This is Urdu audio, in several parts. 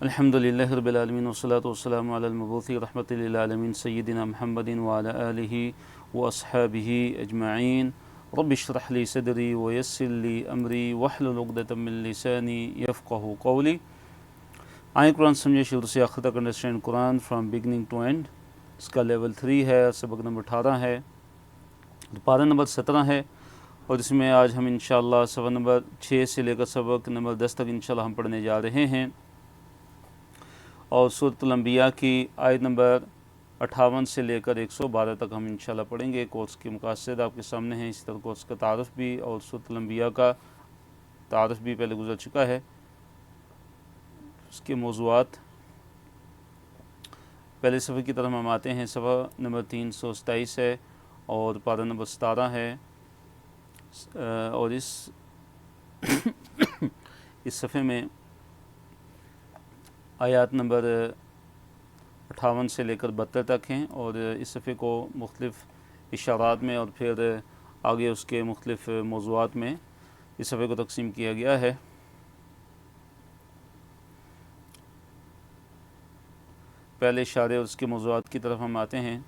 الحمدللہ رب العالمین والصلاة والسلام علی المبعوث رحمۃ للعالمین سیدنا محمد وعلی آلہ واصحابہ اجمعین رب اشرح لی صدری ویسر لی امری واحلل عقدۃ من لسانی یفقہوا قولی۔ آئیں قرآن سمجھے شروع سے آخر تک understand Quran from beginning to end. اس کا لیول 3 ہے، سبق نمبر 18 ہے، پارہ نمبر 17 ہے، اور اس میں آج ہم انشاءاللہ سبق نمبر 6 سے لے کر سبق نمبر 10 تک انشاءاللہ ہم پڑھنے جا رہے ہیں، اور سورۃ الانبیاء کی آیت نمبر 58 سے لے کر 112 تک ہم انشاءاللہ پڑھیں گے۔ کورس کے مقاصد آپ کے سامنے ہیں، اسی طرح کورس کا تعارف بھی، اور سورۃ الانبیاء کا تعارف بھی پہلے گزر چکا ہے۔ اس کے موضوعات پہلے صفحے کی طرف ہم آتے ہیں، صفحہ نمبر 327 ہے اور پارہ نمبر 17 ہے، اور اس صفحے میں آیات نمبر 58 سے لے کر 72 تک ہیں، اور اس صفحے کو مختلف اشارات میں اور پھر آگے اس کے مختلف موضوعات میں اس صفحے کو تقسیم کیا گیا ہے۔ پہلے اشارے اور اس کے موضوعات کی طرف ہم آتے ہیں۔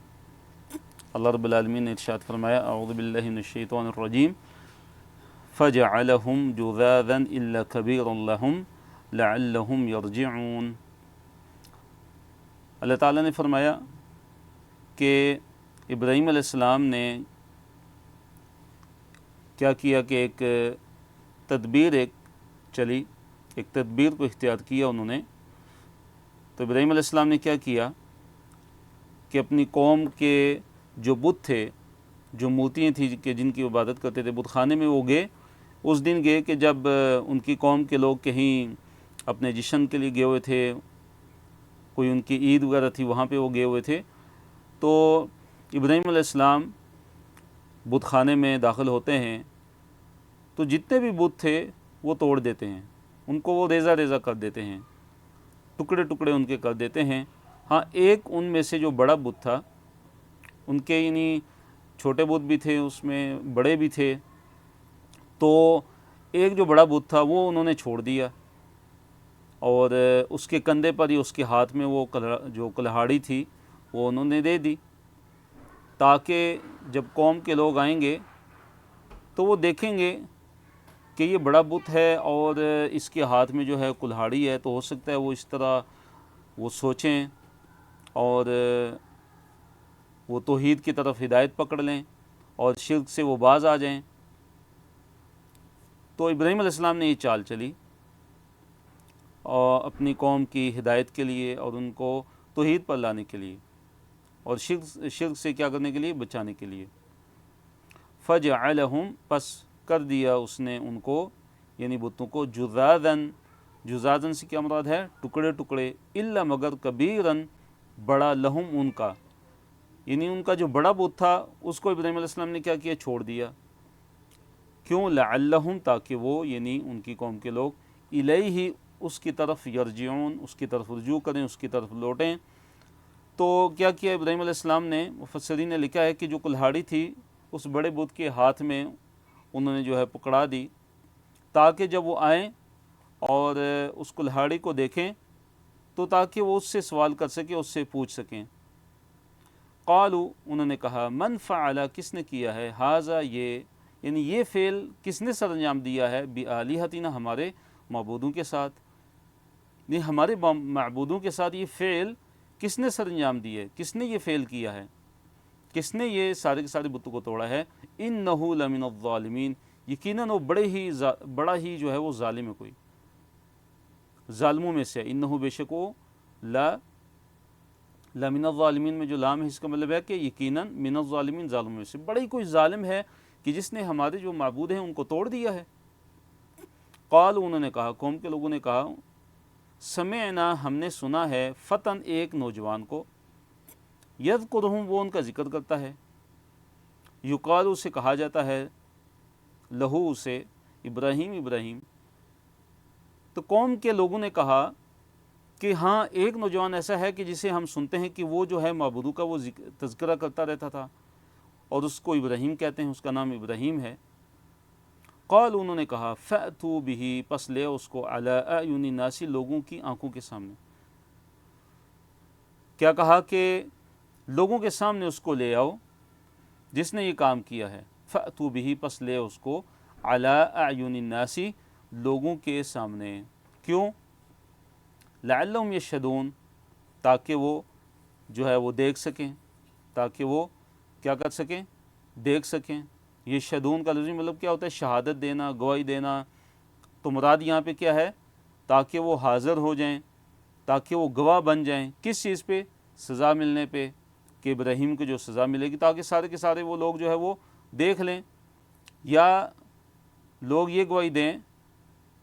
اللہ رب العالمین نے ارشاد فرمایا، اعوذ باللہ من الشیطان الرجیم، فَجَعَلَهُمْ جُذَاذًا إِلَّا كَبِيرًا لَهُمْ لَعَلَّهُمْ يَرْجِعُونَ۔ اللہ تعالیٰ نے فرمایا کہ ابراہیم علیہ السلام نے کیا کیا کہ ایک تدبیر کو اختیار کیا انہوں نے۔ تو ابراہیم علیہ السلام نے کیا کیا کہ اپنی قوم کے جو بت تھے، جو مورتیاں تھیں کہ جن کی عبادت کرتے تھے، بت خانے میں وہ گئے۔ اس دن گئے کہ جب ان کی قوم کے لوگ کہیں اپنے جشن کے لیے گئے ہوئے تھے، کوئی ان کی عید وغیرہ تھی، وہاں پہ وہ گئے ہوئے تھے، تو ابراہیم علیہ السلام بت خانے میں داخل ہوتے ہیں تو جتنے بھی بت تھے وہ توڑ دیتے ہیں، ان کو وہ ریزہ ریزہ کر دیتے ہیں، ٹکڑے ٹکڑے ان کے کر دیتے ہیں۔ ہاں، ایک ان میں سے جو بڑا بت تھا، ان کے یعنی چھوٹے بت بھی تھے، اس میں بڑے بھی تھے، تو ایک جو بڑا بت تھا وہ انہوں نے چھوڑ دیا، اور اس کے کندھے پر ہی اس کے ہاتھ میں وہ جو کلہاڑی تھی وہ انہوں نے دے دی، تاکہ جب قوم کے لوگ آئیں گے تو وہ دیکھیں گے کہ یہ بڑا بت ہے اور اس کے ہاتھ میں جو ہے کلہاڑی ہے، تو ہو سکتا ہے وہ اس طرح وہ سوچیں اور وہ توحید کی طرف ہدایت پکڑ لیں اور شرک سے وہ باز آ جائیں۔ تو ابراہیم علیہ السلام نے یہ چال چلی اور اپنی قوم کی ہدایت کے لیے اور ان کو توحید پر لانے کے لیے اور شرک سے کیا کرنے کے لیے، بچانے کے لیے۔ فَجَعَلَهُمْ، پس کر دیا اس نے ان کو یعنی بتوں کو، جُذَاذًا سے کیا مراد ہے، ٹکڑے ٹکڑے، الا مگر کبیرًا، بڑا، لہم ان کا، یعنی ان کا جو بڑا بت تھا اس کو ابراہیم علیہ السلام نے کیا کیا، چھوڑ دیا۔ کیوں؟ لعلہم، تاکہ وہ یعنی ان کی قوم کے لوگ، الیہ، اس کی طرف، یرجعون، اس کی طرف رجوع کریں، اس کی طرف لوٹیں۔ تو کیا کیا ابراہیم علیہ السلام نے، مفسرین نے لکھا ہے کہ جو کلہاڑی تھی اس بڑے بت کے ہاتھ میں انہوں نے جو ہے پکڑا دی، تاکہ جب وہ آئیں اور اس کلہاڑی کو دیکھیں تو تاکہ وہ اس سے سوال کر سکیں، اس سے پوچھ سکیں۔ قالوا، انہوں نے کہا، من فعل، کس نے کیا ہے، ھذا، یہ یعنی یہ فعل کس نے سر انجام دیا ہے، بآلہتنا، ہمارے معبودوں کے ساتھ، نہیں ہمارے معبودوں کے ساتھ یہ فعل کس نے سر انجام دی ہے، کس نے یہ فعل کیا ہے، کس نے یہ سارے کے سارے بتوں کو توڑا ہے۔ انہ لمن الظالمین، یقیناً وہ بڑا ہی جو ہے وہ ظالم ہے، کوئی ظالموں میں سے۔ انہ، بے شک وہ، لمن الظالمین میں جو لام ہے اس کا مطلب ہے کہ یقیناً من الظالمین، ظالموں میں سے بڑا ہی کوئی ظالم ہے کہ جس نے ہمارے جو معبود ہیں ان کو توڑ دیا ہے۔ قالوا، انہوں نے کہا، قوم کے لوگوں نے کہا، سمعنا، ہم نے سنا ہے، فتن، ایک نوجوان کو، یذکرہم، وہ ان کا ذکر کرتا ہے، یقال، اسے کہا جاتا ہے، لہو، اسے، ابراہیم۔ تو قوم کے لوگوں نے کہا کہ ہاں، ایک نوجوان ایسا ہے کہ جسے ہم سنتے ہیں کہ وہ جو ہے معبودوں کا وہ تذکرہ کرتا رہتا تھا، اور اس کو ابراہیم کہتے ہیں، اس کا نام ابراہیم ہے۔ قال انہوں نے کہا فأتوا بہ پس لے اس کو علی اعین الناس لوگوں کی آنکھوں کے سامنے. کیا کہا کہ لوگوں کے سامنے اس کو لے آؤ جس نے یہ کام کیا ہے. فأتوا بہ پس لے اس کو علی اعین الناس لوگوں کے سامنے. کیوں؟ لعلہم یشہدون تاکہ وہ جو ہے وہ دیکھ سکیں، تاکہ وہ کیا کر سکیں؟ دیکھ سکیں. یہ شہدون کا لفظی مطلب کیا ہوتا ہے؟ شہادت دینا، گواہی دینا. تو مراد یہاں پہ کیا ہے؟ تاکہ وہ حاضر ہو جائیں، تاکہ وہ گواہ بن جائیں. کس چیز پہ؟ سزا ملنے پہ، کہ ابراہیم کو جو سزا ملے گی، تاکہ سارے کے سارے وہ لوگ جو ہے وہ دیکھ لیں، یا لوگ یہ گواہی دیں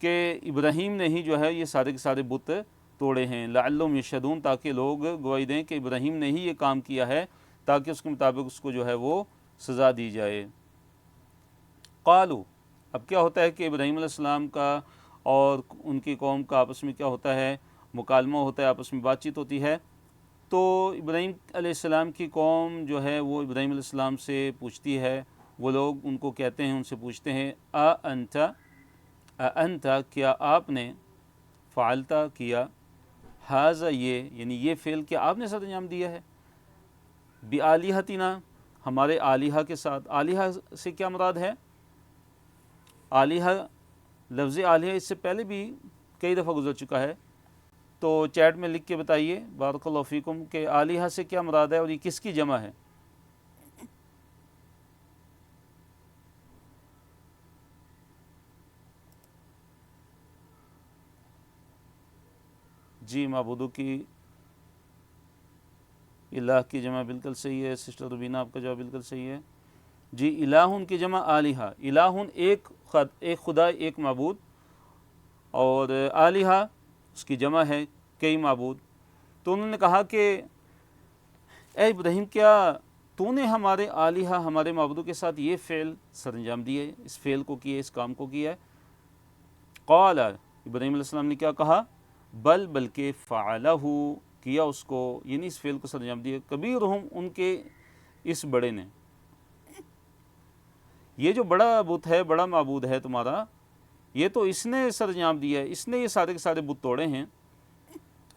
کہ ابراہیم نے ہی جو ہے یہ سارے کے سارے بت توڑے ہیں. لعلہم یشہدون تاکہ لوگ گواہی دیں کہ ابراہیم نے ہی یہ کام کیا ہے، تاکہ اس کے مطابق اس کو جو ہے وہ سزا دی جائے. قالو اب کیا ہوتا ہے کہ ابراہیم علیہ السلام کا اور ان کی قوم کا آپس میں کیا ہوتا ہے؟ مکالمہ ہوتا ہے، آپس میں بات چیت ہوتی ہے. تو ابراہیم علیہ السلام کی قوم جو ہے وہ ابراہیم علیہ السلام سے پوچھتی ہے، وہ لوگ ان کو کہتے ہیں، ان سے پوچھتے ہیں انت کیا آپ نے فعلتا کیا ھذا یہ یعنی یہ فعل کیا آپ نے سر انجام دیا ہے بآلہتنا ہمارے آلہہ کے ساتھ. آلہہ سے کیا مراد ہے؟ آلہہ لفظ آلہہ اس سے پہلے بھی کئی دفعہ گزر چکا ہے، تو چیٹ میں لکھ کے بتائیے بارک اللہ فیکم کہ آلہہ سے کیا مراد ہے اور یہ کس کی جمع ہے. جی معبودوں کی الہ کی جمع بالکل صحیح ہے. سسٹر روبینہ آپ کا جواب بالکل صحیح ہے. جی الہن کی جمع آلہہ. الہن ایک خدا، ایک معبود، اور آلہہ اس کی جمع ہے کئی معبود. تو انہوں نے کہا کہ اے ابراہیم کیا تو نے ہمارے آلہہ ہمارے معبودوں کے ساتھ یہ فعل سر انجام دیے، اس فعل کو کیا، اس کام کو کیا ہے. قال ابراہیم علیہ السلام نے کیا کہا؟ بلکہ فعلہ کیا اس کو، یعنی اس فعل کو سر انجام دیا، کبیرہم ان کے اس بڑے نے. یہ جو بڑا بت ہے، بڑا معبود ہے تمہارا، یہ تو اس نے سر انجام دیا ہے، اس نے یہ سارے کے سارے بت توڑے ہیں.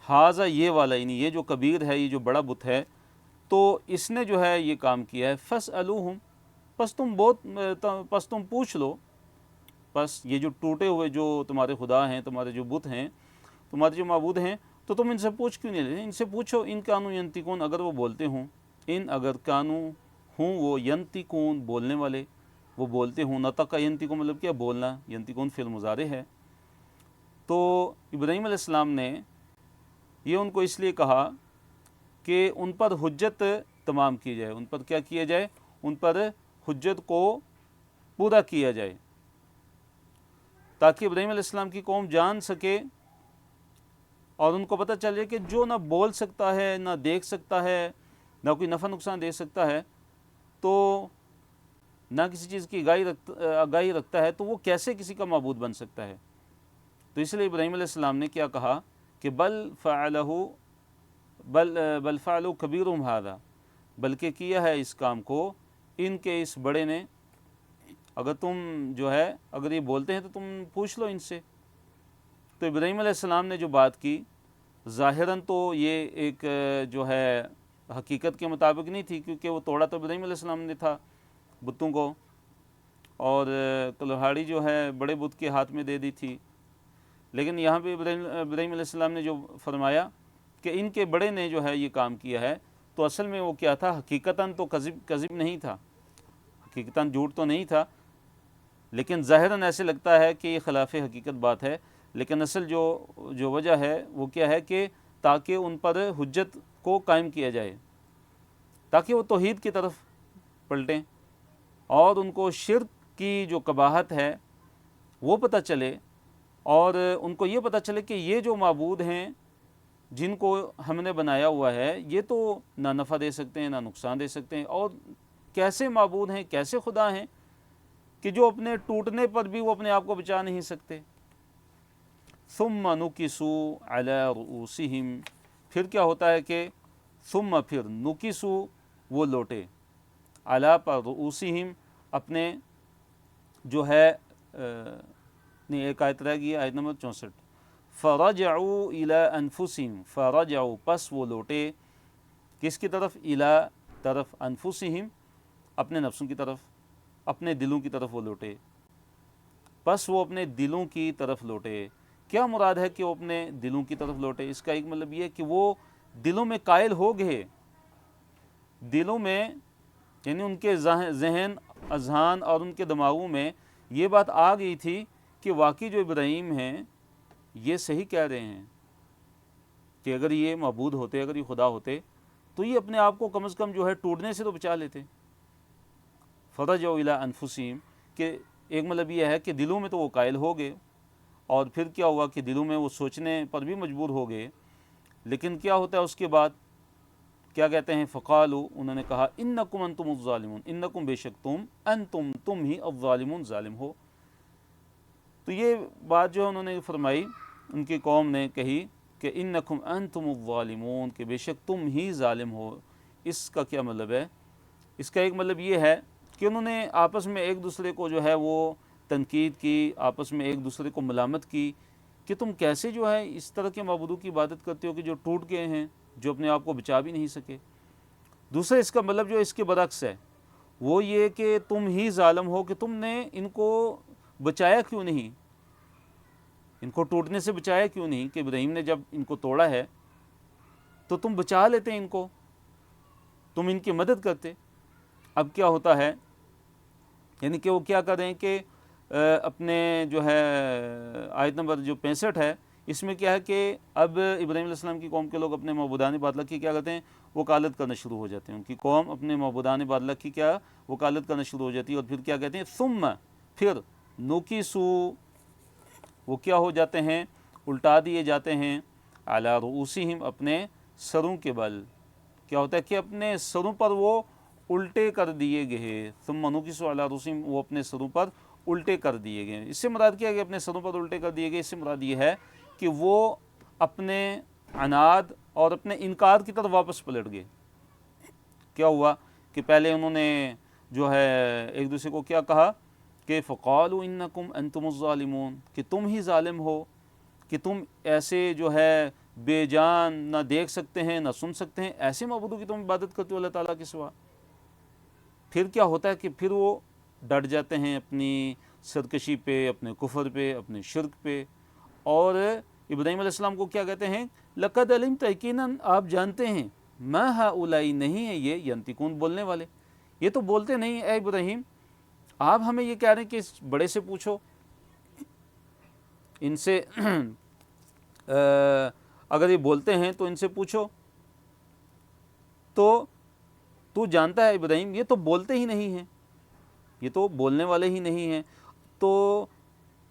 ھذا یہ والا یعنی یہ جو کبیر ہے، یہ جو بڑا بت ہے، تو اس نے جو ہے یہ کام کیا ہے. فاسألوہم پس تم پوچھ لو. بس یہ جو ٹوٹے ہوئے جو تمہارے خدا ہیں، تمہارے جو بت ہیں، تمہارے جو معبود ہیں، تو تم ان سے پوچھ کیوں نہیں لیتے؟ ان سے پوچھو. ان کانو ینطقون اگر وہ بولتے ہوں، ان اگر کانو ہوں وہ ینطقون بولنے والے، وہ بولتے ہوں. نطق ینطق مطلب کیا؟ بولنا. ینطقون فعل مضارع ہے. تو ابراہیم علیہ السلام نے یہ ان کو اس لیے کہا کہ ان پر حجت تمام کی جائے. ان پر کیا کیا جائے؟ ان پر حجت کو پورا کیا جائے، تاکہ ابراہیم علیہ السلام کی قوم جان سکے اور ان کو پتہ چلے کہ جو نہ بول سکتا ہے، نہ دیکھ سکتا ہے، نہ کوئی نفع نقصان دے سکتا ہے، تو نہ کسی چیز کی آگاہی رکھتا ہے، تو وہ کیسے کسی کا معبود بن سکتا ہے. تو اس لیے ابراہیم علیہ السلام نے کیا کہا کہ بل فعلوا کبیرہم ھذا بلکہ کیا ہے اس کام کو ان کے اس بڑے نے. اگر تم جو ہے اگر یہ بولتے ہیں تو تم پوچھ لو ان سے. تو ابراہیم علیہ السلام نے جو بات کی، ظاہراً تو یہ ایک جو ہے حقیقت کے مطابق نہیں تھی، کیونکہ وہ توڑا تو ابراہیم علیہ السلام نے تھا بتوں کو، اور کلہاڑی جو ہے بڑے بت کے ہاتھ میں دے دی تھی. لیکن یہاں پہ ابراہیم علیہ السلام نے جو فرمایا کہ ان کے بڑے نے جو ہے یہ کام کیا ہے، تو اصل میں وہ کیا تھا؟ حقیقتاً تو کذب نہیں تھا، حقیقتاً جھوٹ تو نہیں تھا، لیکن ظاہراً ایسے لگتا ہے کہ یہ خلاف حقیقت بات ہے. لیکن اصل جو وجہ ہے وہ کیا ہے کہ تاکہ ان پر حجت کو قائم کیا جائے، تاکہ وہ توحید کی طرف پلٹیں اور ان کو شرک کی جو قباحت ہے وہ پتہ چلے، اور ان کو یہ پتہ چلے کہ یہ جو معبود ہیں جن کو ہم نے بنایا ہوا ہے، یہ تو نہ نفع دے سکتے ہیں، نہ نقصان دے سکتے ہیں، اور کیسے معبود ہیں، کیسے خدا ہیں کہ جو اپنے ٹوٹنے پر بھی وہ اپنے آپ کو بچا نہیں سکتے. ثم نکسوا علی رؤوسہم پھر کیا ہوتا ہے کہ ثم پھر نکسوا وہ لوٹے، علی پر رؤوسہم اپنے جو ہے نہیں ایک آیت رہ گئی، آیت نمبر 64، فرجعوا الی انفسہم، فرجعوا پس وہ لوٹے، کس کی طرف؟ الی طرف، انفسہم اپنے نفسوں کی طرف، اپنے دلوں کی طرف وہ لوٹے، پس وہ اپنے دلوں کی طرف لوٹے۔ کیا مراد ہے کہ وہ اپنے دلوں کی طرف لوٹے؟ اس کا ایک مطلب یہ ہے کہ وہ دلوں میں قائل ہو گئے، دلوں میں یعنی ان کے ذہن، اذہان اور ان کے دماغوں میں یہ بات آ گئی تھی کہ واقعی جو ابراہیم ہیں یہ صحیح کہہ رہے ہیں کہ اگر یہ معبود ہوتے، اگر یہ خدا ہوتے تو یہ اپنے آپ کو کم از کم جو ہے ٹوٹنے سے تو بچا لیتے۔ فرجعوا الی انفسہم کہ ایک مطلب یہ ہے کہ دلوں میں تو وہ قائل ہو گئے، اور پھر کیا ہوا کہ دلوں میں وہ سوچنے پر بھی مجبور ہو گئے، لیکن کیا ہوتا ہے اس کے بعد؟ کیا کہتے ہیں؟ فقالوا انہوں نے کہا انکم انتم الظالمون، انکم بے شک تم ہی الظالمون ظالم ہو۔ تو یہ بات جو انہوں نے فرمائی، ان کی قوم نے کہی کہ انکم انتم الظالمون کہ بے شک تم ہی ظالم ہو۔ اس کا کیا مطلب ہے؟ اس کا ایک مطلب یہ ہے کہ انہوں نے آپس میں ایک دوسرے کو جو ہے وہ تنقید کی، آپس میں ایک دوسرے کو ملامت کی کہ تم کیسے جو ہے اس طرح کے معبودوں کی عبادت کرتے ہو کہ جو ٹوٹ گئے ہیں، جو اپنے آپ کو بچا بھی نہیں سکے۔ دوسرا اس کا مطلب جو اس کے برعکس ہے وہ یہ کہ تم ہی ظالم ہو کہ تم نے ان کو بچایا کیوں نہیں، ان کو ٹوٹنے سے بچایا کیوں نہیں، کہ ابراہیم نے جب ان کو توڑا ہے تو تم بچا لیتے ان کو، تم ان کی مدد کرتے۔ اب کیا ہوتا ہے یعنی کہ وہ کیا کر رہے ہیں کہ اپنے جو ہے آیت نمبر جو 65 ہے اس میں کیا ہے کہ اب ابراہیم علیہ السلام کی قوم کے لوگ اپنے معبودان باطلہ کی کیا کرتے ہیں؟ وکالت کرنا شروع ہو جاتے ہیں۔ ان کی قوم اپنے معبودان باطلہ کی کیا وکالت کرنا شروع ہو جاتی ہے، اور پھر کیا کہتے ہیں؟ ثم پھر نوکیسو وہ کیا ہو جاتے ہیں؟ الٹا دیے جاتے ہیں، علی رؤوسہم اپنے سروں کے بل۔ کیا ہوتا ہے کہ اپنے سروں پر وہ الٹے کر دیے گئے، ثم نوکسوا علی رؤوسہم وہ اپنے سروں پر الٹے کر دیے گئے۔ اس سے مراد کیا ہے کہ اپنے سروں پر الٹے کر دیے گئے؟ اس سے مراد یہ ہے کہ وہ اپنے عناد اور اپنے انکار کی طرف واپس پلٹ گئے۔ کیا ہوا کہ پہلے انہوں نے جو ہے ایک دوسرے کو کیا کہا کہ فقالوا انکم انتم الظالمون کہ تم ہی ظالم ہو، کہ تم ایسے جو ہے بے جان نہ دیکھ سکتے ہیں نہ سن سکتے ہیں، ایسے معبودوں کی تم عبادت کرتے ہو اللہ تعالیٰ کے سوا۔ پھر کیا ہوتا ہے کہ پھر وہ ڈٹ جاتے ہیں اپنی سرکشی پہ، اپنے کفر پہ، اپنے شرک پہ، اور ابراہیم علیہ السلام کو کیا کہتے ہیں؟ لقد علمت یقیناً آپ جانتے ہیں، ما ہؤلاء نہیں ہے یہ ینطقون بولنے والے، یہ تو بولتے نہیں۔ اے ابراہیم آپ ہمیں یہ کہہ رہے ہیں کہ اس بڑے سے پوچھو، ان سے اگر یہ بولتے ہیں تو ان سے پوچھو، تو جانتا ہے ابراہیم یہ تو بولتے ہی نہیں ہیں، یہ تو بولنے والے ہی نہیں ہیں۔ تو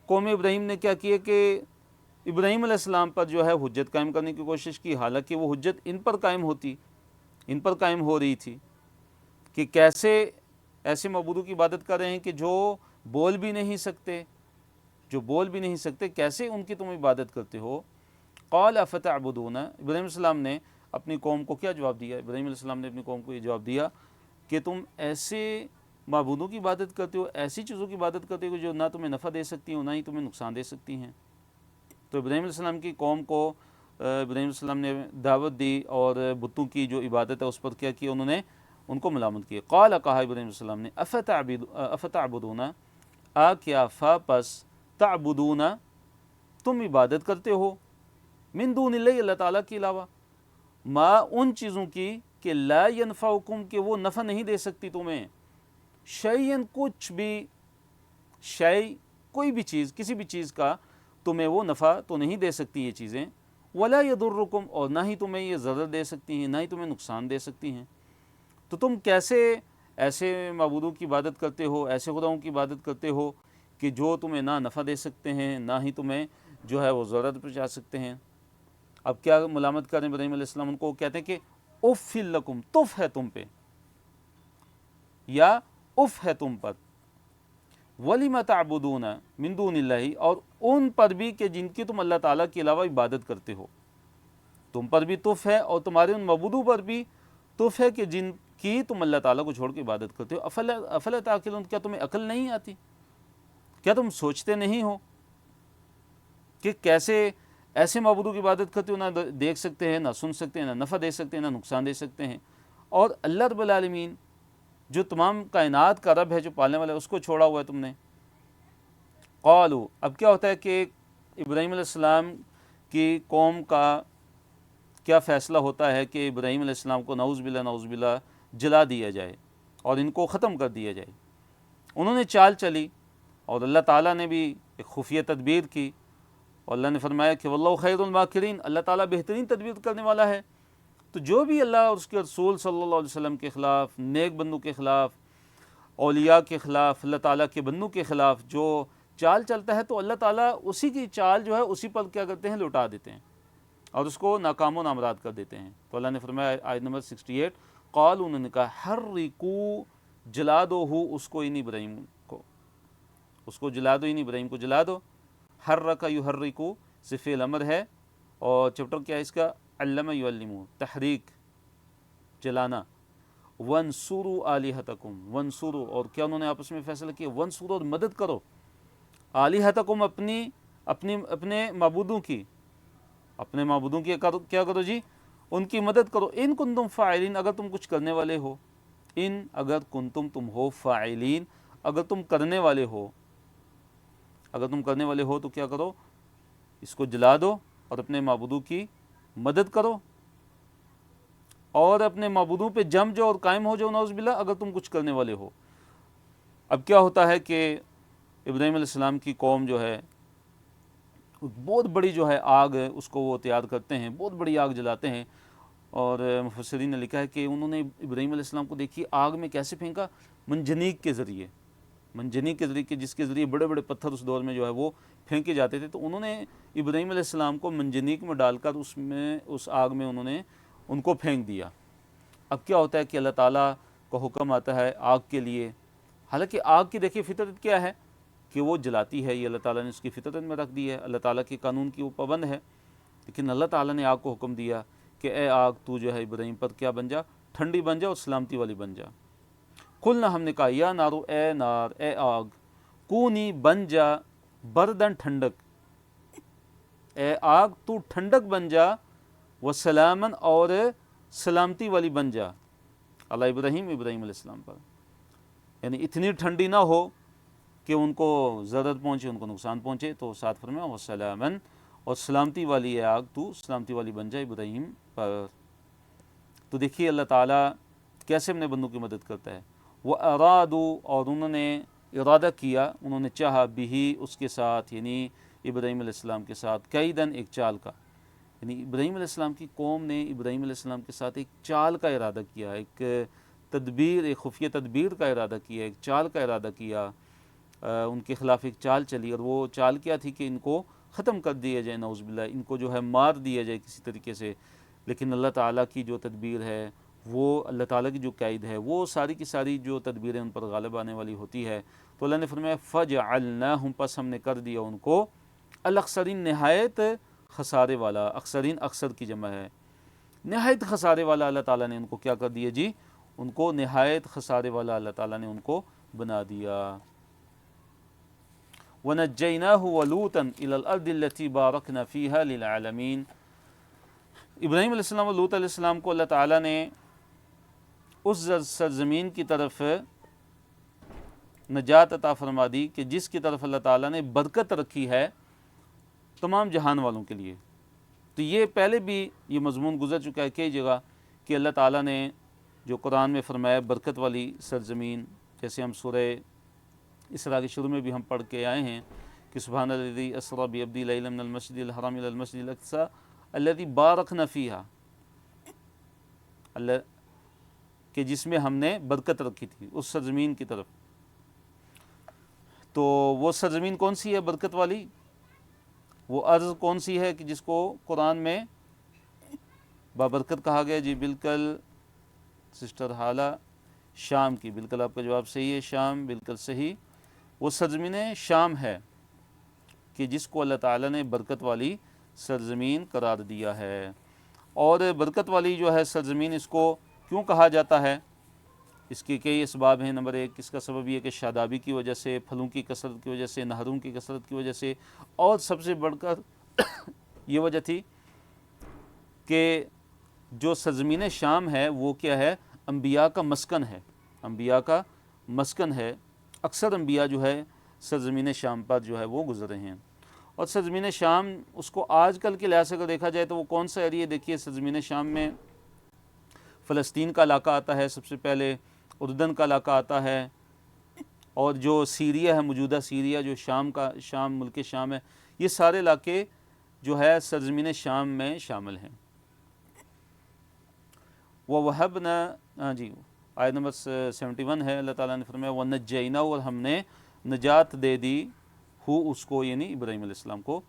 قوم ابراہیم نے کیا کیا کہ ابراہیم علیہ السلام پر جو ہے حجت قائم کرنے کی کوشش کی، حالانکہ وہ حجت ان پر قائم ہو رہی تھی کہ کیسے ایسے معبودوں کی عبادت کر رہے ہیں کہ جو بول بھی نہیں سکتے، کیسے ان کی تم عبادت کرتے ہو۔ قال افتعبدون ابراہیم علیہ السلام نے اپنی قوم کو کیا جواب دیا؟ ابراہیم علیہ السلام نے اپنی قوم کو یہ جواب دیا کہ تم ایسے معبودوں کی عبادت کرتے ہو، ایسی چیزوں کی عبادت کرتے ہو جو نہ تمہیں نفع دے سکتی ہیں نہ ہی تمہیں نقصان دے سکتی ہیں۔ تو ابراہیم علیہ السلام کی قوم کو ابراہیم علیہ السلام نے دعوت دی اور بتوں کی جو عبادت ہے اس پر کیا انہوں نے ان کو ملامت کی۔ قال کہا ابراہیم علیہ السلام نے افتعبدون کیا پس تعبدون تم عبادت کرتے ہو من دون اللہ اللہ تعالیٰ کے علاوہ، ما ان چیزوں کی کہ لا ینفعکم کہ وہ نفع نہیں دے سکتی تمہیں، شیئن کچھ بھی، شیء کوئی بھی چیز، کسی بھی چیز کا تمہیں وہ نفع تو نہیں دے سکتی یہ چیزیں، ولا یضرکم اور نہ ہی تمہیں یہ ضرر دے سکتی ہیں، نہ ہی تمہیں نقصان دے سکتی ہیں۔ تو تم کیسے ایسے معبودوں کی عبادت کرتے ہو، ایسے خداؤں کی عبادت کرتے ہو کہ جو تمہیں نہ نفع دے سکتے ہیں نہ ہی تمہیں جو ہے وہ ضرر پہنچا سکتے ہیں۔ اب کیا ملامت کریں ابراہیم علیہ السلام؟ ان کو کہتے ہیں کہ اف لکم، تف ہے تم پہ یا اف ہے تم پر، وَلِمَ تَعْبُدُونَ مِن دُونِ اللَّهِ اور ان پر بھی کہ جن کی تم اللہ تعالیٰ کے علاوہ عبادت کرتے ہو، تم پر بھی تف ہے اور تمہارے ان معبودوں پر بھی تف ہے کہ جن کی تم اللہ تعالیٰ کو چھوڑ کے عبادت کرتے ہو۔ افلا تعقلون کیا تمہیں عقل نہیں آتی؟ کیا تم سوچتے نہیں ہو کہ کیسے ایسے معبودوں کی عبادت کرتے ہو نہ دیکھ سکتے ہیں، نہ سن سکتے ہیں، نہ نفع دے سکتے ہیں، نہ نقصان دے سکتے ہیں، اور اللہ رب العالمین جو تمام کائنات کا رب ہے، جو پالنے والا ہے، اس کو چھوڑا ہوا ہے تم نے۔ قالوا، اب کیا ہوتا ہے کہ ابراہیم علیہ السلام کی قوم کا کیا فیصلہ ہوتا ہے کہ ابراہیم علیہ السلام کو نعوذ باللہ جلا دیا جائے اور ان کو ختم کر دیا جائے۔ انہوں نے چال چلی اور اللہ تعالیٰ نے بھی ایک خفیہ تدبیر کی، اور اللہ نے فرمایا کہ واللہ خیر الماکرین، اللہ تعالیٰ بہترین تدبیر کرنے والا ہے۔ تو جو بھی اللہ اور اس کے رسول صلی اللہ علیہ وسلم کے خلاف، نیک بندوں کے خلاف، اولیاء کے خلاف، اللہ تعالیٰ کے بندوں کے خلاف جو چال چلتا ہے، تو اللہ تعالیٰ اسی کی چال جو ہے اسی پر کیا کرتے ہیں، لوٹا دیتے ہیں اور اس کو ناکام و نامراد کر دیتے ہیں۔ تو اللہ نے فرمایا آیت نمبر 68، قالوا، انہوں نے کہا، حرقوا، جلا دو، اس کو ان ابراہیم کو، اس کو جلا دو، ان ابراہیم کو جلا دو۔ حرک یحرکو سے فعل امر ہے، اور چیپٹر کیا ہے اس کا، علم یعلمو، تحریک، جلانا۔ وانصروا آلہتکم، وانصروا، اور کیا انہوں نے آپس میں فیصلہ کیا، وانصروا، اور مدد کرو، آلہتکم، اپنے معبودوں کی، اپنے معبودوں کی کیا کرو جی، ان کی مدد کرو، ان کنتم فاعلین، اگر تم کچھ کرنے والے ہو، ان اگر کنتم، تم ہو، فاعلین، اگر تم کرنے والے ہو، اگر تم کرنے والے ہو تو کیا کرو، اس کو جلا دو اور اپنے معبودوں کی مدد کرو اور اپنے معبودوں پہ جم جاؤ اور قائم ہو جاؤ، نعوذ باللہ، اگر تم کچھ کرنے والے ہو۔ اب کیا ہوتا ہے کہ ابراہیم علیہ السلام کی قوم جو ہے بہت بڑی جو ہے آگ ہے، اس کو وہ تیار کرتے ہیں، بہت بڑی آگ جلاتے ہیں، اور مفسرین نے لکھا ہے کہ انہوں نے ابراہیم علیہ السلام کو دیکھی آگ میں کیسے پھینکا، منجنیق کے ذریعے، منجنیق کے ذریعے، جس کے ذریعے بڑے بڑے پتھر اس دور میں جو ہے وہ پھینکے جاتے تھے، تو انہوں نے ابراہیم علیہ السلام کو منجنیق میں ڈال کر اس آگ میں انہوں نے ان کو پھینک دیا۔ اب کیا ہوتا ہے کہ اللہ تعالیٰ کا حکم آتا ہے آگ کے لیے، حالانکہ آگ کی دیکھیے فطرت کیا ہے کہ وہ جلاتی ہے، یہ اللہ تعالیٰ نے اس کی فطرت میں رکھ دی ہے، اللہ تعالیٰ کے قانون کی وہ پابند ہے، لیکن اللہ تعالیٰ نے آگ کو حکم دیا کہ اے آگ تو جو ہے ابراہیم پر کیا بن جا، ٹھنڈی بن جا اور سلامتی والی بن جا۔ قلنا، ہم نے کہا، یا نارو، اے نار، اے آگ، کونی، بن جا، بردن، ٹھنڈک، اے آگ تو ٹھنڈک بن جا، وسلامن، اور سلامتی والی بن جا، علی ابراہیم، ابراہیم علیہ السلام پر، یعنی اتنی ٹھنڈی نہ ہو کہ ان کو ضرر پہنچے، ان کو نقصان پہنچے، تو ساتھ فرمایا وسلامن، اور سلامتی والی ہے آگ تو سلامتی والی بن جائے ابراہیم پر۔ تو دیکھیے اللہ تعالیٰ کیسے اپنے بندوں کی مدد کرتا ہے۔ وہ ارادو، اور انہوں نے ارادہ کیا، انہوں نے چاہا، بھی اس کے ساتھ، یعنی ابراہیم علیہ السلام کے ساتھ، کیدن، ایک چال کا، یعنی ابراہیم علیہ السلام کی قوم نے ابراہیم علیہ السلام کے ساتھ ایک چال کا ارادہ کیا، ایک تدبیر، ایک خفیہ تدبیر کا ارادہ کیا، ایک چال کا ارادہ کیا، ان کے خلاف ایک چال چلی، اور وہ چال کیا تھی کہ ان کو ختم کر دیا جائے، نعوذ باللہ، ان کو جو ہے مار دیا جائے کسی طریقے سے۔ لیکن اللہ تعالیٰ کی جو تدبیر ہے، وہ اللہ تعالیٰ کی جو قید ہے، وہ ساری کی ساری جو تدبیریں ان پر غالب آنے والی ہوتی ہے۔ تو اللہ نے فرمایا فجعلناہم، پس ہم نے کر دیا ان کو، الاخسرین، نہایت خسارے والا، اکثرین اکثر کی جمع ہے، نہایت خسارے والا اللہ تعالیٰ نے ان کو کیا کر دیا جی، ان کو نہایت خسارے والا اللہ تعالیٰ نے ان کو بنا دیا۔ وَنَجَّيْنَاهُ وَلُوطًا إِلَى الْأَرْضِ الَّتِي بَارَكْنَا فِيهَا لِلْعَالَمِينَ، ابراہیم علیہ السلام اور لوط علیہ السلام کو اللہ تعالیٰ نے اس سرزمین کی طرف نجات عطا فرما دی کہ جس کی طرف اللہ تعالیٰ نے برکت رکھی ہے تمام جہان والوں کے لیے۔ تو یہ پہلے بھی یہ مضمون گزر چکا ہے کئی جگہ کہ اللہ تعالیٰ نے جو قرآن میں فرمایا برکت والی سرزمین، جیسے ہم سورہ اسراء کے شروع میں بھی ہم پڑھ کے آئے ہیں کہ سبحان الذی اسریٰ بعبدہ لیلا من المسجد الحرام الی المسجد الاقصی الذی بارکنا فیہا، اللہ کہ جس میں ہم نے برکت رکھی تھی، اس سرزمین کی طرف۔ تو وہ سرزمین کون سی ہے برکت والی؟ وہ ارض کون سی ہے کہ جس کو قرآن میں بابرکت کہا گیا؟ جی بالکل سسٹر حالہ، شام کی، بالکل آپ کا جواب صحیح ہے، شام بالکل صحیح۔ وہ سرزمین شام ہے کہ جس کو اللہ تعالیٰ نے برکت والی سرزمین قرار دیا ہے۔ اور برکت والی جو ہے سرزمین، اس کو کیوں کہا جاتا ہے؟ اس کے کئی اسباب ہیں۔ نمبر 1 اس کا سبب یہ کہ شادابی کی وجہ سے، پھلوں کی کثرت کی وجہ سے، نہروں کی کثرت کی وجہ سے، اور سب سے بڑھ کر یہ وجہ تھی کہ جو سرزمین شام ہے وہ کیا ہے؟ انبیاء کا مسکن ہے، انبیاء کا مسکن ہے۔ اکثر انبیاء جو ہے سرزمین شام پر جو ہے وہ گزرے ہیں، اور سرزمین شام اس کو آج کل کے لحاظ سے اگر دیکھا جائے تو وہ کون سا ایریا؟ دیکھیے سرزمین شام میں فلسطین کا علاقہ آتا ہے، سب سے پہلے اردن کا علاقہ آتا ہے، اور جو سیریا ہے، موجودہ سیریا جو شام ملک شام ہے، یہ سارے علاقے جو ہے سرزمین شام میں شامل ہیں۔ وَوَهَبْنَا جی آیت نمبر 71 ہے، اللہ تعالیٰ نے فرمایا وَنَجَّيْنَاهُ، اور ہم نے نجات دے دی ہو اس کو، یعنی ابراہیم علیہ السلام کو،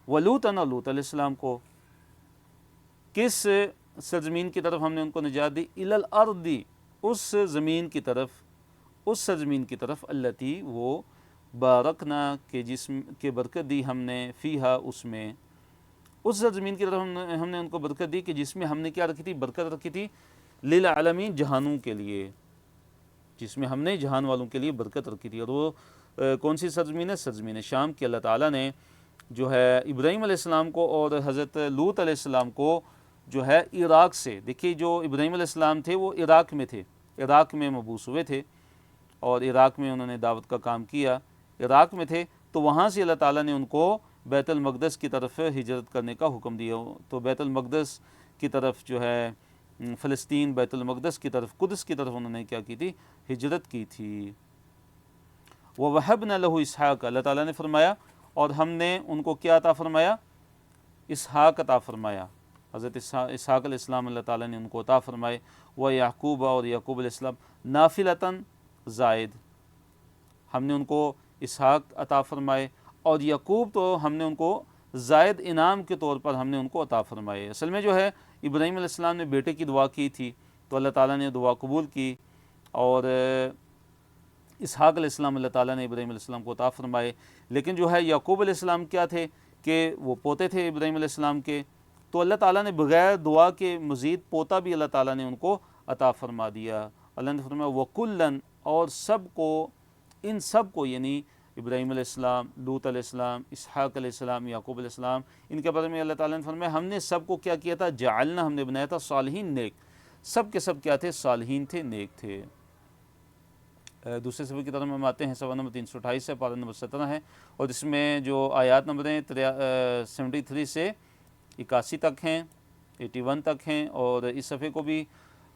وَلُوطًا، لوط علیہ السلام کو، کس سرزمین کی طرف ہم نے ان کو نجات دی؟ إِلَى الْأَرْضِ، اس زمین کی طرف، اس سرزمین کی طرف، التی وہ بارکنا کے جسم کے برکت دی ہم نے، فیہا اس میں، اس سرزمین کی طرف ہم نے ان کو برکت دی کہ جس میں ہم نے کیا رکھی تھی؟ برکت رکھی تھی، للعالمین، جہانوں کے لیے، جس میں ہم نے جہان والوں کے لیے برکت رکھی تھی۔ اور وہ کون سی سرزمین ہے؟ سرزمین شام کی۔ اللہ تعالیٰ نے جو ہے ابراہیم علیہ السلام کو اور حضرت لوط علیہ السلام کو جو ہے عراق سے، دیکھیے جو ابراہیم علیہ السلام تھے وہ عراق میں تھے، عراق میں مبعوث ہوئے تھے، اور عراق میں انہوں نے دعوت کا کام کیا، عراق میں تھے، تو وہاں سے اللہ تعالیٰ نے ان کو بیت المقدس کی طرف ہجرت کرنے کا حکم دیا۔ تو بیت المقدس کی طرف جو ہے فلسطین، بیت المقدس کی طرف، قدس کی طرف انہوں نے کیا کی تھی؟ ہجرت کی تھی۔ وَوَهَبْنَا لَهُ اسحاق، اللہ تعالیٰ نے فرمایا اور ہم نے ان کو کیا عطا فرمایا؟ اسحاق عطا فرمایا، حضرت اسحاق علیہ السلام اللہ تعالیٰ نے ان کو عطا فرمائے، وَيَعْقُوبَ، اور یعقوب علیہ السلام، نافلتاً، زائد، ہم نے ان کو اسحاق عطا فرمائے، اور یعقوب تو ہم نے ان کو زائد انعام کے طور پر ہم نے ان کو عطا فرمائے۔ اصل میں جو ہے ابراہیم علیہ السلام نے بیٹے کی دعا کی تھی، تو اللہ تعالیٰ نے دعا قبول کی، اور اسحاق علیہ السلام اللہ تعالیٰ نے ابراہیم علیہ السلام کو عطا فرمائے۔ لیکن جو ہے یعقوب علیہ السلام کیا تھے کہ وہ پوتے تھے ابراہیم علیہ السلام کے، تو اللہ تعالیٰ نے بغیر دعا کے مزید پوتا بھی اللہ تعالیٰ نے ان کو عطا فرما دیا۔ اللہ نے فرمایا وَكُلًّا، اور سب کو، ان سب کو، یعنی ابراہیم علیہ السلام، لوط علیہ السلام، اسحاق علیہ السلام، یعقوب علیہ السلام، ان کے بارے میں اللہ تعالیٰ نے فرمایا ہم نے سب کو کیا کیا تھا؟ جعلنا، ہم نے بنایا تھا، صالحین، نیک، سب کے سب کیا تھے؟ صالحین تھے، نیک تھے۔ دوسرے صفحے کی طرف ہم آتے ہیں، صفحہ نمبر 328 ہے، پارہ نمبر 17 ہے، اور اس میں جو آیات نمبر ہیں 73 سے 81 تک ہیں، 81 تک ہیں، اور اس صفحے کو بھی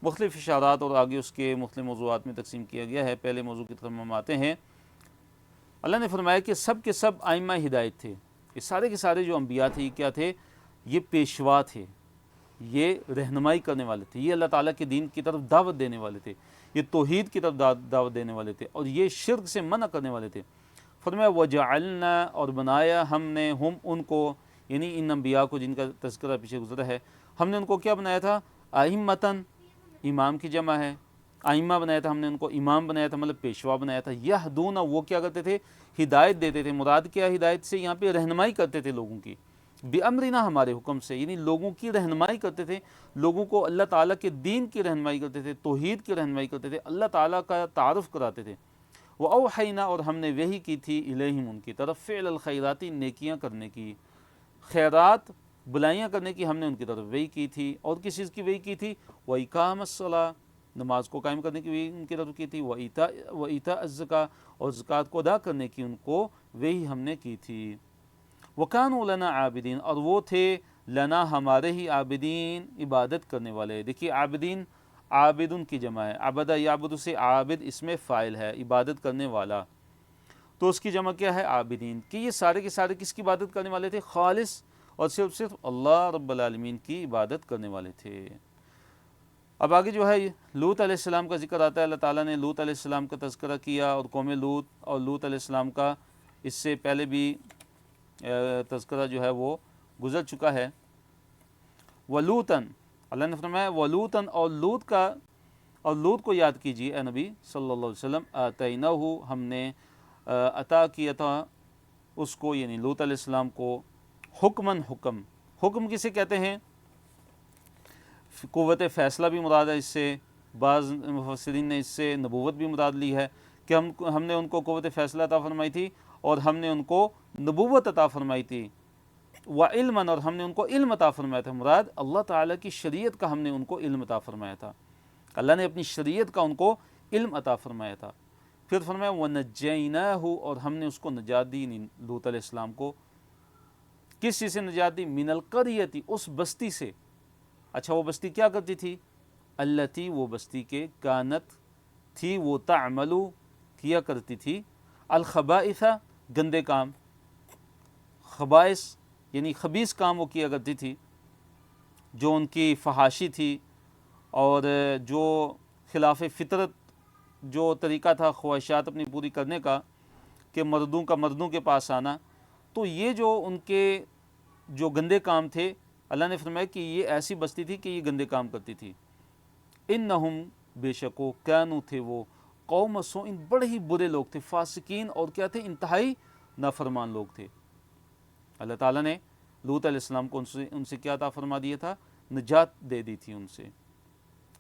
مختلف اشارات اور آگے اس کے مختلف موضوعات میں تقسیم کیا گیا ہے۔ پہلے موضوع کی طرف ہم آتے ہیں۔ اللہ نے فرمایا کہ سب کے سب آئمہ ہدایت تھے، یہ سارے کے سارے جو انبیاء تھے یہ کیا تھے؟ یہ پیشوا تھے، یہ رہنمائی کرنے والے تھے، یہ اللہ تعالیٰ کے دین کی طرف دعوت دینے والے تھے، یہ توحید کی طرف دعوت دینے والے تھے، اور یہ شرک سے منع کرنے والے تھے۔ فرمایا وجعلنا، اور بنایا ہم نے، ہم ان کو، یعنی ان انبیاء کو جن کا تذکرہ پیچھے گزرا ہے، ہم نے ان کو کیا بنایا تھا؟ ائمۃً، امام کی جمع ہے، ائمہ بنایا تھا ہم نے ان کو، امام بنایا تھا مطلب پیشوا بنایا تھا، یہدون، وہ کیا کرتے تھے؟ ہدایت دیتے تھے۔ مراد کیا ہدایت سے؟ یہاں پہ رہنمائی کرتے تھے لوگوں کی، بِأَمْرِنَا، ہمارے حکم سے، یعنی لوگوں کی رہنمائی کرتے تھے، لوگوں کو اللہ تعالیٰ کے دین کی رہنمائی کرتے تھے، توحید کی رہنمائی کرتے تھے، اللہ تعالیٰ کا تعارف کراتے تھے۔ وَأَوْحَيْنَا، اور ہم نے وحی کی تھی، الیہم، ان کی طرف، فعل الخیرات، نیکیاں کرنے کی، خیرات، بلائیاں کرنے کی ہم نے ان کی طرف وحی کی تھی۔ اور کس چیز کی وحی کی تھی؟ وَإِقَامَ الصَّلَاةِ، نماز کو قائم کرنے کی وحی ان کی طرف کی تھی، وَإِيتَاءَ الزَّكَاةِ، اور زکوٰۃ کو ادا کرنے کی ان کو وحی ہم نے کی تھی۔ وَكَانُوا لَنَا عَابِدِينَ، اور وہ تھے لنا، ہمارے ہی، عابدین، عبادت کرنے والے۔ دیکھیے عابدین، عابدن کی جمع ہے، عبدہ یعبد سے عابد اس میں فاعل ہے، عبادت کرنے والا، تو اس کی جمع کیا ہے؟ عابدین، کہ یہ سارے کے سارے کس کی عبادت کرنے والے تھے؟ خالص اور صرف اللہ رب العالمین کی عبادت کرنے والے تھے۔ اب آگے جو ہے لوط علیہ السلام کا ذکر آتا ہے۔ اللہ تعالیٰ نے لوط علیہ السلام کا تذکرہ کیا، اور قوم لوط اور لوط علیہ السلام کا اس سے پہلے بھی تذکرہ جو ہے وہ گزر چکا ہے۔ وَلُوطًا، اللہ نے فرمایا وَلُوطًا، اور لوط کا، اور لوط کو یاد کیجیے اے نبی صلی اللہ علیہ وسلم، آتیناہ، ہم نے عطا کیا تھا اس کو، یعنی لوط علیہ السلام کو، حکماً، حکم کسے کہتے ہیں؟ قوت فیصلہ بھی مراد ہے اس سے، بعض مفسرین نے اس سے نبوت بھی مراد لی ہے کہ ہم نے ان کو قوت فیصلہ عطا فرمائی تھی اور ہم نے ان کو نبوت عطا فرمائی تھی، وعلما، اور ہم نے ان کو علم عطا فرمایا تھا۔ مراد اللہ تعالیٰ کی شریعت کا ہم نے ان کو علم عطا فرمایا تھا، اللہ نے اپنی شریعت کا ان کو علم عطا فرمایا تھا۔ پھر فرمایا وَنَجَّيْنَاهُ، اور ہم نے اس کو نجات دی، لوط علیہ السلام کو کس چیز سے نجات دی؟ من القریۃ، اس بستی سے۔ اچھا وہ بستی کیا کرتی تھی؟ التی، وہ بستی کے کانت تھی، وہ تعملو کیا کرتی تھی، الخبائث، گندے کام، خبائث یعنی خبیث کام وہ کیا کرتی تھی، جو ان کی فحاشی تھی اور جو خلاف فطرت جو طریقہ تھا خواہشات اپنی پوری کرنے کا، کہ مردوں کے پاس آنا، تو یہ جو ان کے جو گندے کام تھے، اللہ نے فرمایا کہ یہ ایسی بستی تھی کہ یہ گندے کام کرتی تھی۔ انہم، بے شک وہ، کانوا، تھے وہ، قوم سوء، بڑے ہی برے لوگ تھے، فاسقین، اور کیا تھے؟ انتہائی نافرمان لوگ تھے۔ اللہ تعالیٰ نے لوط علیہ السلام کو ان سے کیا عطا فرما دیا تھا؟ نجات دے دی تھی ان سے۔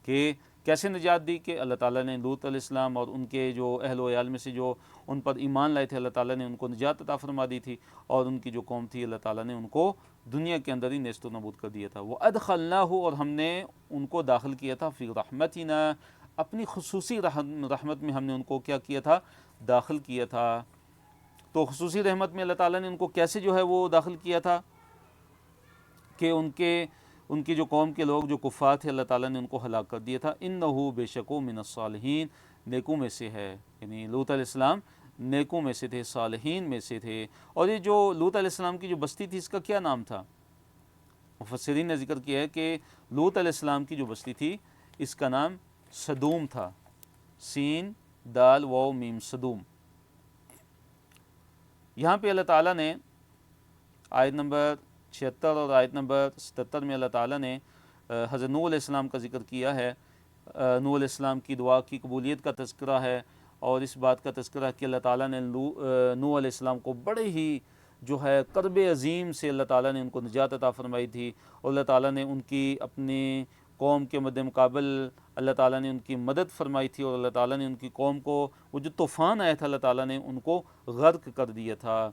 کہ کیسے نجات دی؟ کہ اللہ تعالیٰ نے لوط علیہ السلام اور ان کے جو اہل و عیال میں سے جو ان پر ایمان لائے تھے، اللہ تعالیٰ نے ان کو نجات عطا فرما دی تھی، اور ان کی جو قوم تھی اللہ تعالیٰ نے ان کو دنیا کے اندر ہی نیست و نابود کر دیا تھا۔ وَأَدْخَلْنَاهُ، اور ہم نے ان کو داخل کیا تھا، فی رحمتنا، اپنی خصوصی رحمت میں ہم نے ان کو کیا کیا تھا؟ داخل کیا تھا۔ تو خصوصی رحمت میں اللہ تعالیٰ نے ان کو کیسے جو ہے وہ داخل کیا تھا؟ کہ ان کی جو قوم کے لوگ جو کفار تھے، اللہ تعالیٰ نے ان کو ہلاک کر دیا تھا۔ انہو، بے شک وہ، من الصالحین، نیکوں میں سے ہے، یعنی لوط علیہ السلام نیکوں میں سے تھے، صالحین میں سے تھے۔ اور یہ جو لوط علیہ السلام کی جو بستی تھی، اس کا کیا نام تھا؟ مفسرین نے ذکر کیا ہے کہ لوط علیہ السلام کی جو بستی تھی اس کا نام سدوم تھا، سین دال واو میم، سدوم۔ یہاں پہ اللہ تعالیٰ نے آیت نمبر 76 اور آیت نمبر 77 میں اللہ تعالیٰ نے حضرت نوح علیہ السلام کا ذکر کیا ہے۔ نوح علیہ السلام کی دعا کی قبولیت کا تذکرہ ہے، اور اس بات کا تذکرہ کہ اللہ تعالیٰ نے نوح علیہ السلام کو بڑے ہی جو ہے کرب عظیم سے اللہ تعالیٰ نے ان کو نجات عطا فرمائی تھی، اور اللہ تعالیٰ نے ان کی اپنی قوم کے مد مقابل اللہ تعالیٰ نے ان کی مدد فرمائی تھی، اور اللہ تعالیٰ نے ان کی قوم کو، وہ جو طوفان آیا تھا، اللہ تعالیٰ نے ان کو غرق کر دیا تھا۔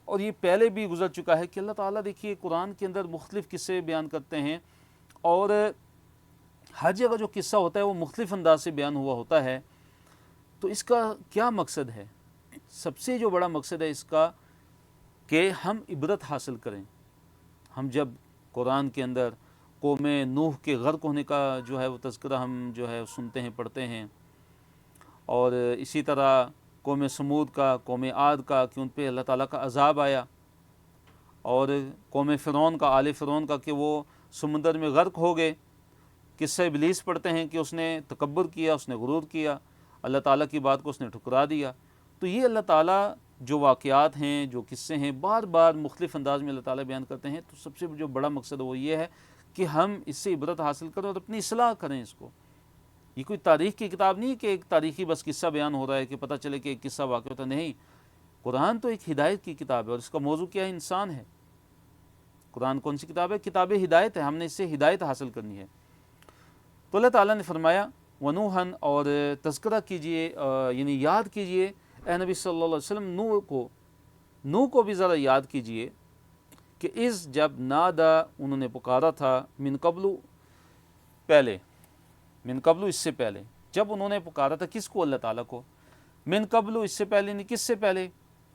اور یہ پہلے بھی گزر چکا ہے کہ اللہ تعالیٰ دیکھیے قرآن کے اندر مختلف قصے بیان کرتے ہیں، اور ہر جگہ جو قصہ ہوتا ہے وہ مختلف انداز سے بیان ہوا ہوتا ہے۔ تو اس کا کیا مقصد ہے؟ سب سے جو بڑا مقصد ہے اس کا کہ ہم عبرت حاصل کریں۔ ہم جب قرآن کے اندر قوم نوح کے غرق ہونے کا جو ہے وہ تذکرہ ہم جو ہے سنتے ہیں، پڑھتے ہیں، اور اسی طرح قوم سمود کا، قوم عاد کا، کہ ان پہ اللہ تعالیٰ کا عذاب آیا، اور قوم فرعون کا، آل فرعون کا، کہ وہ سمندر میں غرق ہو گئے۔ قصہ ابلیس پڑھتے ہیں کہ اس نے تکبر کیا، اس نے غرور کیا، اللہ تعالیٰ کی بات کو اس نے ٹھکرا دیا۔ تو یہ اللہ تعالیٰ جو واقعات ہیں، جو قصے ہیں، بار بار مختلف انداز میں اللہ تعالیٰ بیان کرتے ہیں۔ تو سب سے جو بڑا مقصد وہ یہ ہے کہ ہم اس سے عبرت حاصل کریں اور اپنی اصلاح کریں اس کو۔ یہ کوئی تاریخ کی کتاب نہیں کہ ایک تاریخی بس قصہ بیان ہو رہا ہے کہ پتہ چلے کہ ایک قصہ واقع ہوتا ہے، نہیں۔ قرآن تو ایک ہدایت کی کتاب ہے، اور اس کا موضوع کیا ہے؟ انسان ہے۔ قرآن کون سی کتاب ہے؟ کتاب ہدایت ہے، ہم نے اس سے ہدایت حاصل کرنی ہے۔ تو اللہ تعالیٰ نے فرمایا ونوحن، اور تذکرہ کیجئے، یعنی یاد کیجئے اے نبی صلی اللہ علیہ وسلم نوح کو بھی ذرا یاد کیجئے کہ جب نادا، انہوں نے پکارا تھا، من قبل اس سے پہلے، جب انہوں نے پکارا تھا کس کو؟ اللہ تعالیٰ کو۔ من قبل اس سے پہلے، نہیں، کس سے پہلے؟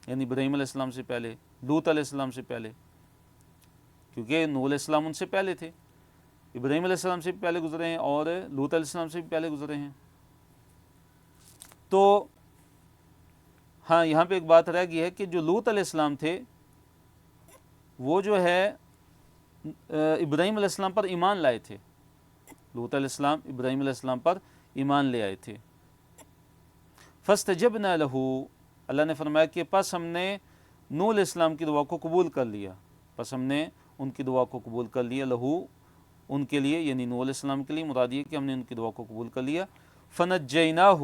یعنی ابراہیم علیہ السلام سے پہلے، لوط علیہ السلام سے پہلے، کیونکہ نوح علیہ السلام ان سے پہلے تھے، ابراہیم علیہ السلام سے بھی پہلے گزرے ہیں، اور لوط علیہ السلام سے بھی پہلے گزرے ہیں۔ تو ہاں، یہاں پہ ایک بات رہ گئی ہے کہ جو لوط علیہ السلام تھے وہ جو ہے ابراہیم علیہ السلام پر ایمان لائے تھے۔ لوط علیہ السلام ابراہیم علیہ السلام پر ایمان لے آئے تھے۔ فاستجبنا لہ، اللہ نے فرمایا کہ پس ہم نے نوح علیہ السلام کی دعا کو قبول کر لیا، پس ہم نے ان کی دعا کو قبول کر لیا، لہو، ان کے لیے، یعنی نوح علیہ السلام کے لیے، مراد یہ کہ ہم نے ان کی دعا کو قبول کر لیا۔ فنجیناہ،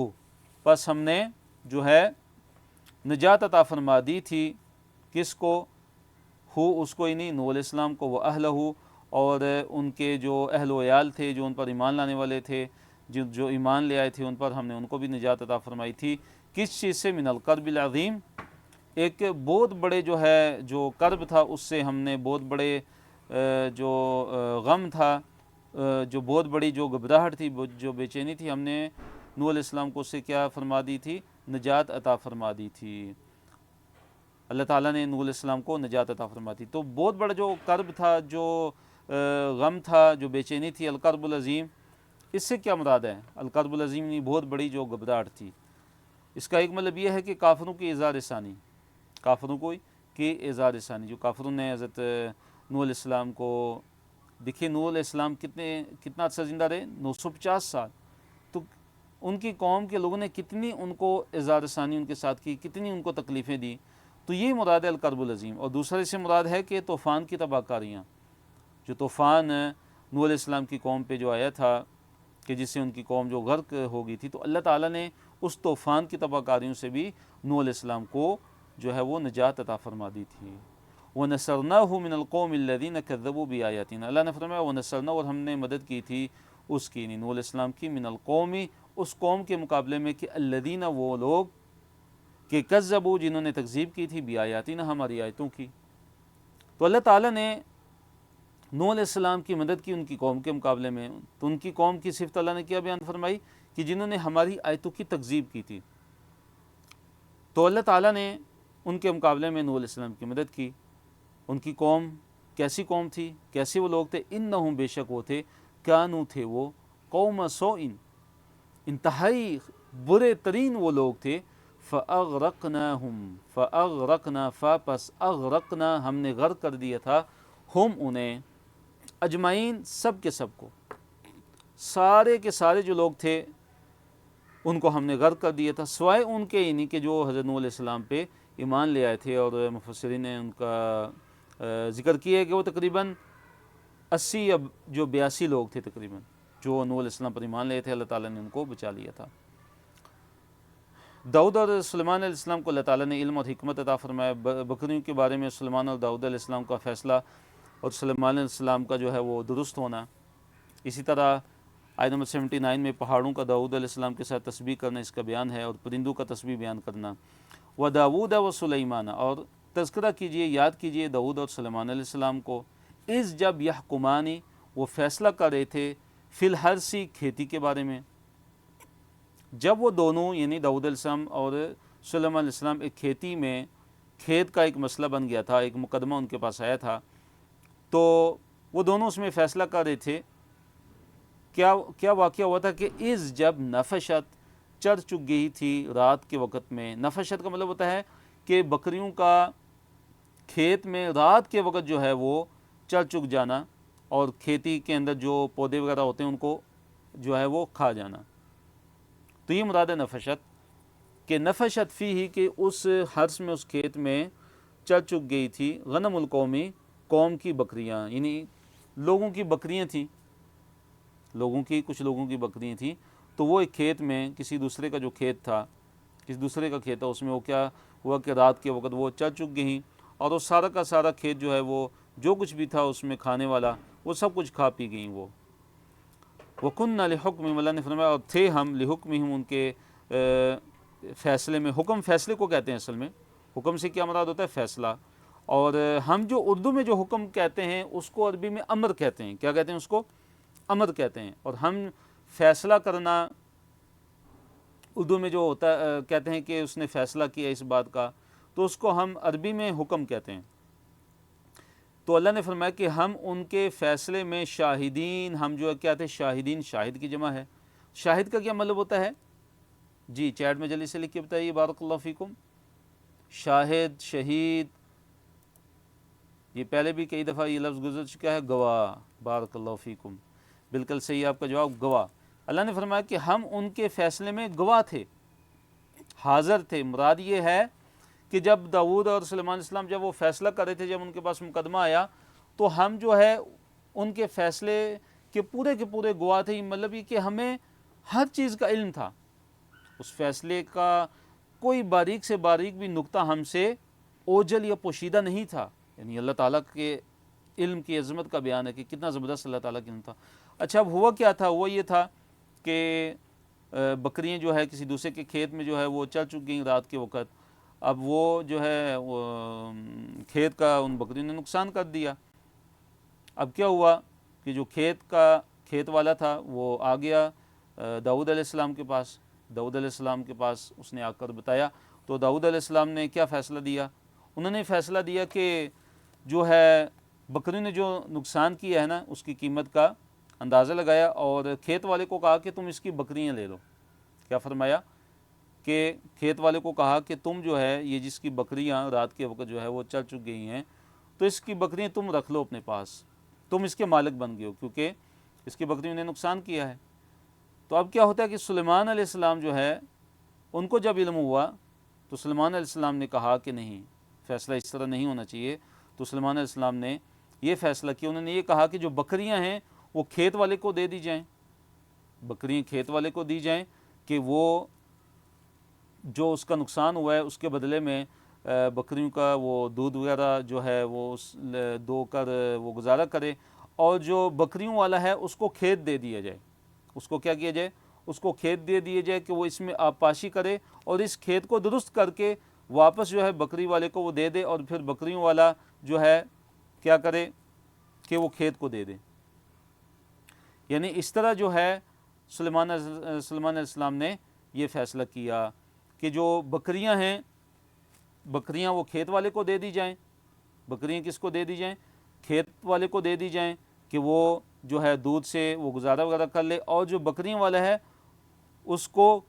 پس ہم نے جو ہے نجات عطا فرما دی تھی، کس کو؟ اس کو، یعنی نوح علیہ السلام کو، وہ اہلہ، اور ان کے جو اہل و عیال تھے جو ان پر ایمان لانے والے تھے، جو ایمان لے آئے تھے ان پر ہم نے ان کو بھی نجات عطا فرمائی تھی۔ کس چیز سے؟ من الکرب العظیم، ایک بہت بڑے جو ہے جو کرب تھا اس سے ہم نے بہت بڑے جو غم تھا، جو بہت بڑی جو گھبراہٹ تھی، جو بے چینی تھی، ہم نے نوح علیہ السلام کو اس سے کیا فرما دی تھی؟ نجات عطا فرما دی تھی۔ اللہ تعالیٰ نے نوح علیہ السلام کو نجات عطا فرما دی۔ تو بہت بڑا جو کرب تھا، جو غم تھا، جو بے چینی تھی، الکرب العظیم، اس سے کیا مراد ہے؟ الکرب العظیم نہیں، بہت بڑی جو گھبراہٹ تھی۔ اس کا ایک مطلب یہ ہے کہ کافروں کی اظہار ثانی، کافروں کو کی اظہار ثانی، جو کافروں نے حضرت نوح علیہ السلام کو، دیکھیے نوح علیہ السلام کتنا عرصہ زندہ رہے؟ 950 سال۔ تو ان کی قوم کے لوگوں نے کتنی ان کو اظہار ثانی ان کے ساتھ کی، کتنی ان کو تکلیفیں دی۔ تو یہ مراد ہے الکرب العظیم۔ اور دوسرے سے مراد ہے کہ طوفان کی تباہ کاریاں، جو طوفان نوح علیہ السلام کی قوم پہ جو آیا تھا کہ جس سے ان کی قوم جو غرق ہو گئی تھی، تو اللہ تعالیٰ نے اس طوفان کی تباہ کاریوں سے بھی نوح علیہ السلام کو جو ہے وہ نجات عطا فرما دی تھی۔ وَنَصَرْنَاهُ مِنَ الْقَوْمِ الَّذِينَ كَذَّبُوا بِآيَاتِنَا، اللہ نے فرمایا وَنَصَرْنَا، اور ہم نے مدد کی تھی اس کی، نوح علیہ السلام کی، من القومی، اس قوم کے مقابلے میں، کہ الذین، وہ لوگ، کہ کذبوا، جنہوں نے تکذیب کی تھی، بِآیاتِنَا، ہماری آیتوں کی۔ تو اللہ تعالیٰ نے نوح علیہ السلام کی مدد کی ان کی قوم کے مقابلے میں۔ تو ان کی قوم کی صفت اللہ نے کیا بیان فرمائی؟ کہ جنہوں نے ہماری آیتوں کی تکذیب کی تھی۔ تو اللہ تعالیٰ نے ان کے مقابلے میں نوح علیہ السلام کی مدد کی۔ ان کی قوم کیسی قوم تھی؟ کیسے وہ لوگ تھے؟ انہم، بے شک وہ تھے، کانو، تھے وہ، قوم سوء، انتہائی برے ترین وہ لوگ تھے، فاغرقنا، پس اغرقنا، ہم نے غرق کر دیا تھا، ہم انہیں، اجمعین، سب کے سب کو، سارے کے سارے جو لوگ تھے ان کو ہم نے غرق کر دیا تھا، سوائے ان کے، یعنی کہ جو حضرت نوح علیہ السلام پہ ایمان لے آئے تھے۔ اور مفسرین نے ان کا ذکر کیا ہے کہ وہ تقریباً 80 یا جو 82 لوگ تھے تقریباً، جو نوح علیہ السلام پر ایمان لے تھے، اللہ تعالیٰ نے ان کو بچا لیا تھا۔ داؤد اور سلیمان علیہ السلام کو اللہ تعالیٰ نے علم اور حکمت عطا فرمایا۔ بکریوں کے بارے میں سلیمان اور داؤد علیہ السلام کا فیصلہ اور سلیمان علیہ السلام کا جو ہے وہ درست ہونا۔ اسی طرح آیت نمبر 79 میں پہاڑوں کا داؤد علیہ السلام کے ساتھ تسبیح کرنا اس کا بیان ہے، اور پرندوں کا تسبیح بیان کرنا۔ وَدَاوُودَ وَسُلَيْمَانَ، اور تذکرہ کیجئے، یاد کیجئے داؤد اور سلیمان علیہ السلام کو، اِذ، جب، یحکمانی، وہ فیصلہ کر رہے تھے، فی الحرث، کھیتی کے بارے میں۔ جب وہ دونوں، یعنی داؤد علیہ السلام اور سلیمان علیہ السلام، ایک کھیتی میں، کھیت کا ایک مسئلہ بن گیا تھا، ایک مقدمہ ان کے پاس آیا تھا، تو وہ دونوں اس میں فیصلہ کر رہے تھے۔ کیا واقعہ ہوا تھا کہ اِذ، جب، نفشت، چر چک گئی تھی رات کے وقت میں۔ نفشت کا مطلب ہوتا ہے کہ بکریوں کا کھیت میں رات کے وقت جو ہے وہ چر چک جانا، اور کھیتی کے اندر جو پودے وغیرہ ہوتے ہیں ان کو جو ہے وہ کھا جانا۔ تو یہ مراد ہے نفشت، کہ نفشت فی ہی، کہ اس حرث میں، اس کھیت میں چر چک گئی تھی، غنم القومی، قوم کی بکریاں، یعنی لوگوں کی بکریاں تھیں، کچھ لوگوں کی بکریاں تھیں۔ تو وہ ایک کھیت میں، کسی دوسرے کا جو کھیت تھا، کسی دوسرے کا کھیت تھا، اس میں وہ کیا ہوا کہ رات کے وقت وہ چر چک گئیں، اور وہ سارا کا سارا کھیت جو ہے وہ جو کچھ بھی تھا اس میں کھانے والا، وہ سب کچھ کھا پی گئیں وہ۔ وَكُنَّا لِحُكْمِهِمْ، اللہ نے فرمایا اور تھے ہم، لِحُكْمِهِمْ، ان کے فیصلے میں۔ حکم فیصلے کو کہتے ہیں اصل میں، حکم سے کیا مراد ہوتا ہے؟ فیصلہ۔ اور ہم جو اردو میں جو حکم کہتے ہیں اس کو عربی میں امر کہتے ہیں۔ کیا کہتے ہیں اس کو؟ امر کہتے ہیں۔ اور ہم فیصلہ کرنا اردو میں جو ہوتا ہے، کہتے ہیں کہ اس نے فیصلہ کیا اس بات کا، تو اس کو ہم عربی میں حکم کہتے ہیں۔ تو اللہ نے فرمایا کہ ہم ان کے فیصلے میں شاہدین، ہم جو کیا تھے؟ شاہدین، شاہد کی جمع ہے۔ شاہد کا کیا مطلب ہوتا ہے؟ جی چیٹ میں جلدی سے لکھ کے بتائیے، بارک اللہ فیکم۔ شاہد، شہید، یہ پہلے بھی کئی دفعہ یہ لفظ گزر چکا ہے۔ گواہ، بارک اللہ فیکم، بالکل صحیح آپ کا جواب، گواہ۔ اللہ نے فرمایا کہ ہم ان کے فیصلے میں گواہ تھے، حاضر تھے۔ مراد یہ ہے کہ جب داؤد اور سلیمان علیہ السلام جب وہ فیصلہ کر رہے تھے، جب ان کے پاس مقدمہ آیا، تو ہم جو ہے ان کے فیصلے کے پورے گواہ تھے۔ مطلب یہ کہ ہمیں ہر چیز کا علم تھا، اس فیصلے کا کوئی باریک سے باریک بھی نقطہ ہم سے اوجھل یا پوشیدہ نہیں تھا۔ یعنی اللہ تعالیٰ کے علم کی عظمت کا بیان ہے کہ کتنا زبردست اللہ تعالیٰ کا علم تھا۔ اچھا اب ہوا کیا تھا؟ وہ یہ تھا کہ بکریاں جو ہے کسی دوسرے کے کھیت میں جو ہے وہ چل چک گئیں رات کے وقت، اب وہ جو ہے کھیت کا ان بکریوں نے نقصان کر دیا۔ اب کیا ہوا کہ جو کھیت والا تھا وہ آ گیا داؤد علیہ السلام کے پاس، داؤد علیہ السلام کے پاس اس نے آ کر بتایا، تو داؤد علیہ السلام نے کیا فیصلہ دیا؟ انہوں نے فیصلہ دیا کہ جو ہے بکریوں نے جو نقصان کیا ہے نا اس کی قیمت کا اندازہ لگایا اور کھیت والے کو کہا کہ تم اس کی بکریاں لے لو۔ کیا فرمایا کہ کھیت والے کو کہا کہ تم جو ہے یہ جس کی بکریاں رات کے وقت جو ہے وہ چل چک گئی ہیں، تو اس کی بکریاں تم رکھ لو اپنے پاس، تم اس کے مالک بن گئے ہو کیونکہ اس کی بکریوں نے نقصان کیا ہے۔ تو اب کیا ہوتا ہے کہ سلیمان علیہ السلام جو ہے ان کو جب علم ہوا تو سلیمان علیہ السلام نے کہا کہ نہیں، فیصلہ اس طرح نہیں ہونا چاہیے۔ تو سلیمان علیہ السلام نے یہ فیصلہ کیا، انہوں نے یہ کہا کہ جو بکریاں ہیں وہ کھیت والے کو دے دی جائیں، بکریاں کھیت والے کو دی جائیں کہ وہ جو اس کا نقصان ہوا ہے اس کے بدلے میں بکریوں کا وہ دودھ وغیرہ جو ہے وہ دو کر وہ گزارا کرے، اور جو بکریوں والا ہے اس کو کھیت دے دیا جائے، اس کو کیا کیا جائے، اس کو کھیت دے دیے جائے کہ وہ اس میں آبپاشی کرے اور اس کھیت کو درست کر کے واپس جو ہے بکری والے کو وہ دے دے، اور پھر بکریوں والا جو ہے کیا کرے کہ وہ کھیت کو دے دے۔ یعنی اس طرح جو ہے سلیمان علیہ السلام نے یہ فیصلہ کیا کہ جو بکریاں ہیں بکریاں وہ کھیت والے کو دے دی جائیں، بکریاں کس کو دے دی جائیں، کھیت والے کو دے دی جائیں کہ وہ جو ہے دودھ سے وہ گزارا وغیرہ کر لے، اور جو بکریاں والا ہے اس کو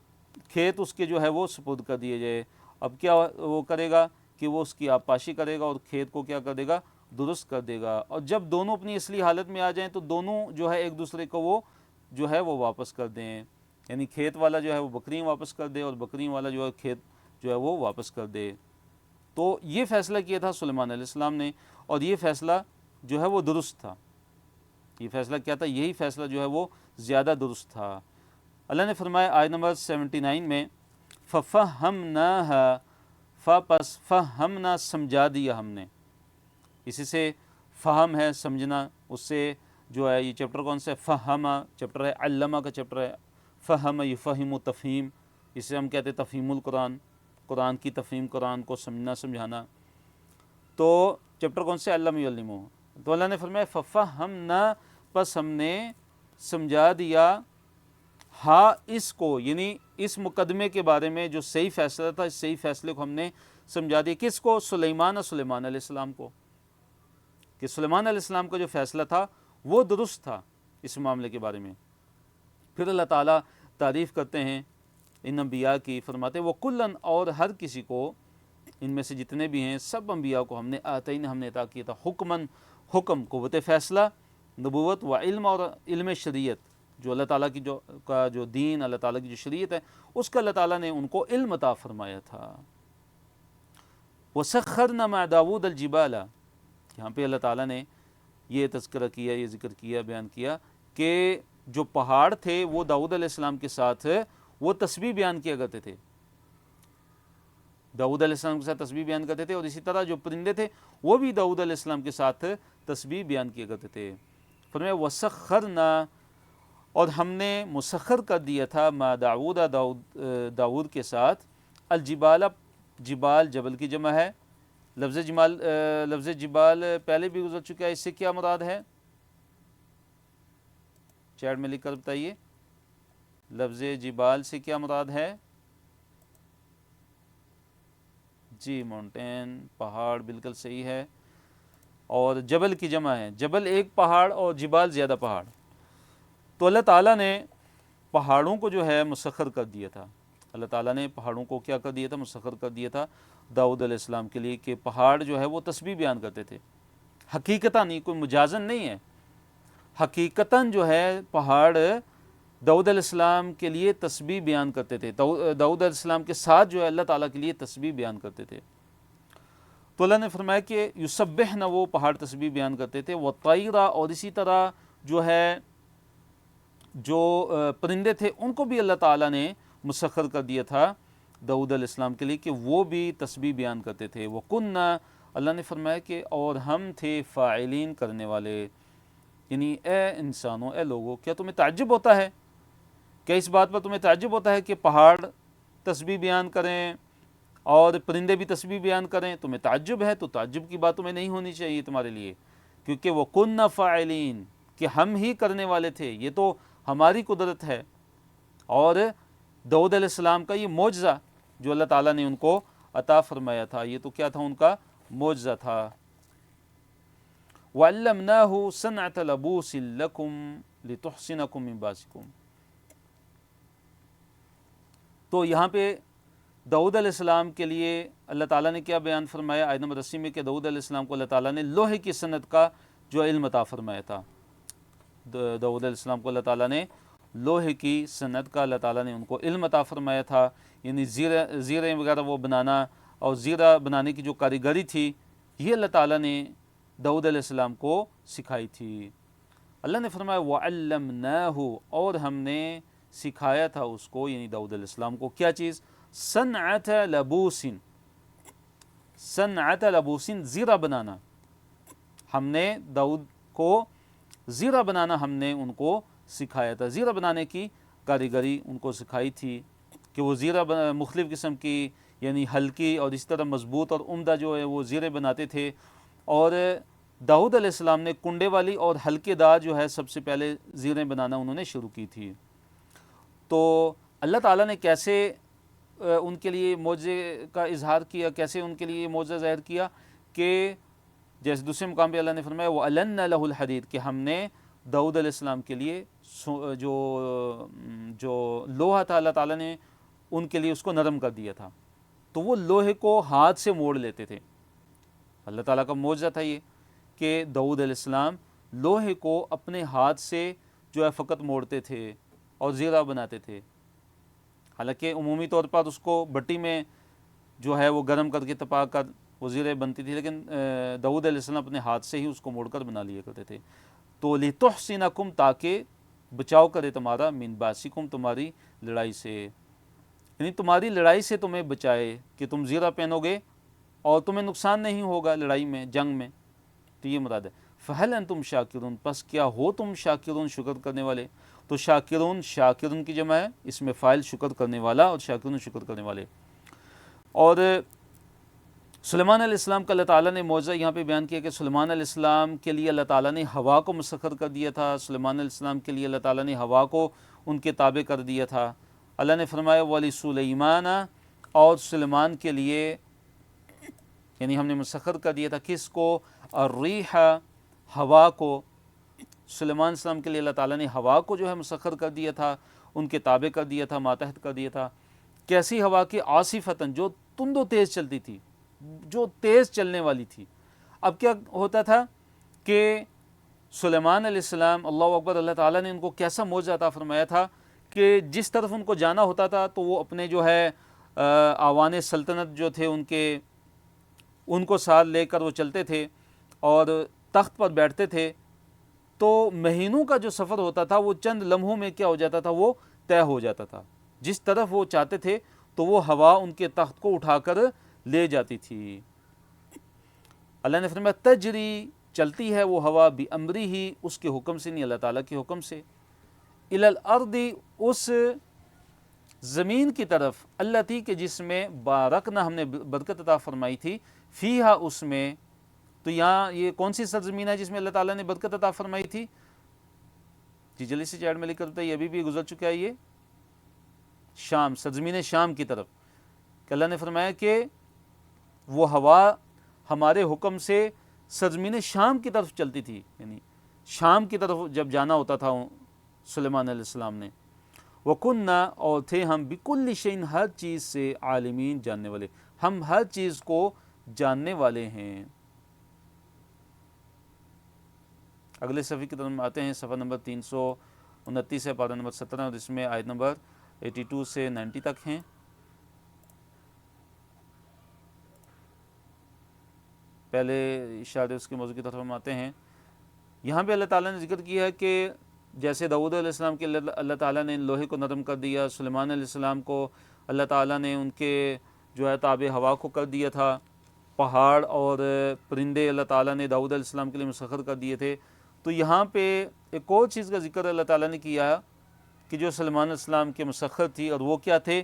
کھیت اس کے جو ہے وہ سپرد کر دیے جائے۔ اب کیا وہ کرے گا کہ وہ اس کی آبپاشی کرے گا اور کھیت کو کیا کر دے گا، درست کر دے گا، اور جب دونوں اپنی اصلی حالت میں آ جائیں تو دونوں جو ہے ایک دوسرے کو وہ جو ہے وہ واپس کر دیں، یعنی کھیت والا جو ہے وہ بکریاں واپس کر دے اور بکریاں والا جو ہے کھیت جو ہے وہ واپس کر دے۔ تو یہ فیصلہ کیا تھا سلیمان علیہ السلام نے، اور یہ فیصلہ جو ہے وہ درست تھا۔ یہ فیصلہ کیا تھا؟ یہی فیصلہ جو ہے وہ زیادہ درست تھا۔ اللہ نے فرمایا آیت نمبر 79 میں فَفَهَّمْنَاهَا، پس فہمنا سمجھا دیا ہم نے، اسی سے فہم ہے سمجھنا، اس سے جو ہے یہ چیپٹر کون سا ہے؟ فہمہ چیپٹر ہے، علمہ کا چیپٹر ہے، فہم یفہم تفہیم، اسے ہم کہتے ہیں تفہیم القرآن، قرآن کی تفہیم، قرآن کو سمجھنا سمجھانا۔ تو چیپٹر کون سے؟ علم یعلمہ۔ تو اللہ نے فرمایا ففہمنا، پس ہم نے سمجھا دیا ہاں اس کو، یعنی اس مقدمے کے بارے میں جو صحیح فیصلہ تھا، اس صحیح فیصلے کو ہم نے سمجھا دیا۔ کس کو؟ سلیمان علیہ السلام کو، کہ سلیمان علیہ السلام کا جو فیصلہ تھا وہ درست تھا اس معاملے کے بارے میں۔ پھر اللہ تعالیٰ تعریف کرتے ہیں ان انبیاء کی، فرماتے ہیں وہ کلن، اور ہر کسی کو، ان میں سے جتنے بھی ہیں سب انبیاء کو ہم نے آتینا، ہم نے عطا کیا تھا حکمن، حکم، قوت فیصلہ، نبوت و علم، اور علم شریعت، جو اللہ تعالیٰ کی جو دین، اللہ تعالیٰ کی جو شریعت ہے اس کا اللہ تعالیٰ نے ان کو علم عطا فرمایا تھا۔ وَسَخَّرْنَا مَعَ دَاوُودَ الْجِبَالَ، یہاں پہ اللہ تعالیٰ نے یہ تذکرہ کیا، یہ ذکر کیا، بیان کیا کہ جو پہاڑ تھے وہ داؤد علیہ السلام کے ساتھ وہ تسبیح بیان کیا کرتے تھے، داؤد علیہ السلام کے ساتھ تسبیح بیان کرتے تھے، اور اسی طرح جو پرندے تھے وہ بھی داؤد علیہ السلام کے ساتھ تسبیح بیان کیا کرتے تھے۔ فرمایا وَسَخَّرْنَا، اور ہم نے مسخر کر دیا تھا ما داؤد کے ساتھ، الجبال، جبال جبل کی جمع ہے، لفظ جبال پہلے بھی گزر چکا ہے، اس سے کیا مراد ہے؟ چیٹ میں لکھ کر بتائیے، لفظ جبال سے کیا مراد ہے؟ جی ماؤنٹین، پہاڑ، بالکل صحیح ہے، اور جبل کی جمع ہے، جبل ایک پہاڑ اور جبال زیادہ پہاڑ۔ تو اللہ تعالیٰ نے پہاڑوں کو جو ہے مسخر کر دیا تھا، اللہ تعالیٰ نے پہاڑوں کو کیا کر دیا تھا؟ مسخر کر دیا تھا داؤد علیہ السلام کے لیے، کہ پہاڑ جو ہے وہ تسبیح بیان کرتے تھے، حقیقتاً، نہیں کوئی مجازن نہیں ہے، حقیقتاً جو ہے پہاڑ داؤد علیہ السلام کے لیے تسبیح بیان کرتے تھے، داؤد علیہ السلام کے ساتھ جو ہے اللہ تعالیٰ کے لیے تسبیح بیان کرتے تھے۔ تو اللہ نے فرمایا کہ یسبحن، وہ پہاڑ تسبیح بیان کرتے تھے، وَالطَّیرَ، اور اسی طرح جو ہے جو پرندے تھے ان کو بھی اللہ تعالیٰ نے مسخر کر دیا تھا داؤد علیہ السلام کے لیے کہ وہ بھی تسبیح بیان کرتے تھے۔ وَكُنَّا، اللہ نے فرمایا کہ اور ہم تھے فاعلین، کرنے والے، یعنی اے انسانوں، اے لوگوں، کیا تمہیں تعجب ہوتا ہے کیا اس بات پر تمہیں تعجب ہوتا ہے کہ پہاڑ تسبیح بیان کریں اور پرندے بھی تسبیح بیان کریں؟ تمہیں تعجب ہے تو تعجب کی بات تمہیں نہیں ہونی چاہیے تمہارے لیے، کیونکہ وہ کن فاعلین، کہ ہم ہی کرنے والے تھے، یہ تو ہماری قدرت ہے۔ اور داؤد علیہ السلام کا یہ معجزہ جو اللہ تعالیٰ نے ان کو عطا فرمایا تھا، یہ تو کیا تھا؟ ان کا معجزہ تھا۔ وَعَلَّمْنَاهُ صَنْعَةَ لَبُوسٍ لَكُمْ لِتُحْصِنَكُمْ مِنْ بَأْسِكُمْ۔ تو یہاں پہ داؤد علیہ السلام کے لیے اللہ تعالیٰ نے کیا بیان فرمایا آیت نمبر 80 میں، کہ داؤد علیہ السلام کو اللہ تعالیٰ نے لوہے کی صنعت کا جو علم عطا فرمایا تھا۔ داؤد علیہ السلام کو اللہ تعالیٰ نے لوہے کی صنعت کا اللہ تعالیٰ نے ان کو علم عطا فرمایا تھا، یعنی زیریں وغیرہ وہ بنانا اور زیرہ بنانے کی جو کاریگری تھی، یہ اللہ تعالیٰ نے داؤد علیہ السلام کو سکھائی تھی۔ اللہ نے فرمایا وَعَلَّمْنَاهُ، اور ہم نے سکھایا تھا اس کو، یعنی داؤد علیہ السلام کو، کیا چیز؟ صنعت لبوس، صنعت لبوس، زیرہ بنانا۔ ہم نے داؤد کو زیرہ بنانا ہم نے ان کو سکھایا تھا، زیرہ بنانے کی کاریگری ان کو سکھائی تھی، کہ وہ زیرہ مختلف قسم کی، یعنی ہلکی اور اس طرح مضبوط اور عمدہ جو ہے وہ زیرے بناتے تھے۔ اور داؤد علیہ السلام نے کنڈے والی اور ہلکے دار جو ہے سب سے پہلے زیریں بنانا انہوں نے شروع کی تھی۔ تو اللہ تعالیٰ نے کیسے ان کے لیے معجزے کا اظہار کیا، کیسے ان کے لیے معجزہ ظاہر کیا، کہ جیسے دوسرے مقام پہ اللہ نے فرمایا وَأَلَنَّ لَهُ الْحَدِيدَ، کہ ہم نے داؤد علیہ السلام کے لیے جو لوہا تھا اللہ تعالیٰ نے ان کے لیے اس کو نرم کر دیا تھا، تو وہ لوہے کو ہاتھ سے موڑ لیتے تھے۔ اللہ تعالیٰ کا معجزہ تھا یہ، کہ داؤد علیہ السلام لوہے کو اپنے ہاتھ سے جو ہے فقط موڑتے تھے اور زیرہ بناتے تھے۔ حالانکہ عمومی طور پر اس کو بٹی میں جو ہے وہ گرم کر کے تپا کر وہ زیریں بنتی تھی، لیکن داؤد علیہ السلام اپنے ہاتھ سے ہی اس کو موڑ کر بنا لیا کرتے تھے۔ تو لِتُحْصِنَكُمْ، تاکہ بچاؤ کرے تمہارا، مِن بَأْسِكُمْ، تمہاری لڑائی سے، یعنی تمہاری لڑائی سے تمہیں بچائے، کہ تم زیرہ پہنو گے اور تمہیں نقصان نہیں ہوگا لڑائی میں، جنگ میں، تو یہ مراد ہے۔ فَهَلْ أَنْتُمْ شَاكِرُونَ، پس کیا ہو تم شاکرون، شکر کرنے والے؟ تو شاکرون، شاکرون کی جمع ہے، اس میں فاعل شکر کرنے والا، اور شاکرون شکر کرنے والے۔ اور سلیمان علیہ السلام کا اللہ تعالیٰ نے معجزہ یہاں پہ بیان کیا، کہ سلیمان علیہ السلام کے لیے اللہ تعالیٰ نے ہوا کو مسخر کر دیا تھا، سلیمان علیہ السلام کے لیے اللہ تعالیٰ نے ہوا کو ان کے تابع کر دیا تھا۔ اللہ نے فرمایا وَلِسُلَيْمَانَ، اور سلیمان کے لیے، یعنی ہم نے مسخر کر دیا تھا کس کو؟ الرِّيحَ، ہوا کو۔ سلیمان علیہ السلام کے لیے اللہ تعالیٰ نے ہوا کو جو ہے مسخر کر دیا تھا، ان کے تابع کر دیا تھا، ماتحت کر دیا تھا۔ کیسی ہوا؟ کہ عاصفتاً، جو تند و تیز چلتی تھی، جو تیز چلنے والی تھی۔ اب کیا ہوتا تھا کہ سلیمان علیہ السلام، اللہ اکبر، اللہ تعالیٰ نے ان کو کیسا معجزہ عطا فرمایا تھا کہ جس طرف ان کو جانا ہوتا تھا تو وہ اپنے جو ہے آوان سلطنت جو تھے ان کو ساتھ لے کر وہ چلتے تھے اور تخت پر بیٹھتے تھے، تو مہینوں کا جو سفر ہوتا تھا وہ چند لمحوں میں کیا ہو جاتا تھا، وہ طے ہو جاتا تھا۔ جس طرف وہ چاہتے تھے تو وہ ہوا ان کے تخت کو اٹھا کر لے جاتی تھی۔ اللہ نے فرمایا تجری، چلتی ہے وہ ہوا، بِأَمْرِهِ، اس کے حکم سے، نہیں اللہ تعالیٰ کے حکم سے، إِلَى الْأَرْضِ، اس زمین کی طرف، التی، کہ جس میں بارکنا، ہم نے برکت عطا فرمائی تھی، فیہا، اس میں۔ تو یہاں یہ کون سی سرزمین ہے جس میں اللہ تعالیٰ نے برکت عطا فرمائی تھی؟ جی جلدی سے چیٹ میں لکھ کر بتائیے، ابھی بھی گزر چکا ہے یہ شام، سرزمین شام کی طرف، کہ اللہ نے فرمایا کہ وہ ہوا ہمارے حکم سے سرزمین شام کی طرف چلتی تھی، یعنی شام کی طرف جب جانا ہوتا تھا سلیمان علیہ السلام نے۔ وَكُنَّا، اور تھے ہم، بِكُلِّ شَيْءٍ، ہر چیز سے، عالمین، جاننے والے، ہم ہر چیز کو جاننے والے ہیں۔ اگلے صفحے کی طرف آتے ہیں، صفحہ نمبر 329 ہے، پارہ نمبر 17، اور اس میں آیت نمبر 82 سے 90 تک ہیں۔ پہلے اشارے اس کے موضوع کی طرف ہم آتے ہیں۔ یہاں پہ اللہ تعالیٰ نے ذکر کیا ہے کہ جیسے داؤد علیہ السلام کے اللہ تعالیٰ نے لوہے کو نرم کر دیا، سلیمان علیہ السلام کو اللہ تعالیٰ نے ان کے جو ہے تابع ہوا کو کر دیا تھا، پہاڑ اور پرندے اللہ تعالیٰ نے داؤد علیہ السلام کے لیے مسخر کر دیے تھے۔ تو یہاں پہ ایک اور چیز کا ذکر اللہ تعالیٰ نے کیا کہ جو سلیمان علیہ السلام کے مسخر تھی، اور وہ کیا تھے؟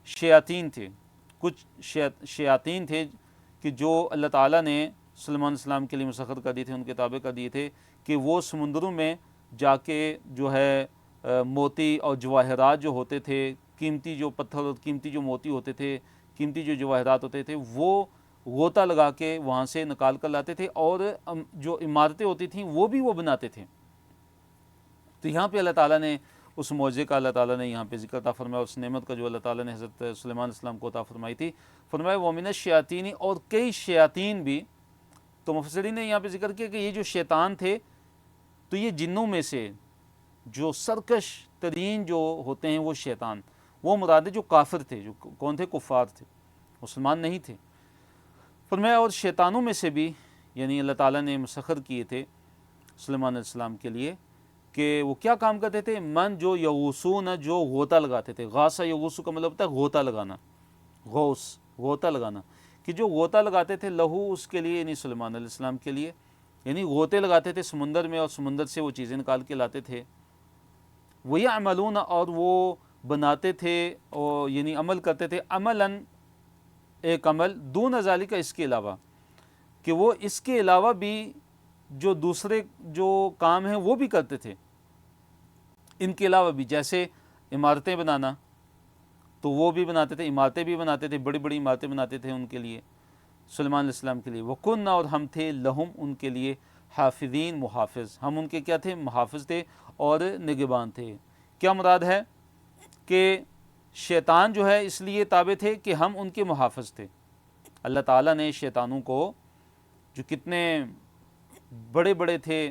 شیاطین تھے. کچھ شیاطین تھے کہ جو اللہ تعالیٰ نے سلیمان علیہ السلام کے لیے مسخر کر دیے تھے، ان کے تابع کر دیے تھے کہ وہ سمندروں میں جا کے جو ہے موتی اور جواہرات جو ہوتے تھے، قیمتی جو پتھر اور قیمتی جو موتی ہوتے تھے، قیمتی جو جواہرات ہوتے تھے، وہ غوطہ لگا کے وہاں سے نکال کر لاتے تھے، اور جو عمارتیں ہوتی تھیں وہ بھی وہ بناتے تھے. تو یہاں پہ اللہ تعالیٰ نے اس معجزے کا اللہ تعالیٰ نے یہاں پہ ذکر عطا فرمایا، اس نعمت کا جو اللہ تعالیٰ نے حضرت سلیمان علیہ السلام کو عطا فرمائی تھی. فرمایا وَمِنَ الشَّيَاطِينِ، اور کئی شیاطین بھی. تو مفسرین نے یہاں پہ ذکر کیا کہ یہ جو شیطان تھے تو یہ جنوں میں سے جو سرکش ترین جو ہوتے ہیں وہ شیطان، وہ مراد ہے جو کافر تھے. جو کون تھے؟ کفار تھے، مسلمان نہیں تھے. فرمایا اور شیطانوں میں سے بھی یعنی اللہ تعالیٰ نے مسخر کیے تھے سلیمان علیہ السلام کے لیے کہ وہ کیا کام کرتے تھے؟ من جو یغوسون، جو غوطہ لگاتے تھے. غاصہ یغوسو کا مطلب ہوتا ہے غوطہ لگانا، غوث غوطہ لگانا، کہ جو غوطہ لگاتے تھے لہو اس کے لیے، یعنی سلیمان علیہ السلام کے لیے، یعنی غوطے لگاتے تھے سمندر میں اور سمندر سے وہ چیزیں نکال کے لاتے تھے. وَيَعْمَلُونَ، اور وہ بناتے تھے اور یعنی عمل کرتے تھے، عملاً ایک عمل، دون ذالک، اس کے علاوہ، کہ وہ اس کے علاوہ بھی جو دوسرے جو کام ہیں وہ بھی کرتے تھے ان کے علاوہ بھی. جیسے عمارتیں بنانا تو وہ بھی بناتے تھے، عمارتیں بھی بناتے تھے، بڑی بڑی عمارتیں بناتے تھے ان کے لیے، سلیمان علیہ السلام کے لیے. وَكُنَّا، اور ہم تھے، لہم، ان کے لیے، حافظین، محافظ. ہم ان کے کیا تھے؟ محافظ تھے اور نگہبان تھے. کیا مراد ہے؟ کہ شیطان جو ہے اس لیے تابع تھے کہ ہم ان کے محافظ تھے. اللہ تعالیٰ نے شیطانوں کو، جو کتنے بڑے بڑے تھے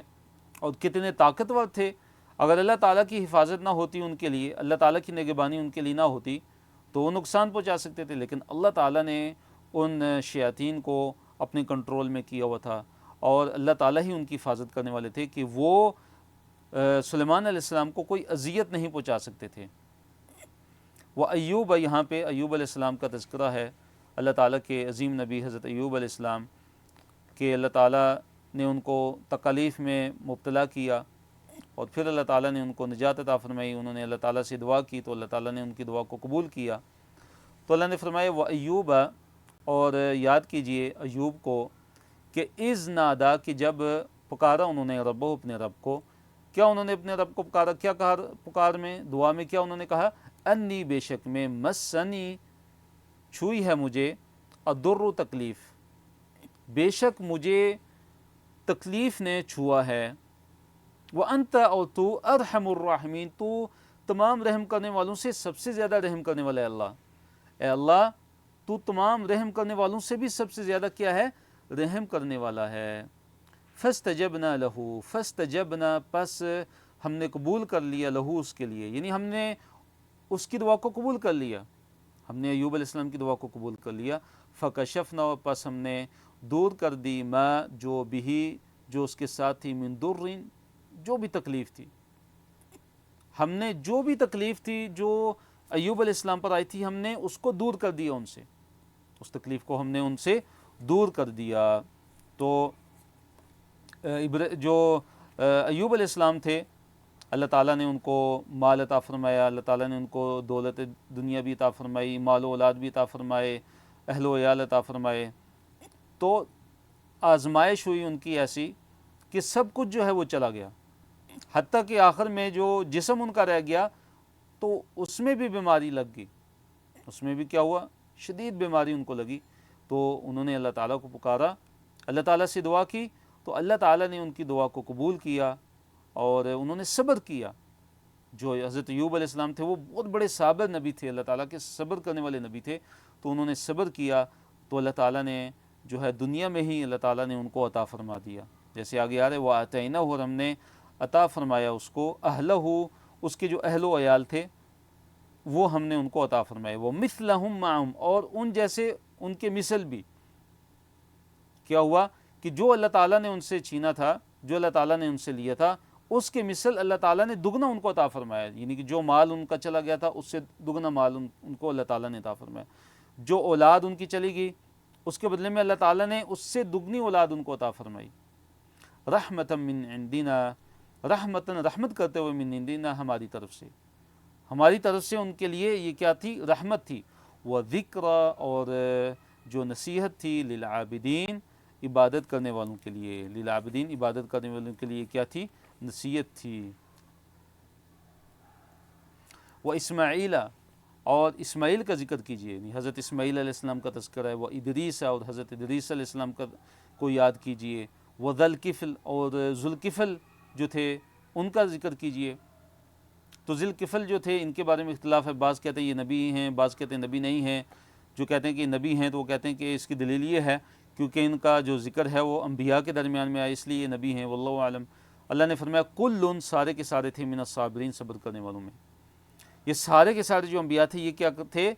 اور کتنے طاقتور تھے، اگر اللہ تعالیٰ کی حفاظت نہ ہوتی ان کے لیے، اللہ تعالیٰ کی نگہبانی ان کے لیے نہ ہوتی تو وہ نقصان پہنچا سکتے تھے. لیکن اللہ تعالیٰ نے ان شیاطین کو اپنے کنٹرول میں کیا ہوا تھا، اور اللہ تعالیٰ ہی ان کی حفاظت کرنے والے تھے کہ وہ سلیمان علیہ السلام کو کوئی اذیت نہیں پہنچا سکتے تھے. وہ ایوب، یہاں پہ ایوب علیہ السلام کا تذکرہ ہے، اللہ تعالیٰ کے عظیم نبی حضرت ایوب علیہ السلام کہ اللہ تعالیٰ نے ان کو تکالیف میں مبتلا کیا اور پھر اللہ تعالیٰ نے ان کو نجات عطا فرمائی. انہوں نے اللہ تعالیٰ سے دعا کی تو اللہ تعالیٰ نے ان کی دعا کو قبول کیا. تو اللہ نے فرمایا وہ ایوب، اور یاد کیجئے ایوب کو کہ اذ نادا، کہ جب پکارا انہوں نے ربہ، اپنے رب کو. کیا انہوں نے اپنے رب کو پکارا؟ کیا کہا پکار میں، دعا میں؟ کیا انہوں نے کہا؟ انی، بے شک میں، مسنی، چھوئی ہے مجھے، الضر، تکلیف، بے شک مجھے تکلیف نے چھوا ہے. وَأَنْتَ، اور تو، ارحم الراحمین، تو تمام رحم کرنے والوں سے سب سے زیادہ رحم کرنے والا ہے اللہ. اے اللہ تو تمام رحم کرنے والوں سے بھی سب سے زیادہ کیا ہے؟ رحم کرنے والا ہے. فَاسْتَجَبْنَا لَهُ، فَاسْتَجَبْنَا، پس ہم نے قبول کر لیا، لہو، اس کے لیے، یعنی ہم نے اس کی دعا کو قبول کر لیا، ہم نے ایوب علیہ السلام کی دعا کو قبول کر لیا. فَكَشَفْنَا، پس ہم نے دور کر دی، ما، جو بھی، جو اس کے ساتھ تھی، من درٍ، جو بھی تکلیف تھی. ہم نے جو بھی تکلیف تھی جو ایوب علیہ السلام پر آئی تھی، ہم نے اس کو دور کر دیا ان سے، اس تکلیف کو ہم نے ان سے دور کر دیا. تو جو ایوب علیہ السلام تھے، اللہ تعالیٰ نے ان کو مال عطا فرمایا، اللہ تعالیٰ نے ان کو دولت دنیا بھی عطا فرمائی، مال و اولاد بھی عطا فرمائے، اہل و عیال عطا فرمائے. تو آزمائش ہوئی ان کی ایسی کہ سب کچھ جو ہے وہ چلا گیا، حتیٰ کہ آخر میں جو جسم ان کا رہ گیا تو اس میں بھی بیماری لگ گئی، اس میں بھی کیا ہوا؟ شدید بیماری ان کو لگی. تو انہوں نے اللہ تعالیٰ کو پکارا، اللہ تعالیٰ سے دعا کی، تو اللہ تعالیٰ نے ان کی دعا کو قبول کیا اور انہوں نے صبر کیا. جو حضرت ایوب علیہ السلام تھے وہ بہت بڑے صابر نبی تھے، اللہ تعالیٰ کے صبر کرنے والے نبی تھے. تو انہوں نے صبر کیا تو اللہ تعالیٰ نے جو ہے دنیا میں ہی اللہ تعالیٰ نے ان کو عطا فرما دیا. جیسے آگے آ رہے وہ آتینہ، اور ہم نے عطا فرمایا اس کو، اہلہ، اس کے جو اہل و عیال تھے وہ ہم نے ان کو عطا فرمائے. وہ مثلہم معہم، اور ان جیسے، ان کے مثل بھی. کیا ہوا کہ جو اللہ تعالیٰ نے ان سے چھینا تھا، جو اللہ تعالیٰ نے ان سے لیا تھا، اس کے مثل اللہ تعالیٰ نے دگنا ان کو عطا فرمایا. یعنی کہ جو مال ان کا چلا گیا تھا اس سے دگنا مال ان کو اللہ تعالیٰ نے عطا فرمایا. جو اولاد ان کی چلی گئی اس کے بدلے میں اللہ تعالیٰ نے اس سے دگنی اولاد ان کو عطا فرمائی. رحمتا من عندنا، رحمتاً، رحمت کرتے ہوئے، من عندنا، ہماری طرف سے. ہماری طرف سے ان کے لیے یہ کیا تھی؟ رحمت تھی. وہ ذکر، اور جو نصیحت تھی، للعابدین، عبادت کرنے والوں کے لیے. للعابدین، عبادت کرنے والوں کے لیے کیا تھی؟ نصیحت تھی. وہ اسماعیل، اور اسماعیل کا ذکر کیجئے، یعنی حضرت اسماعیل علیہ السلام کا تذکرہ ہے. وہ ادریس، اور حضرت ادریس علیہ السلام کو یاد کیجئے. وہ ذوالکفل، اور ذوالکفل جو تھے ان کا ذکر کیجئے. تو ذوالکفل جو تھے ان کے بارے میں اختلاف ہے، بعض کہتے ہیں یہ نبی ہیں، بعض کہتے ہیں نبی نہیں ہیں. جو کہتے ہیں کہ یہ نبی ہیں تو وہ کہتے ہیں کہ اس کی دلیل یہ ہے کیونکہ ان کا جو ذکر ہے وہ انبیاء کے درمیان میں آیا، اس لیے یہ نبی ہیں. واللہ عالم. اللہ نے فرمایا کل، سارے کے سارے تھے، من الصابرین، صبر کرنے والوں میں. یہ سارے کے سارے جو انبیاء تھے یہ کیا تھے؟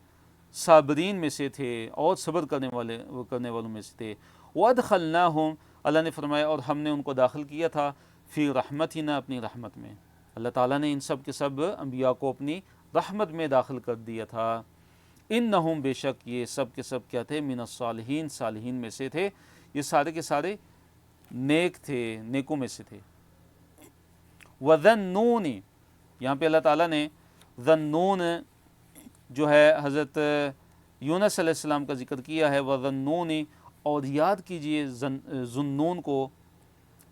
صابرین میں سے تھے اور صبر کرنے والوں میں سے تھے. وَأَدْخَلْنَاهُمْ، اللہ نے فرمایا اور ہم نے ان کو داخل کیا تھا، فی رحمتنا، اپنی رحمت میں. اللہ تعالیٰ نے ان سب کے سب انبیاء کو اپنی رحمت میں داخل کر دیا تھا. انہم، بے شک یہ سب کے سب کیا تھے؟ من الصالحین، صالحین میں سے تھے. یہ سارے کے سارے نیک تھے، نیکوں میں سے تھے. وَذَنُّونِ، یہاں پہ اللہ تعالیٰ نے ذنون جو ہے حضرت یونس علیہ السلام کا ذکر کیا ہے. وَذَنُّونِ، اور یاد کیجئے ذنون کو.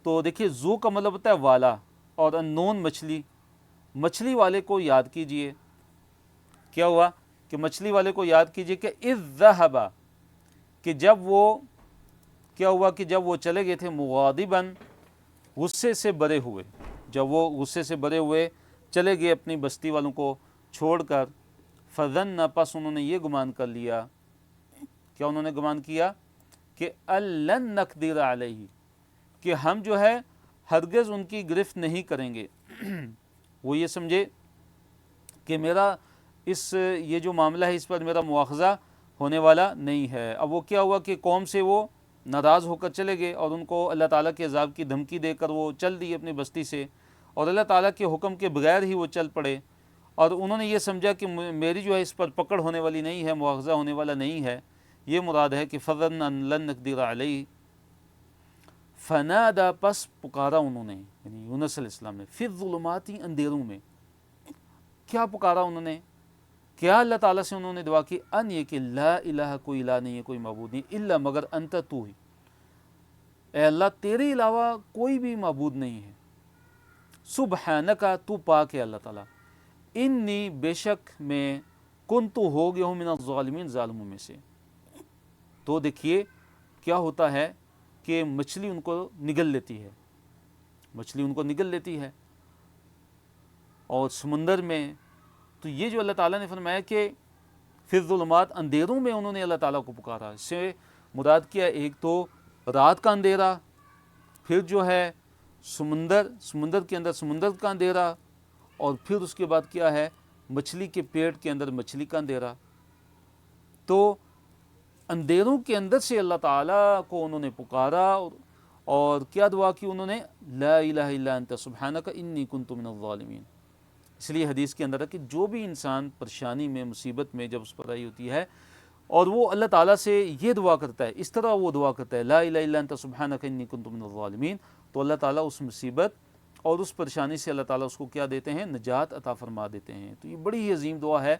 تو دیکھیے زو کا مطلب ہوتا ہے والا، اور النون مچھلی والے کو یاد کیجئے. کیا ہوا کہ مچھلی والے کو یاد کیجئے کہ اذ ذہب، کہ جب وہ کیا ہوا کہ جب وہ چلے گئے تھے، مغاضباً، غصے سے بھرے ہوئے. جب وہ غصے سے بھرے ہوئے چلے گئے اپنی بستی والوں کو چھوڑ کر. فظن، پس انہوں نے یہ گمان کر لیا. کیا انہوں نے گمان کیا؟ کہ الن نقدر علیہ، کہ ہم جو ہے ہرگز ان کی گرفت نہیں کریں گے. وہ یہ سمجھے کہ میرا یہ جو معاملہ ہے اس پر میرا مواخذہ ہونے والا نہیں ہے. اب وہ کیا ہوا کہ قوم سے وہ ناراض ہو کر چلے گئے اور ان کو اللہ تعالیٰ کے عذاب کی دھمکی دے کر وہ چل دی اپنی بستی سے، اور اللہ تعالیٰ کے حکم کے بغیر ہی وہ چل پڑے. اور انہوں نے یہ سمجھا کہ میری جو ہے اس پر پکڑ ہونے والی نہیں ہے، مواخذہ ہونے والا نہیں ہے. یہ مراد ہے کہ فظن ان لن نقدر علیہ، فنادا، پس پکارا انہوں نے، یعنی یونس علیہ السلام نے، فی الظلمات، اندھیروں میں. کیا پکارا انہوں نے؟ کیا اللہ تعالیٰ سے انہوں نے دعا کی؟ ان، یہ کہ لا الہ، کوئی الہ نہیں ہے، کوئی معبود نہیں، الا، مگر، انت، تو ہی، اے اللہ تیرے علاوہ کوئی بھی معبود نہیں ہے. سبحانک، تو پاک ہے اللہ تعالیٰ. انی، بے شک میں، کنت، ہو گیا ہوں، من الظالمین، ظالموں میں سے. تو دیکھیے کیا ہوتا ہے کہ مچھلی ان کو نگل لیتی ہے، مچھلی ان کو نگل لیتی ہے اور سمندر میں. تو یہ جو اللہ تعالیٰ نے فرمایا کہ فی الظلمات، اندھیروں میں انہوں نے اللہ تعالیٰ کو پکارا، اس سے مراد کیا؟ ایک تو رات کا اندھیرا، پھر جو ہے سمندر کے اندر سمندر کا اندھیرا، اور پھر اس کے بعد کیا ہے؟ مچھلی کے پیٹ کے اندر مچھلی کا اندھیرا. تو اندھیروں کے اندر سے اللہ تعالیٰ کو انہوں نے پکارا، اور کیا دعا کی انہوں نے؟ لا الہ الا انت سبحانک انی کنت من الظالمین. اس لیے حدیث کے اندر ہے کہ جو بھی انسان پریشانی میں، مصیبت میں جب اس پر آئی ہوتی ہے اور وہ اللہ تعالیٰ سے یہ دعا کرتا ہے، اس طرح وہ دعا کرتا ہے لا الہ الا انت سبحانک انی کنت من الظالمین، تو اللہ تعالیٰ اس مصیبت اور اس پریشانی سے اللہ تعالیٰ اس کو کیا دیتے ہیں؟ نجات عطا فرما دیتے ہیں. تو یہ بڑی ہی عظیم دعا ہے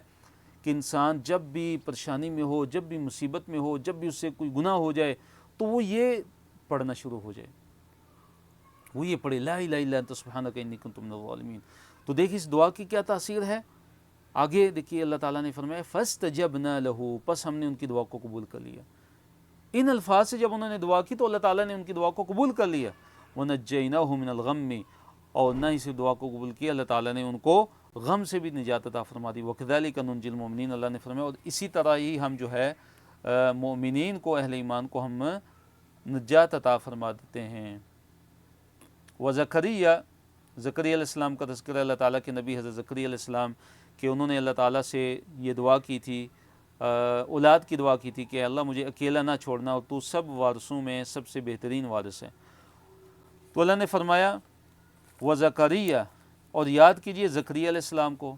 کہ انسان جب بھی پریشانی میں ہو، جب بھی مصیبت میں ہو، جب بھی اس سے کوئی گناہ ہو جائے تو وہ یہ پڑھنا شروع ہو جائے، وہ یہ پڑھے لا الہ الا انت سبحانک انی کنت من الظالمین. تو دیکھیں اس دعا کی کیا تاثیر ہے. آگے دیکھیے اللہ تعالیٰ نے فرمایا فاستجبنا لہ، پس ہم نے ان کی دعا کو قبول کر لیا. ان الفاظ سے جب انہوں نے دعا کی تو اللہ تعالیٰ نے ان کی دعا کو قبول کر لیا. وَنَجَّيْنَاهُ مِنَ الْغَمِّ، اور نہ ہی سے دعا کو قبول کیا، اللہ تعالیٰ نے ان کو غم سے بھی نجات عطا فرما دی. وَكَذَلِكَ نُنْجِي الْمُؤْمِنِينَ، اللہ نے فرمایا اور اسی طرح ہی ہم جو ہے مومنین کو، اہل ایمان کو ہم نجات عطا فرما دیتے ہیں. وزکریا، زکریا علیہ السلام کا تذکرہ اللہ تعالیٰ کے نبی حضرت زکریا علیہ السلام کہ انہوں نے اللہ تعالیٰ سے یہ دعا کی تھی، اولاد کی دعا کی تھی کہ اللہ مجھے اکیلا نہ چھوڑنا اور تو سب وارثوں میں سب سے بہترین وارث ہے. تو اللہ نے فرمایا وزکریا، اور یاد کیجئے زکریا علیہ السلام کو،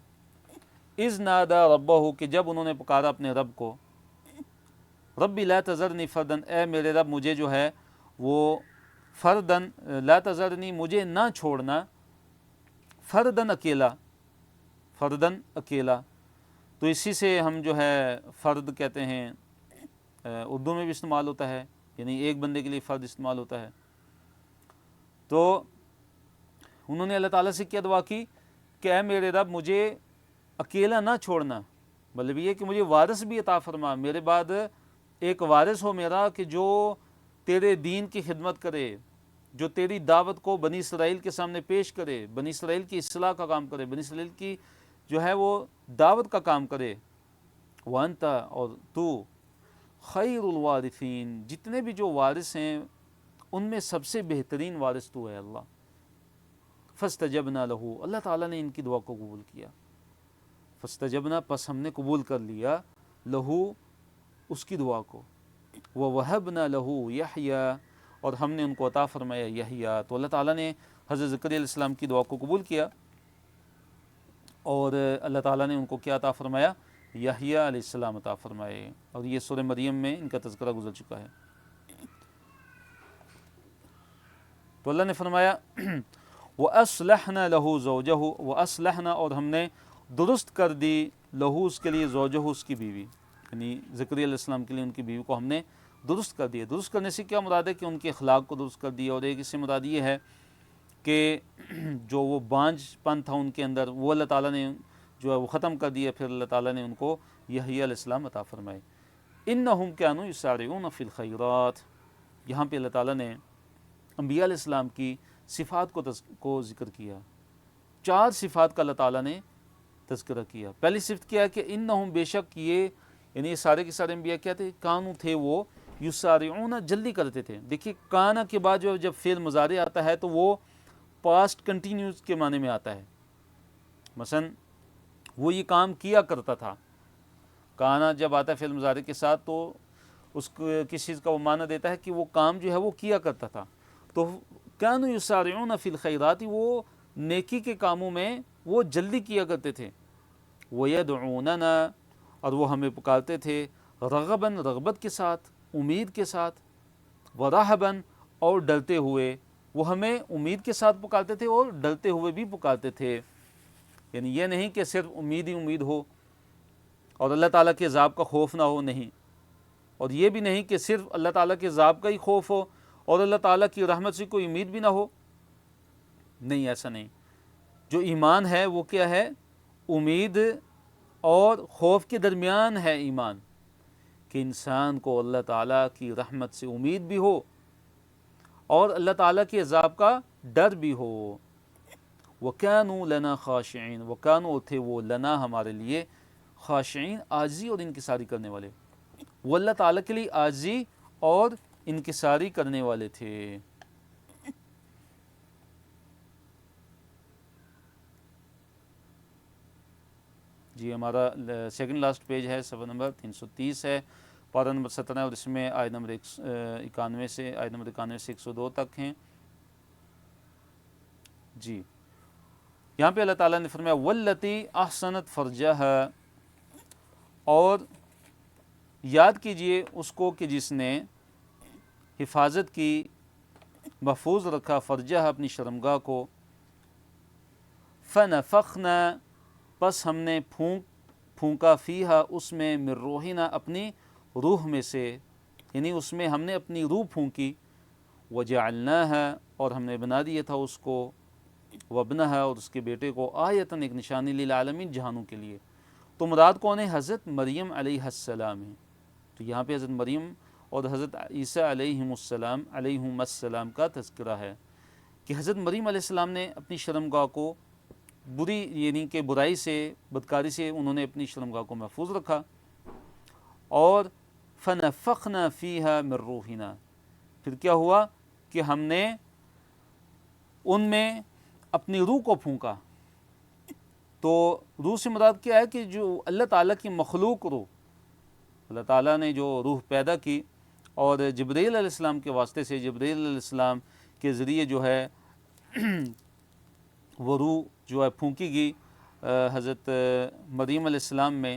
اذ نادا ربہ، کہ جب انہوں نے پکارا اپنے رب کو، ربی لا تذرنی فردن، اے میرے رب مجھے جو ہے وہ فردن، لا تذرنی، مجھے نہ چھوڑنا، فردن، اکیلا. فردن اکیلا، تو اسی سے ہم جو ہے فرد کہتے ہیں، اردو میں بھی استعمال ہوتا ہے، یعنی ایک بندے کے لیے فرد استعمال ہوتا ہے۔ تو انہوں نے اللہ تعالیٰ سے کیا دعا کی کہ اے میرے رب مجھے اکیلا نہ چھوڑنا، مطلب یہ کہ مجھے وارث بھی عطا فرما، میرے بعد ایک وارث ہو میرا کہ جو تیرے دین کی خدمت کرے، جو تیری دعوت کو بنی اسرائیل کے سامنے پیش کرے، بنی اسرائیل کی اصلاح کا کام کرے، بنی اسرائیل کی جو ہے وہ دعوت کا کام کرے۔ وانتا، اور تو خیر الوارثین، جتنے بھی جو وارث ہیں ان میں سب سے بہترین وارث تو ہے اللہ۔ فاستجبنا لہو، اللہ تعالیٰ نے ان کی دعا کو قبول کیا۔ فاستجبنا، پس ہم نے قبول کر لیا، لہو، اس کی دعا کو، ووہبنا لہو یحییٰ، اور ہم نے ان کو عطا فرمایا یحییٰ۔ تو اللہ تعالیٰ نے حضرت زکریا علیہ السلام کی دعا کو قبول کیا، اور اللہ تعالیٰ نے ان کو کیا عطا فرمایا؟ یحییٰ علیہ السلام عطا فرمائے، اور یہ سورہ مریم میں ان کا تذکرہ گزر چکا ہے۔ تو اللہ نے فرمایا وَأَصْلَحْنَا لَهُ زَوْجَهُ، وَأَصْلَحْنَا، اور ہم نے درست کر دی، لہو، اس کے لیے، زوجہ، اس کی بیوی، یعنی زکریا علیہ السلام کے لیے ان کی بیوی کو ہم نے درست کر دیا۔ درست کرنے سے کیا مراد ہے کہ ان کے اخلاق کو درست کر دیا، اور ایک اس سے مراد یہ ہے کہ جو وہ بانجھ پن تھا ان کے اندر، وہ اللہ تعالیٰ نے جو ہے وہ ختم کر دیا، پھر اللہ تعالیٰ نے ان کو یحییٰ علیہ السلام عطا فرمائے۔ اِنَّهُمْ كَانُوا يُسَارِعُونَ فِي الْخَيْرَاتِ، یہاں پہ اللہ تعالیٰ نے انبیاء علیہ السلام کی صفات کو ذکر کیا، 4 صفات کا اللہ تعالیٰ نے تذکرہ کیا۔ پہلی صفت کیا ہے کہ انہم، بے شک یہ، یعنی یہ سارے کے سارے انبیاء کیا تھے؟ کانو تھے وہ، یسارعون، جلدی کرتے تھے۔ دیکھیے کانا کے بعد جب فعل مضارع آتا ہے تو وہ پاسٹ کنٹینیوس کے معنی میں آتا ہے، مثلا وہ یہ کام کیا کرتا تھا۔ کانا جب آتا ہے فعل مضارع کے ساتھ تو اس کو کس چیز کا وہ معنی دیتا ہے کہ وہ کام جو ہے وہ کیا کرتا تھا۔ تو کانوا یسارعون فی الخیرات، وہ نیکی کے کاموں میں وہ جلدی کیا کرتے تھے۔ وَيَدْعُونَنَا، اور وہ ہمیں پکارتے تھے، رغباً، رغبت کے ساتھ، امید کے ساتھ، وَرَہَبًا، اور ڈرتے ہوئے، وہ ہمیں امید کے ساتھ پکارتے تھے اور ڈرتے ہوئے بھی پکارتے تھے۔ یعنی یہ نہیں کہ صرف امید ہی امید ہو اور اللہ تعالیٰ کے عذاب کا خوف نہ ہو، نہیں، اور یہ بھی نہیں کہ صرف اللہ تعالیٰ کے عذاب کا ہی خوف ہو اور اللہ تعالیٰ کی رحمت سے کوئی امید بھی نہ ہو، نہیں، ایسا نہیں۔ جو ایمان ہے وہ کیا ہے؟ امید اور خوف کے درمیان ہے ایمان، کہ انسان کو اللہ تعالیٰ کی رحمت سے امید بھی ہو اور اللہ تعالیٰ کے عذاب کا ڈر بھی ہو۔ وَكَانُوا لَنَا خَاشِعِينَ، وَكَانُوا، تھے وہ، لنا، ہمارے لیے، خاشعین، عاجزی اور انکساری کرنے والے، وہ اللہ تعالیٰ کے لیے عاجزی اور انکساری کرنے والے تھے۔ جی، ہمارا سیکنڈ لاسٹ پیج ہے، صفحہ نمبر 330 ہے، پارہ نمبر 17، اور اس میں آیت نمبر 91 سے 102 تک ہیں۔ جی، یہاں پہ اللہ تعالیٰ نے فرمایا وَالَّتِي أَحْسَنَتْ فَرْجَهَا، اور یاد کیجئے اس کو کہ جس نے حفاظت کی، محفوظ رکھا، فرجہ، اپنی شرمگاہ کو، فَنَفَخْنَا، پس ہم نے پھونکا، فیہا، اس میں، من روحنا، اپنی روح میں سے، یعنی اس میں ہم نے اپنی روح پھونکی، وَجَعَلْنَاهَا، اور ہم نے بنا دیا تھا اس کو، وابنہا، اور اس کے بیٹے کو، آیتاً، ایک نشانی، للعالمین، جہانوں کے لیے۔ تو مراد کون ہے؟ حضرت مریم علیہ السلام ہے۔ تو یہاں پہ حضرت مریم اور حضرت عیسیٰ علیہم السلام کا تذکرہ ہے کہ حضرت مریم علیہ السلام نے اپنی شرمگاہ کو بری، یعنی کہ برائی سے، بدکاری سے انہوں نے اپنی شرمگاہ کو محفوظ رکھا، اور فَنَفَخْنَا فِيهَا مِن رُوحِنَا، پھر کیا ہوا کہ ہم نے ان میں اپنی روح کو پھونکا۔ تو روح سے مراد کیا ہے کہ جو اللہ تعالیٰ کی مخلوق روح، اللہ تعالیٰ نے جو روح پیدا کی، اور جبرائیل علیہ السلام کے واسطے سے، جبرائیل علیہ السلام کے ذریعے جو ہے وہ روح جو ہے پھونکی گئی حضرت مریم علیہ السلام میں،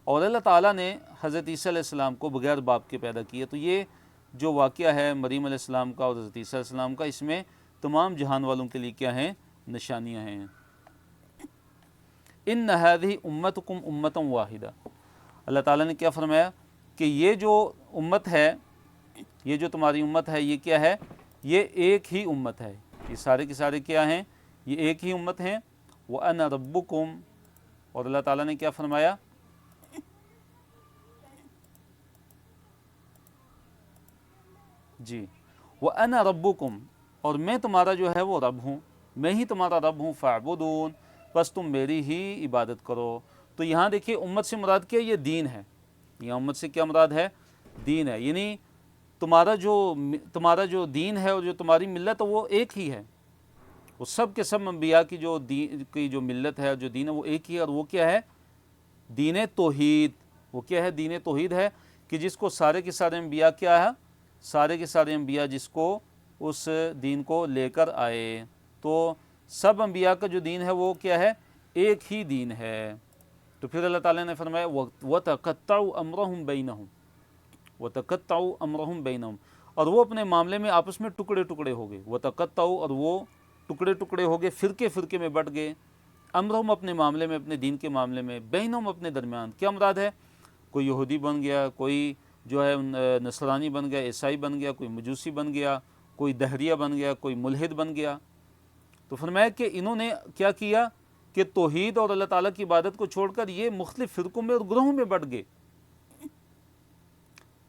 اور اللہ تعالیٰ نے حضرت عیسیٰ علیہ السلام کو بغیر باپ کے پیدا کیا۔ تو یہ جو واقعہ ہے مریم علیہ السلام کا اور حضرت عیسیٰ علیہ السلام کا، اس میں تمام جہان والوں کے لیے کیا ہیں؟ نشانیاں ہیں۔ ان ہذہ امتکم امتا واحدہ، اللہ تعالیٰ نے کیا فرمایا کہ یہ جو امت ہے، یہ جو تمہاری امت ہے، یہ کیا ہے؟ یہ ایک ہی امت ہے، یہ سارے کے سارے کیا ہیں؟ یہ ایک ہی امت ہیں۔ وَأَنَا رَبُّكُمْ، اور اللہ تعالیٰ نے کیا فرمایا؟ جی وَأَنَا رَبُّكُمْ، اور میں تمہارا جو ہے وہ رب ہوں، میں ہی تمہارا رب ہوں، فَاعْبُدُونِ، بس تم میری ہی عبادت کرو۔ تو یہاں دیکھیے امت سے مراد کیا؟ یہ دین ہے، یہاں امت سے کیا مراد ہے؟ دین ہے، یعنی تمہارا جو دین ہے اور جو تمہاری ملت ہے وہ ایک ہی ہے، وہ سب کے سب انبیاء کی جو دین کی جو ملت ہے، جو دین ہے، وہ ایک ہی ہے، اور وہ کیا ہے؟ دین توحید۔ وہ کیا ہے؟ دین توحید ہے، کہ جس کو سارے کے سارے انبیاء کیا ہے؟ سارے کے سارے انبیاء جس کو اس دین کو لے کر آئے، تو سب انبیاء کا جو دین ہے وہ کیا ہے؟ ایک ہی دین ہے۔ تو پھر اللہ تعالیٰ نے فرمایا وَتَقَطَّعُوا أَمْرَهُمْ بَيْنَهُمْ، وَتَقَطَّعُوا أَمْرَهُمْ بَيْنَهُمْ، اور وہ اپنے معاملے میں آپس میں ٹکڑے ٹکڑے ہو گئے۔ وَتَقَطَّعُوا، اور وہ ٹکڑے ٹکڑے ہو گئے، فرقے فرقے میں بٹ گئے، امرہم، اپنے معاملے میں، اپنے دین کے معاملے میں، بینہم، اپنے درمیان۔ کیا مراد ہے؟ کوئی یہودی بن گیا، کوئی جو ہے نصرانی بن گیا، عیسائی بن گیا، کوئی مجوسی بن گیا، کوئی دہریہ بن گیا، کوئی ملحد بن گیا۔ تو فرمایا کہ انہوں نے کیا کیا کہ توحید اور اللہ تعالیٰ کی عبادت کو چھوڑ کر یہ مختلف فرقوں میں اور گروہوں میں بٹ گئے۔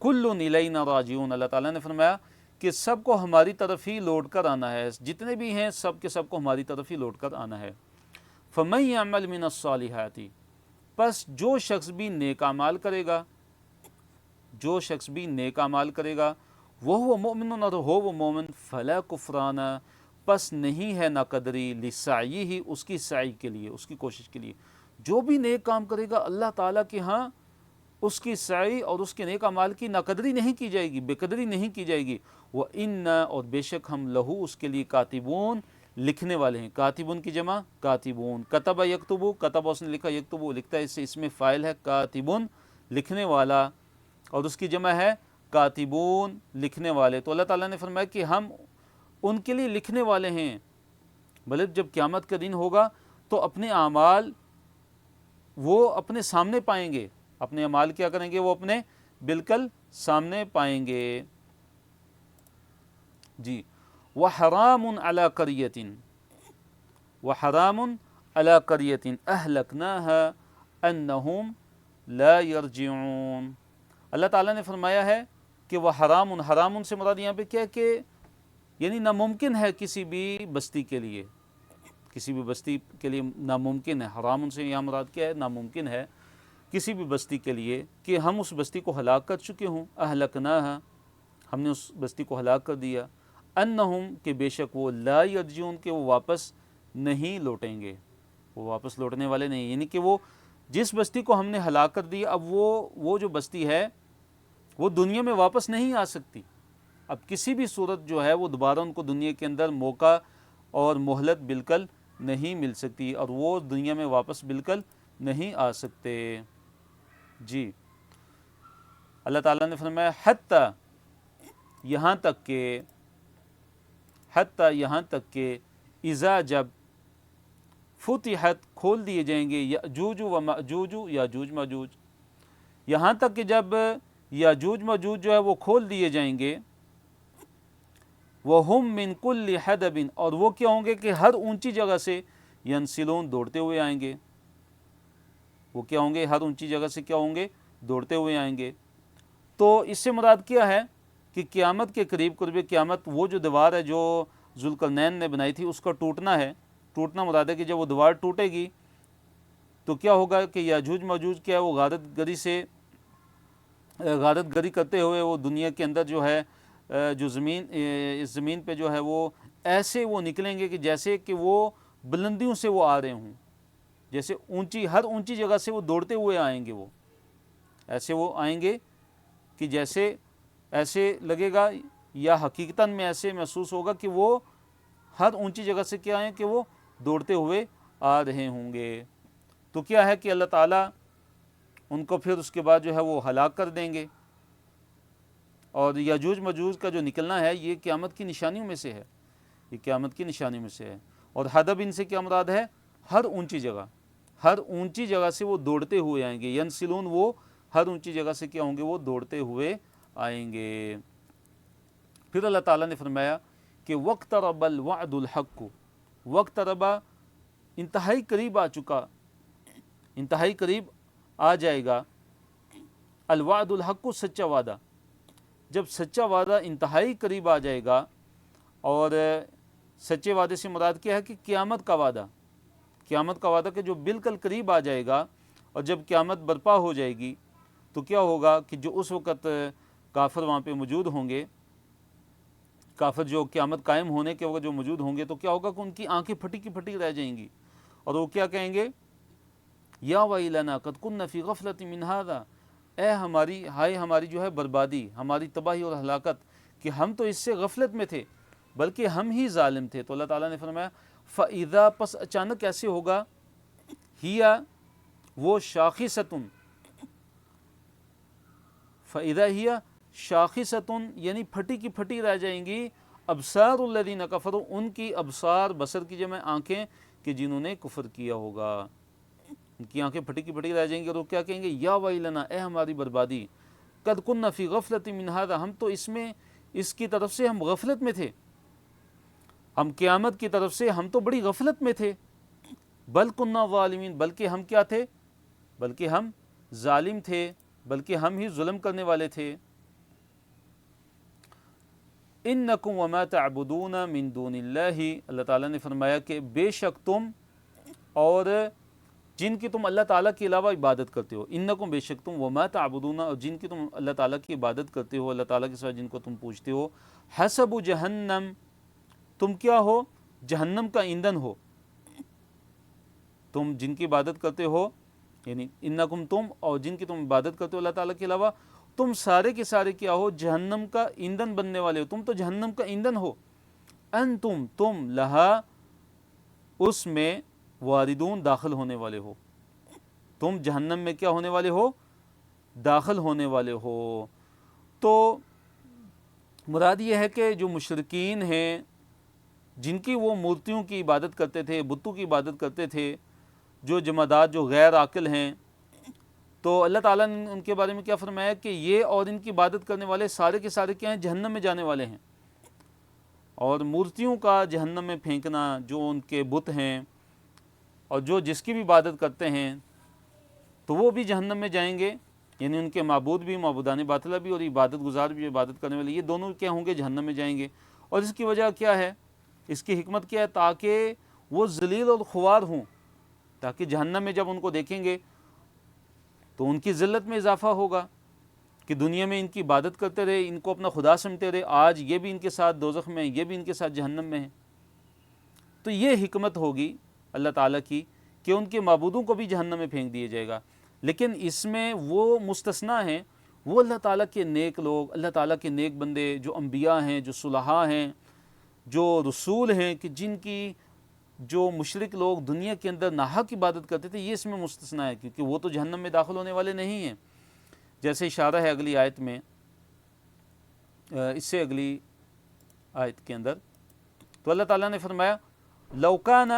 کُلٌّ الینا راجعون، اللہ تعالیٰ نے فرمایا کہ سب کو ہماری طرف ہی لوٹ کر آنا ہے، جتنے بھی ہیں سب کے سب کو ہماری طرف ہی لوٹ کر آنا ہے۔ فَمَن يَعْمَلْ مِنَ الصَّالِحَاتِ، پس جو شخص بھی نیک اعمال کرے گا، جو شخص بھی نیک اعمال کرے گا، وَهُوَ مُؤْمِنٌ، اور ہو وہ مومن، فَلَا كُفْرَانَ، پس نہیں ہے ناقدری، لِسَعْيِهِ، اس کی سعی کے لیے، اس کی کوشش کے لیے۔ جو بھی نیک کام کرے گا اللہ تعالیٰ کے ہاں اس کی سعی اور اس کے نیک اعمال کی ناقدری نہیں کی جائے گی، بے قدری نہیں کی جائے گی۔ وَإِنَّا، اور بے شک ہم، لہو، اس کے لیے، کاتبون، لکھنے والے ہیں۔ کاتبون کی جمع کاتبون، کتب یکتبو، کتب اس نے لکھا، یکتبو لکھتا ہے، اس میں فاعل ہے کاتبون، لکھنے والا، اور اس کی جمع ہے کاتبون، لکھنے والے۔ تو اللہ تعالیٰ نے فرمایا کہ ہم ان کے لیے لکھنے والے ہیں، بلکہ جب قیامت کا دن ہوگا تو اپنے اعمال وہ اپنے سامنے پائیں گے، اپنے اعمال کیا کریں گے؟ وہ اپنے بالکل سامنے پائیں گے۔ جی وَحَرَامٌ عَلَىٰ قَرْيَةٍ، وَحَرَامٌ عَلَىٰ قَرْيَةٍ أَهْلَكْنَاهَا أَنَّهُمْ لَا يَرْجِعُونَ، اللہ تعالیٰ نے فرمایا ہے کہ وہ حرام، حرام سے مراد یہاں پہ کیا ہے کہ یعنی ناممکن ہے کسی بھی بستی کے لیے، کسی بھی بستی کے لیے ناممکن ہے۔ حرام سے یہاں مراد کیا ہے؟ ناممکن ہے کسی بھی بستی کے لیے کہ ہم اس بستی کو ہلاک کر چکے ہوں۔ اہلکناہا، ہم نے اس بستی کو ہلاک کر دیا۔ انہم، کہ بے شک وہ، لا یرجعون، کہ وہ واپس نہیں لوٹیں گے، وہ واپس لوٹنے والے نہیں، یعنی کہ وہ جس بستی کو ہم نے ہلاک کر دیا، اب وہ جو بستی ہے وہ دنیا میں واپس نہیں آ سکتی۔ اب کسی بھی صورت جو ہے وہ دوبارہ ان کو دنیا کے اندر موقع اور مہلت بالکل نہیں مل سکتی، اور وہ دنیا میں واپس بالکل نہیں آ سکتے۔ جی اللہ تعالیٰ نے فرمایا حتیٰ، یہاں تک کہ، حتیٰ یہاں تک کہ، اذا جب، فتحت، کھول دیے جائیں گے، یاجوج و ماجوج، یاجوج ماجوج، یہاں تک کہ جب یاجوج ماجوج جو ہے وہ کھول دیے جائیں گے، وَهُم مِّن كُلِّ حَدَبٍ، اور وہ کیا ہوں گے کہ ہر اونچی جگہ سے، ینسلون، دوڑتے ہوئے آئیں گے، وہ کیا ہوں گے؟ ہر اونچی جگہ سے کیا ہوں گے؟ دوڑتے ہوئے آئیں گے۔ تو اس سے مراد کیا ہے کہ قیامت کے قریب قرب قیامت وہ جو دیوار ہے جو ذوالقرنین نے بنائی تھی اس کا ٹوٹنا ہے، ٹوٹنا مراد ہے کہ جب وہ دیوار ٹوٹے گی تو کیا ہوگا کہ یاجوج ماجوج کیا ہے وہ غارت گری کرتے ہوئے وہ دنیا کے اندر جو ہے جو اس زمین پہ جو ہے وہ ایسے وہ نکلیں گے کہ جیسے کہ وہ بلندیوں سے وہ آ رہے ہوں، جیسے ہر اونچی جگہ سے وہ دوڑتے ہوئے آئیں گے، وہ ایسے وہ آئیں گے کہ جیسے ایسے لگے گا یا حقیقتاً میں ایسے محسوس ہوگا کہ وہ ہر اونچی جگہ سے کیا آئیں کہ وہ دوڑتے ہوئے آ رہے ہوں گے۔ تو کیا ہے کہ اللہ تعالیٰ ان کو پھر اس کے بعد جو ہے وہ ہلاک کر دیں گے، اور یاجوج ماجوج کا جو نکلنا ہے یہ قیامت کی نشانیوں میں سے ہے، یہ قیامت کی نشانیوں میں سے ہے۔ اور حدب ان سے کیا مراد ہے؟ ہر اونچی جگہ، ہر اونچی جگہ سے وہ دوڑتے ہوئے آئیں گے، ینسلون وہ ہر اونچی جگہ سے کیا ہوں گے، وہ دوڑتے ہوئے آئیں گے۔ پھر اللہ تعالیٰ نے فرمایا کہ وقترب الوعد الحق، وقترب انتہائی قریب آ چکا، انتہائی قریب آ جائے گا، الوعد الحق سچا وعدہ، جب سچا وعدہ انتہائی قریب آ جائے گا، اور سچے وعدے سے مراد کیا ہے کہ قیامت کا وعدہ، قیامت کا وعدہ کہ جو بالکل قریب آ جائے گا، اور جب قیامت برپا ہو جائے گی تو کیا ہوگا کہ جو اس وقت کافر وہاں پہ موجود ہوں گے، کافر جو قیامت قائم ہونے کے وقت جو موجود ہوں گے، تو کیا ہوگا کہ ان کی آنکھیں پھٹی کی پھٹی رہ جائیں گی، اور وہ کیا کہیں گے، یا ویلنا قد کنا فی غفلۃ من ھذا، اے ہماری، ہائے ہماری جو ہے بربادی، ہماری تباہی اور ہلاکت، کہ ہم تو اس سے غفلت میں تھے، بلکہ ہم ہی ظالم تھے۔ تو اللہ تعالیٰ نے فرمایا فَإِذَا، پس اچانک کیسے ہوگا، ہیا وہ شاخصۃ، فَإِذَا ہیا شاخصۃ یعنی پھٹی کی پھٹی رہ جائیں گی، ابصار الذین کفروا، ان کی ابصار، بصر کی جمع آنکھیں، کہ جنہوں نے کفر کیا ہوگا، ان کی آنکھیں پھٹی کی پھٹی رہ جائیں گی، اور وہ کیا کہیں گے، یا ویلنا، اے ہماری بربادی، قد کنا فی غفلۃ من ھذا، ہم تو اس کی طرف سے ہم غفلت میں تھے، ہم قیامت کی طرف سے ہم تو بڑی غفلت میں تھے، بل کنا ظالمین، بلکہ ہم کیا تھے، بلکہ ہم ظالم تھے، بلکہ ہم ہی ظلم کرنے والے تھے۔ انکم وما تعبدون من دون اللہ، اللہ تعالیٰ نے فرمایا کہ بے شک تم اور جن کی تم اللہ تعالیٰ کے علاوہ عبادت کرتے ہو، انکم بے شک تم، وما تعبدون اور جن کی تم اللہ تعالیٰ کی عبادت کرتے ہو، اللہ تعالیٰ کے سوا جن کو تم پوجتے ہو، حسب جہنم، تم کیا ہو، جہنم کا ایندھن ہو، تم جن کی عبادت کرتے ہو، یعنی انکم تم اور جن کی تم عبادت کرتے ہو اللہ تعالیٰ کے علاوہ، تم سارے کے سارے کیا ہو، جہنم کا ایندھن بننے والے ہو، تم تو جہنم کا ایندھن ہو، انتم، تم، لہا، اس میں، واردون، داخل ہونے والے ہو، تم جہنم میں کیا ہونے والے ہو، داخل ہونے والے ہو۔ تو مراد یہ ہے کہ جو مشرکین ہیں، جن کی وہ مورتیوں کی عبادت کرتے تھے، بتوں کی عبادت کرتے تھے، جو جمادات، جو غیر عاقل ہیں، تو اللہ تعالیٰ نے ان کے بارے میں کیا فرمایا کہ یہ اور ان کی عبادت کرنے والے سارے کے سارے کیا ہیں، جہنم میں جانے والے ہیں۔ اور مورتیوں کا جہنم میں پھینکنا، جو ان کے بت ہیں اور جو جس کی بھی عبادت کرتے ہیں، تو وہ بھی جہنم میں جائیں گے، یعنی ان کے معبود بھی، معبودان باطلہ بھی، اور عبادت گزار بھی، عبادت کرنے والے، یہ دونوں کیا ہوں گے، جہنم میں جائیں گے۔ اور اس کی وجہ کیا ہے، اس کی حکمت کیا ہے، تاکہ وہ ذلیل اور خوار ہوں، تاکہ جہنم میں جب ان کو دیکھیں گے تو ان کی ذلت میں اضافہ ہوگا، کہ دنیا میں ان کی عبادت کرتے رہے، ان کو اپنا خدا سمجھتے رہے، آج یہ بھی ان کے ساتھ دوزخ میں ہیں، یہ بھی ان کے ساتھ جہنم میں ہیں۔ تو یہ حکمت ہوگی اللہ تعالیٰ کی کہ ان کے معبودوں کو بھی جہنم میں پھینک دیا جائے گا، لیکن اس میں وہ مستثنیٰ ہیں، وہ اللہ تعالیٰ کے نیک لوگ، اللہ تعالیٰ کے نیک بندے، جو انبیاء ہیں، جو صلحاء ہیں، جو رسول ہیں، کہ جن کی جو مشرک لوگ دنیا کے اندر ناحق عبادت کرتے تھے، یہ اس میں مستثنیٰ ہے، کیونکہ وہ تو جہنم میں داخل ہونے والے نہیں ہیں۔ جیسے اشارہ ہے اگلی آیت میں، اس سے اگلی آیت کے اندر، تو اللہ تعالیٰ نے فرمایا لَوْ كَانَ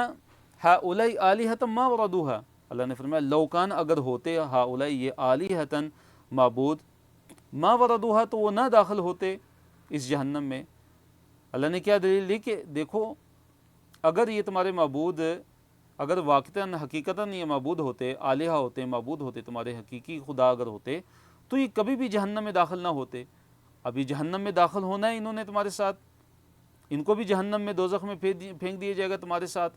هَؤُلَاءِ آلِهَةً مَا وَرَدُوهَا، اللہ نے فرمایا لو کان، اگر ہوتے، ہؤلاء یہ آلِهَةً معبود، ما وردوها تو وہ نہ داخل ہوتے اس جہنم میں۔ اللہ نے کیا دلیل دی کہ دیکھو، اگر یہ تمہارے معبود، اگر واقعتاً حقیقتاً یہ معبود ہوتے، آلہہ ہوتے، معبود ہوتے، تمہارے حقیقی خدا اگر ہوتے، تو یہ کبھی بھی جہنم میں داخل نہ ہوتے۔ ابھی جہنم میں داخل ہونا ہے انہوں نے تمہارے ساتھ، ان کو بھی جہنم میں، دوزخ میں پھینک دیا جائے گا تمہارے ساتھ۔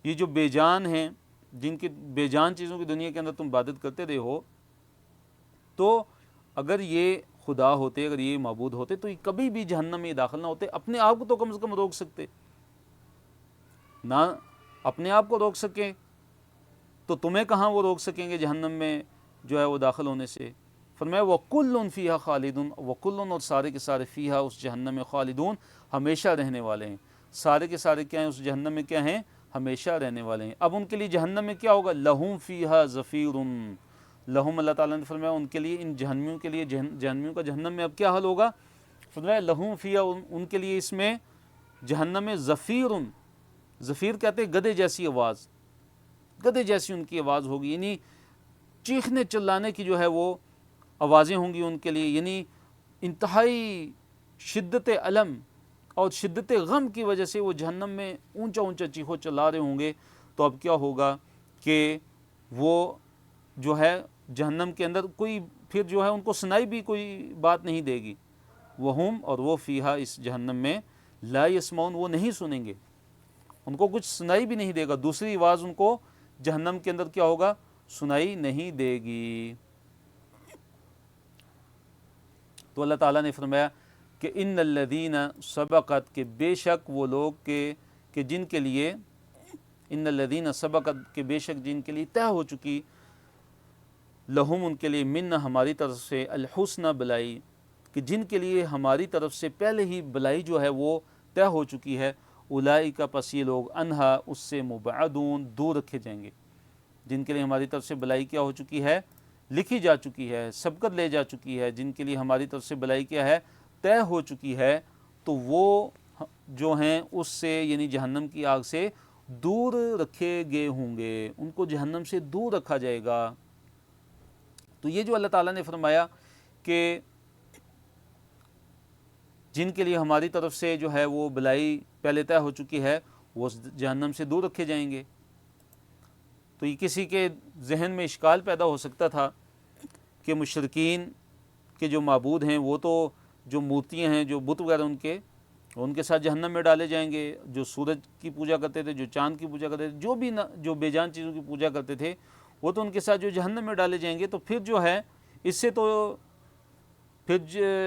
یہ جو بے جان ہیں، جن کی بے جان چیزوں کی دنیا کے اندر تم عبادت کرتے رہے ہو، تو اگر یہ خدا ہوتے، اگر یہ معبود ہوتے، تو یہ کبھی بھی جہنم میں داخل نہ ہوتے۔ اپنے آپ کو تو کم سے کم روک سکتے، نہ اپنے آپ کو روک سکیں تو تمہیں کہاں وہ روک سکیں گے جہنم میں جو ہے وہ داخل ہونے سے۔ فرمایا وَكُلٌّ فِيهَا خَالِدٌ، وَكُلٌّ، اور سارے کے سارے، فیہا، اس جہنم میں، خالدون، ہمیشہ رہنے والے ہیں۔ سارے کے سارے کیا ہیں، اس جہنم میں کیا ہیں، ہمیشہ رہنے والے ہیں۔ اب ان کے لیے جہنم میں کیا ہوگا، لَهُمْ فِيهَا زَفِيرٌ، لہم، اللہ تعالیٰ نے فرمایا ان کے لیے، ان جہنمیوں کے لیے، جہنمیوں کا جہنم میں اب کیا حل ہوگا، فرمایا لہم فیہا، ان کے لیے اس میں جہنم میں زفیر، زفیر کہتے ہیں گدے جیسی آواز، گدے جیسی ان کی آواز ہوگی، یعنی چیخنے چلانے کی جو ہے وہ آوازیں ہوں گی ان کے لیے، یعنی انتہائی شدت علم اور شدت غم کی وجہ سے وہ جہنم میں اونچا اونچا چیخو چلا رہے ہوں گے۔ تو اب کیا ہوگا کہ وہ جو ہے جہنم کے اندر کوئی پھر جو ہے ان کو سنائی بھی کوئی بات نہیں دے گی، وہم اور وہ فیہا اس جہنم میں لا یسمعون وہ نہیں سنیں گے، ان کو کچھ سنائی بھی نہیں دے گا، دوسری آواز ان کو جہنم کے اندر کیا ہوگا سنائی نہیں دے گی۔ تو اللہ تعالیٰ نے فرمایا کہ ان الذین سبقت کہ بے شک وہ لوگ کہ جن کے لیے ان الذین سبقت کہ بے شک جن کے لیے طے ہو چکی لہم ان کے لیے من ہماری طرف سے الحسنہ بلائی، کہ جن کے لیے ہماری طرف سے پہلے ہی بلائی جو ہے وہ طے ہو چکی ہے، اولئک پس یہ لوگ انہا اس سے مبعدون دور رکھے جائیں گے، جن کے لیے ہماری طرف سے بلائی کیا ہو چکی ہے لکھی جا چکی ہے، سبقت لے جا چکی ہے، جن کے لیے ہماری طرف سے بلائی کیا ہے طے ہو چکی ہے، تو وہ جو ہیں اس سے یعنی جہنم کی آگ سے دور رکھے گئے ہوں گے، ان کو جہنم سے دور رکھا جائے گا۔ تو یہ جو اللہ تعالیٰ نے فرمایا کہ جن کے لیے ہماری طرف سے جو ہے وہ بلائی پہلے طے ہو چکی ہے وہ جہنم سے دور رکھے جائیں گے، تو یہ کسی کے ذہن میں اشکال پیدا ہو سکتا تھا کہ مشرکین کے جو معبود ہیں وہ تو جو مورتیاں ہیں جو بت وغیرہ ان کے ساتھ جہنم میں ڈالے جائیں گے، جو سورج کی پوجا کرتے تھے، جو چاند کی پوجا کرتے تھے، جو بھی جو بے جان چیزوں کی پوجا کرتے تھے وہ تو ان کے ساتھ جو جہنم میں ڈالے جائیں گے، تو پھر جو ہے اس سے تو پھر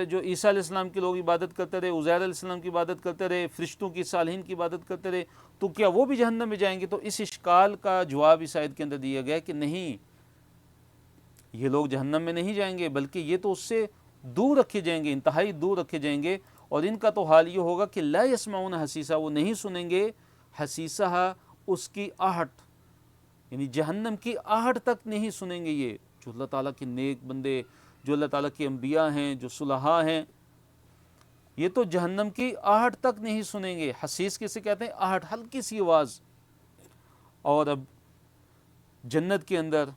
جو عیسیٰ علیہ السلام کے لوگ عبادت کرتے رہے، عزیر علیہ السلام کی عبادت کرتے رہے، فرشتوں کی صالحین کی عبادت کرتے رہے، تو کیا وہ بھی جہنم میں جائیں گے؟ تو اس اشکال کا جواب اس آیت کے اندر دیا گیا کہ نہیں، یہ لوگ جہنم میں نہیں جائیں گے بلکہ یہ تو اس سے دور رکھے جائیں گے، انتہائی دور رکھے جائیں گے، اور ان کا تو حال یہ ہوگا کہ لا یسمعون حسیسہ وہ نہیں سنیں گے حسیسہ اس کی آہٹ، یعنی جہنم کی آہٹ تک نہیں سنیں گے۔ یہ جو اللہ تعالیٰ کے نیک بندے، جو اللہ تعالیٰ کے انبیاء ہیں، جو صلحاء ہیں، یہ تو جہنم کی آہٹ تک نہیں سنیں گے۔ حسیس کسے کہتے ہیں؟ آہٹ، ہلکی سی آواز۔ اور اب جنت کے اندر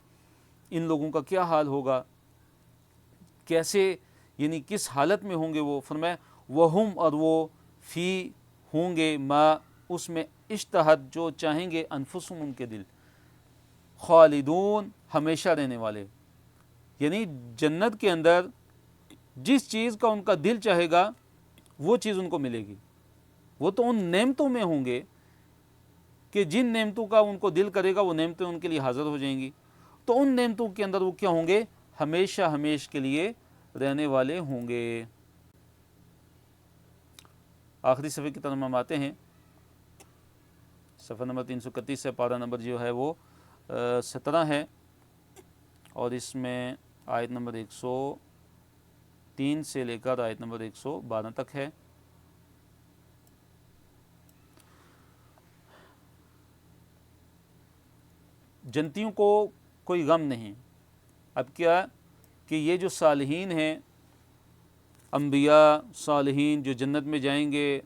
ان لوگوں کا کیا حال ہوگا، کیسے یعنی کس حالت میں ہوں گے وہ؟ فرمایا وہم اور وہ فی ہوں گے ما اس میں اشتہت جو چاہیں گے انفسہم ان کے دل، خالدون ہمیشہ رہنے والے، یعنی جنت کے اندر جس چیز کا ان کا دل چاہے گا وہ چیز ان کو ملے گی، وہ تو ان نعمتوں میں ہوں گے کہ جن نعمتوں کا ان کو دل کرے گا وہ نعمتیں ان کے لیے حاضر ہو جائیں گی، تو ان نعمتوں کے اندر وہ کیا ہوں گے؟ ہمیشہ ہمیش کے لیے رہنے والے ہوں گے۔ آخری صفحے کی طرف ہم آتے ہیں، صفحہ نمبر 331 سے پارہ نمبر جو ہے وہ 17 ہے، اور اس میں آیت نمبر 103 سے لے کر آیت نمبر 112 تک ہے۔ جنتیوں کو کوئی غم نہیں، اب کیا کہ یہ جو صالحین ہیں، انبیاء صالحین جو جنت میں جائیں گے،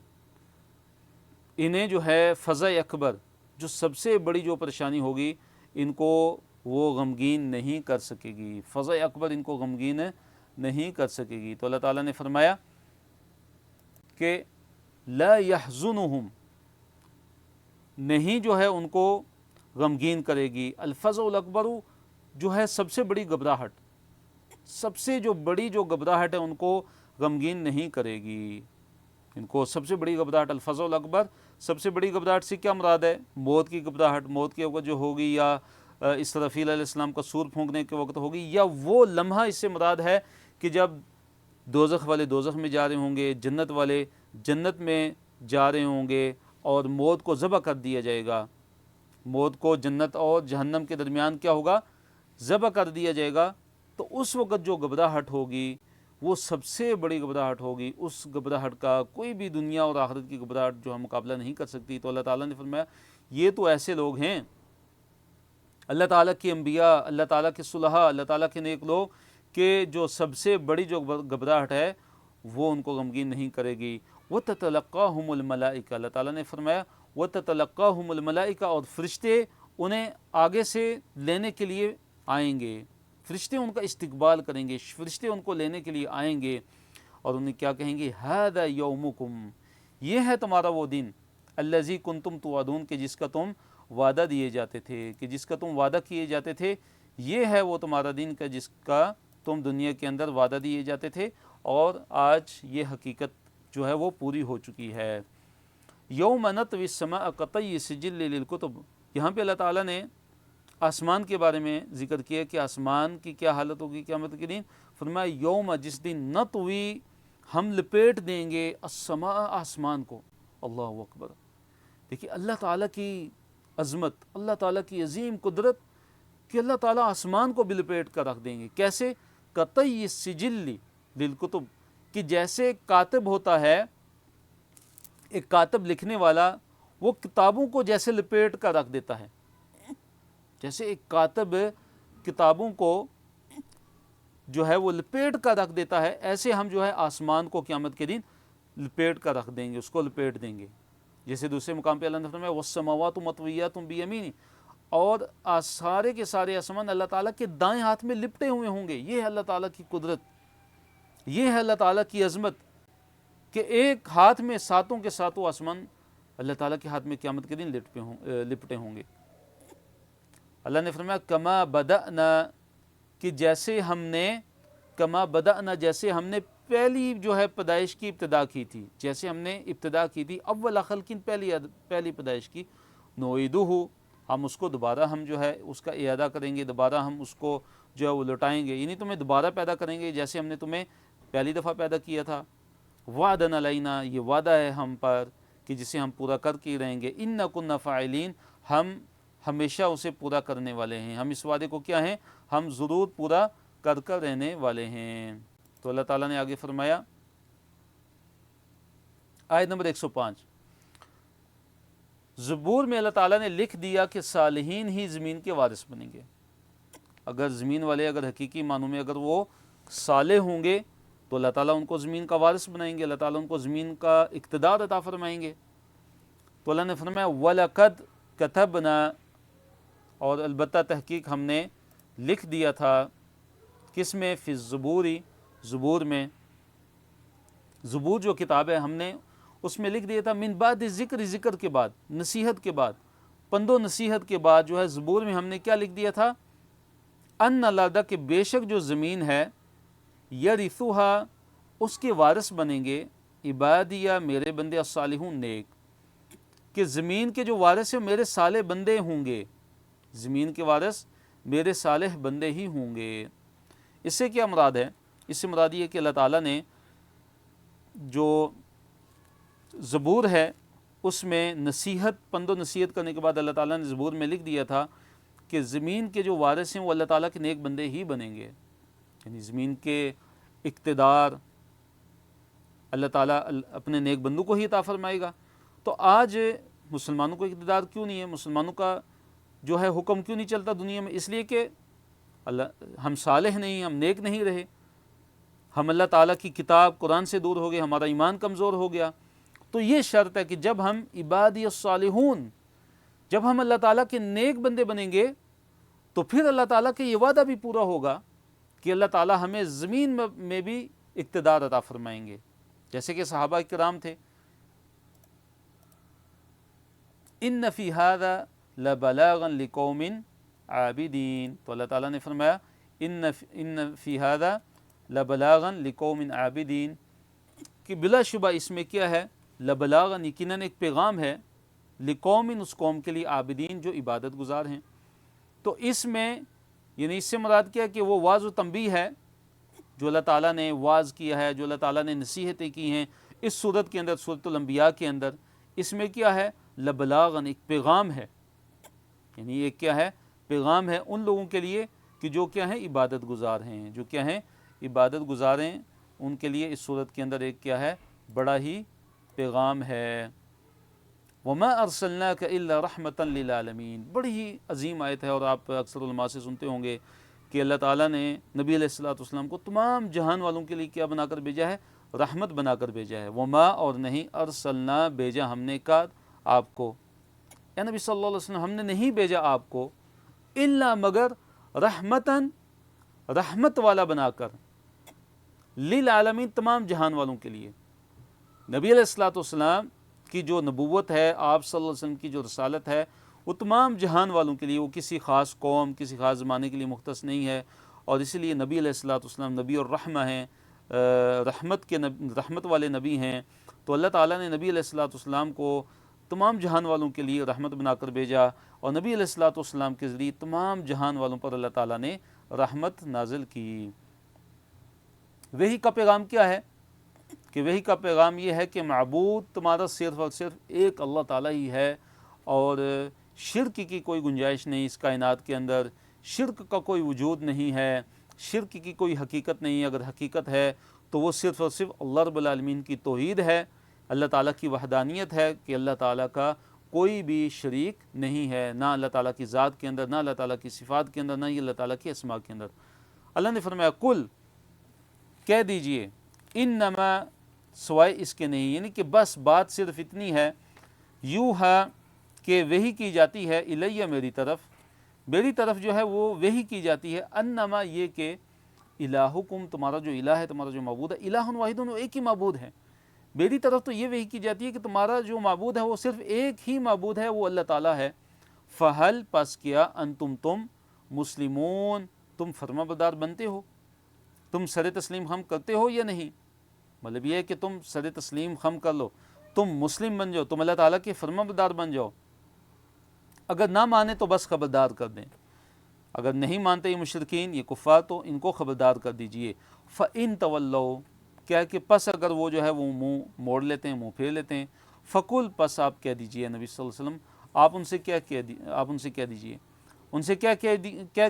انہیں جو ہے فزع اکبر جو سب سے بڑی جو پریشانی ہوگی ان کو وہ غمگین نہیں کر سکے گی، فزع اکبر ان کو غمگین نہیں کر سکے گی۔ تو اللہ تعالیٰ نے فرمایا کہ لا یحزنہم نہیں جو ہے ان کو غمگین کرے گی، الفزع الاکبر جو ہے سب سے بڑی گھبراہٹ، سب سے جو بڑی جو گھبراہٹ ہے ان کو غمگین نہیں کرے گی، ان کو سب سے بڑی گھبراہٹ الفزع الاکبر، سب سے بڑی گھبراہٹ سے کیا مراد ہے؟ موت کی گھبراہٹ، موت کے وقت جو ہوگی، یا اسرافیل علیہ السلام کا سور پھونکنے کے وقت ہوگی، یا وہ لمحہ اس سے مراد ہے کہ جب دوزخ والے دوزخ میں جا رہے ہوں گے، جنت والے جنت میں جا رہے ہوں گے، اور موت کو ذبح کر دیا جائے گا، موت کو جنت اور جہنم کے درمیان کیا ہوگا؟ ذبح کر دیا جائے گا، تو اس وقت جو گھبراہٹ ہوگی وہ سب سے بڑی گھبراہٹ ہوگی، اس گھبراہٹ کا کوئی بھی دنیا اور آخرت کی گھبراہٹ جو ہم مقابلہ نہیں کر سکتی۔ تو اللہ تعالیٰ نے فرمایا یہ تو ایسے لوگ ہیں، اللہ تعالیٰ کے انبیاء، اللہ تعالیٰ کے صلحاء، اللہ تعالیٰ کے نیک لوگ، کہ جو سب سے بڑی جو گھبراہٹ ہے وہ ان کو غمگین نہیں کرے گی۔ وَتَتَلَقَّاهُمُ الْمَلَائِكَةُ اللہ تعالیٰ نے فرمایا وَتَتَلَقَّاهُمُ الْمَلَائِكَةُ اور فرشتے انہیں آگے سے لینے کے لیے آئیں گے، فرشتے ان کا استقبال کریں گے، فرشتے ان کو لینے کے لیے آئیں گے اور انہیں کیا کہیں گے، ھذا یومکم، یہ ہے تمہارا وہ دن، الذی کنتم توعدون، کہ جس کا تم وعدہ دیے جاتے تھے، کہ جس کا تم وعدہ کیے جاتے تھے، یہ ہے وہ تمہارا دن کا جس کا تم دنیا کے اندر وعدہ دیے جاتے تھے، اور آج یہ حقیقت جو ہے وہ پوری ہو چکی ہے۔ یوم نطوی السماء کطی السجل للکتب، یہاں پہ اللہ تعالیٰ نے آسمان کے بارے میں ذکر کیا کہ آسمان کی کیا حالت ہوگی قیامت کے دن۔ فرمایا یوم، جس دن نطوی، ہم لپیٹ دیں گے، السماء، آسمان کو۔ اللہ اکبر، دیکھیے اللہ تعالیٰ کی عظمت، اللہ تعالیٰ کی عظیم قدرت کہ اللہ تعالیٰ آسمان کو بھی لپیٹ کر رکھ دیں گے۔ کیسے؟ قطعی السجل للکتب، کہ جیسے کاتب ہوتا ہے، ایک کاتب لکھنے والا، وہ کتابوں کو جیسے لپیٹ کر رکھ دیتا ہے، جیسے ایک کاتب کتابوں کو جو ہے وہ لپیٹ کر رکھ دیتا ہے، ایسے ہم جو ہے آسمان کو قیامت کے دن لپیٹ کر رکھ دیں گے، اس کو لپیٹ دیں گے۔ جیسے دوسرے مقام پہ اللہ نے فرمایا والسماوات مطویات بیمینہ، اور سارے کے سارے آسمان اللہ تعالیٰ کے دائیں ہاتھ میں لپٹے ہوئے ہوں گے۔ یہ ہے اللہ تعالیٰ کی قدرت، یہ ہے اللہ تعالیٰ کی عظمت کہ ایک ہاتھ میں ساتوں کے ساتوں آسمان اللہ تعالیٰ کے ہاتھ میں قیامت کے دن لپٹے ہوں گے۔ اللہ نے فرمایا کما بدأنا، کہ جیسے ہم نے، کما بدأنا، جیسے ہم نے پہلی جو ہے پیدائش کی ابتدا کی تھی، جیسے ہم نے ابتدا کی تھی، اول خلق، پہلی پیدائش کی، نعیدہ، ہم اس کو دوبارہ ہم جو ہے اس کا اعادہ کریں گے، دوبارہ ہم اس کو جو ہے وہ لوٹائیں گے، یعنی تمہیں دوبارہ پیدا کریں گے جیسے ہم نے تمہیں پہلی دفعہ پیدا کیا تھا۔ وعدن علینا، یہ وعدہ ہے ہم پر کہ جسے ہم پورا کر کے رہیں گے، انا کنا فاعلین، ہم ہمیشہ اسے پورا کرنے والے ہیں، ہم اس وعدے کو کیا ہیں، ہم ضرور پورا کر کر رہنے والے ہیں۔ تو اللہ تعالیٰ نے آگے فرمایا آیت نمبر 105، زبور میں اللہ تعالیٰ نے لکھ دیا کہ صالحین ہی زمین کے وارث بنیں گے۔ اگر زمین والے، اگر حقیقی معنوں میں اگر وہ صالح ہوں گے تو اللہ تعالیٰ ان کو زمین کا وارث بنائیں گے، اللہ تعالیٰ ان کو زمین کا اقتدار عطا فرمائیں گے۔ تو اللہ نے فرمایا وَلَقَدْ كَتَبْنَا، اور البتہ تحقیق ہم نے لکھ دیا تھا، کس میں، فی الزبور، زبور میں، زبور جو کتاب ہے ہم نے اس میں لکھ دیا تھا، من بعد ذکر، ذکر کے بعد، نصیحت کے بعد، پند و نصیحت کے بعد جو ہے زبور میں ہم نے کیا لکھ دیا تھا، ان الارض، کہ بے شک جو زمین ہے، یرثھا، اس کے وارث بنیں گے، عبادیہ، میرے بندے، الصالحون، نیک، کہ زمین کے جو وارث ہیں میرے صالح بندے ہوں گے، زمین کے وارث میرے صالح بندے ہی ہوں گے۔ اس سے کیا مراد ہے؟ اس سے مراد یہ کہ اللہ تعالیٰ نے جو زبور ہے اس میں نصیحت، پند و نصیحت کرنے کے بعد اللہ تعالیٰ نے زبور میں لکھ دیا تھا کہ زمین کے جو وارث ہیں وہ اللہ تعالیٰ کے نیک بندے ہی بنیں گے، یعنی زمین کے اقتدار اللہ تعالیٰ اپنے نیک بندوں کو ہی عطا فرمائے گا۔ تو آج مسلمانوں کو اقتدار کیوں نہیں ہے، مسلمانوں کا جو ہے حکم کیوں نہیں چلتا دنیا میں؟ اس لیے کہ ہم صالح نہیں، ہم نیک نہیں رہے، ہم اللہ تعالیٰ کی کتاب قرآن سے دور ہو گئے، ہمارا ایمان کمزور ہو گیا۔ تو یہ شرط ہے کہ جب ہم عبادی الصالحون، جب ہم اللہ تعالیٰ کے نیک بندے بنیں گے تو پھر اللہ تعالیٰ کا یہ وعدہ بھی پورا ہوگا کہ اللہ تعالیٰ ہمیں زمین میں بھی اقتدار عطا فرمائیں گے، جیسے کہ صحابہ کرام تھے۔ ان فی ھذا لبلاغا لقوم عابدین، تو اللہ تعالیٰ نے فرمایا ان فی ھذا لبلاغا لقوم عابدین، کہ بلا شبہ اس میں کیا ہے، لبلاغا، یقیناً ایک پیغام ہے، لقوم، اس قوم کے لیے، عابدین، جو عبادت گزار ہیں۔ تو اس میں یعنی اس سے مراد کیا کہ وہ واعظ و تنبیہ ہے جو اللہ تعالیٰ نے واعظ کیا ہے، جو اللہ تعالیٰ نے نصیحتیں کی ہیں اس صورت کے اندر، سورۃ الانبیاء کے اندر، اس میں کیا ہے، لبلاغاً، ایک پیغام ہے، یعنی ایک کیا ہے، پیغام ہے ان لوگوں کے لیے کہ جو کیا ہیں، عبادت گزار ہیں، جو کیا ہیں، عبادت گزار ہیں، ان کے لیے اس صورت کے اندر ایک کیا ہے، بڑا ہی پیغام ہے۔ وَمَا أَرْسَلْنَاكَ إِلَّا رَحْمَةً لِلْعَالَمِينَ، بڑی ہی عظیم آیت ہے، اور آپ اکثر علماء سے سنتے ہوں گے کہ اللہ تعالیٰ نے نبی علیہ السلام کو تمام جہان والوں کے لیے کیا بنا کر بھیجا ہے، رحمت بنا کر بھیجا ہے۔ وَمَا، اور نہیں، أَرْسَلْنَا، بھیجا ہم نے، کا آپ کو، اے نبی صلی اللہ علیہ وسلم ہم نے نہیں بھیجا آپ کو الا مگر رحمتاً رحمت والا بنا کر للعالمین تمام جہان والوں کے لیے۔ نبی علیہ الصلوۃ والسلام کی جو نبوت ہے، آپ صلی اللہ علیہ وسلم کی جو رسالت ہے، وہ تمام جہان والوں کے لیے، وہ کسی خاص قوم کسی خاص زمانے کے لیے مختص نہیں ہے، اور اسی لیے نبی علیہ الصلوۃ والسلام نبی الرحمہ ہیں، رحمت والے نبی ہیں۔ تو اللہ تعالیٰ نے نبی علیہ الصلوۃ والسلام کو تمام جہان والوں کے لیے رحمت بنا کر بھیجا، اور نبی علیہ الصلوۃ والسلام کے ذریعے تمام جہان والوں پر اللہ تعالیٰ نے رحمت نازل کی۔ وحی کا پیغام کیا ہے؟ کہ وحی کا پیغام یہ ہے کہ معبود تمہارا صرف اور صرف ایک اللہ تعالیٰ ہی ہے، اور شرک کی کوئی گنجائش نہیں اس کائنات کے اندر، شرک کا کوئی وجود نہیں ہے، شرک کی کوئی حقیقت نہیں۔ اگر حقیقت ہے تو وہ صرف اور صرف اللہ رب العالمین کی توحید ہے، اللہ تعالیٰ کی وحدانیت ہے کہ اللہ تعالیٰ کا کوئی بھی شریک نہیں ہے، نہ اللہ تعالیٰ کی ذات کے اندر، نہ اللہ تعالیٰ کی صفات کے اندر، نہ ہی اللہ تعالیٰ کی اسماء کے اندر۔ اللہ نے فرمایا کل کہہ دیجئے انما سوائے اس کے نہیں، یعنی کہ بس بات صرف اتنی ہے، یوحا کہ وحی کی جاتی ہے الیہ میری طرف جو ہے وہ وحی کی جاتی ہے، انما یہ کہ الہکم تمہارا جو الہ ہے، تمہارا جو معبود ہے، الہ واحد، وہ ایک ہی معبود ہے۔ میری طرف تو یہ وحی کی جاتی ہے کہ تمہارا جو معبود ہے وہ صرف ایک ہی معبود ہے، وہ اللہ تعالیٰ ہے۔ فہل پس کیا انتم تم مسلمون تم فرما بردار بنتے ہو، تم سر تسلیم خم کرتے ہو یا نہیں؟ مطلب یہ ہے کہ تم سر تسلیم خم کر لو، تم مسلم بن جاؤ، تم اللہ تعالیٰ کے فرما بردار بن جاؤ۔ اگر نہ مانے تو بس خبردار کر دیں، اگر نہیں مانتے یہ مشرکین، یہ کفار، تو ان کو خبردار کر دیجئے۔ فَإِن تَوَلَّوْا کیا کہ پس اگر وہ جو ہے وہ منہ موڑ لیتے ہیں، منہ پھیر لیتے ہیں، فَقُلْ پس آپ کہہ دیجئے نبی صلی اللہ علیہ وسلم، آپ ان سے کیا دیجئے، ان سے کیا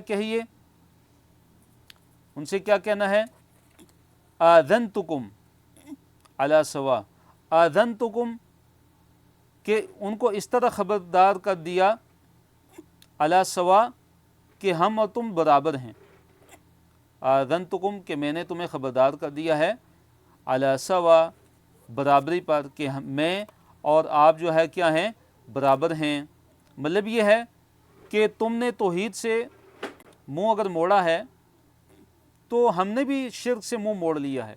کہیے، ان سے کیا کہنا ہے؟ آذنتکم علی سوا، آذنتکم کہ ان کو اس طرح خبردار کر دیا، علی سوا کہ ہم اور تم برابر ہیں، آذنتکم کہ میں نے تمہیں خبردار کر دیا ہے، علی سوا برابری پر، کہ میں اور آپ جو ہے کیا ہیں، برابر ہیں۔ مطلب یہ ہے کہ تم نے توحید سے منہ اگر موڑا ہے تو ہم نے بھی شرک سے منہ موڑ لیا ہے،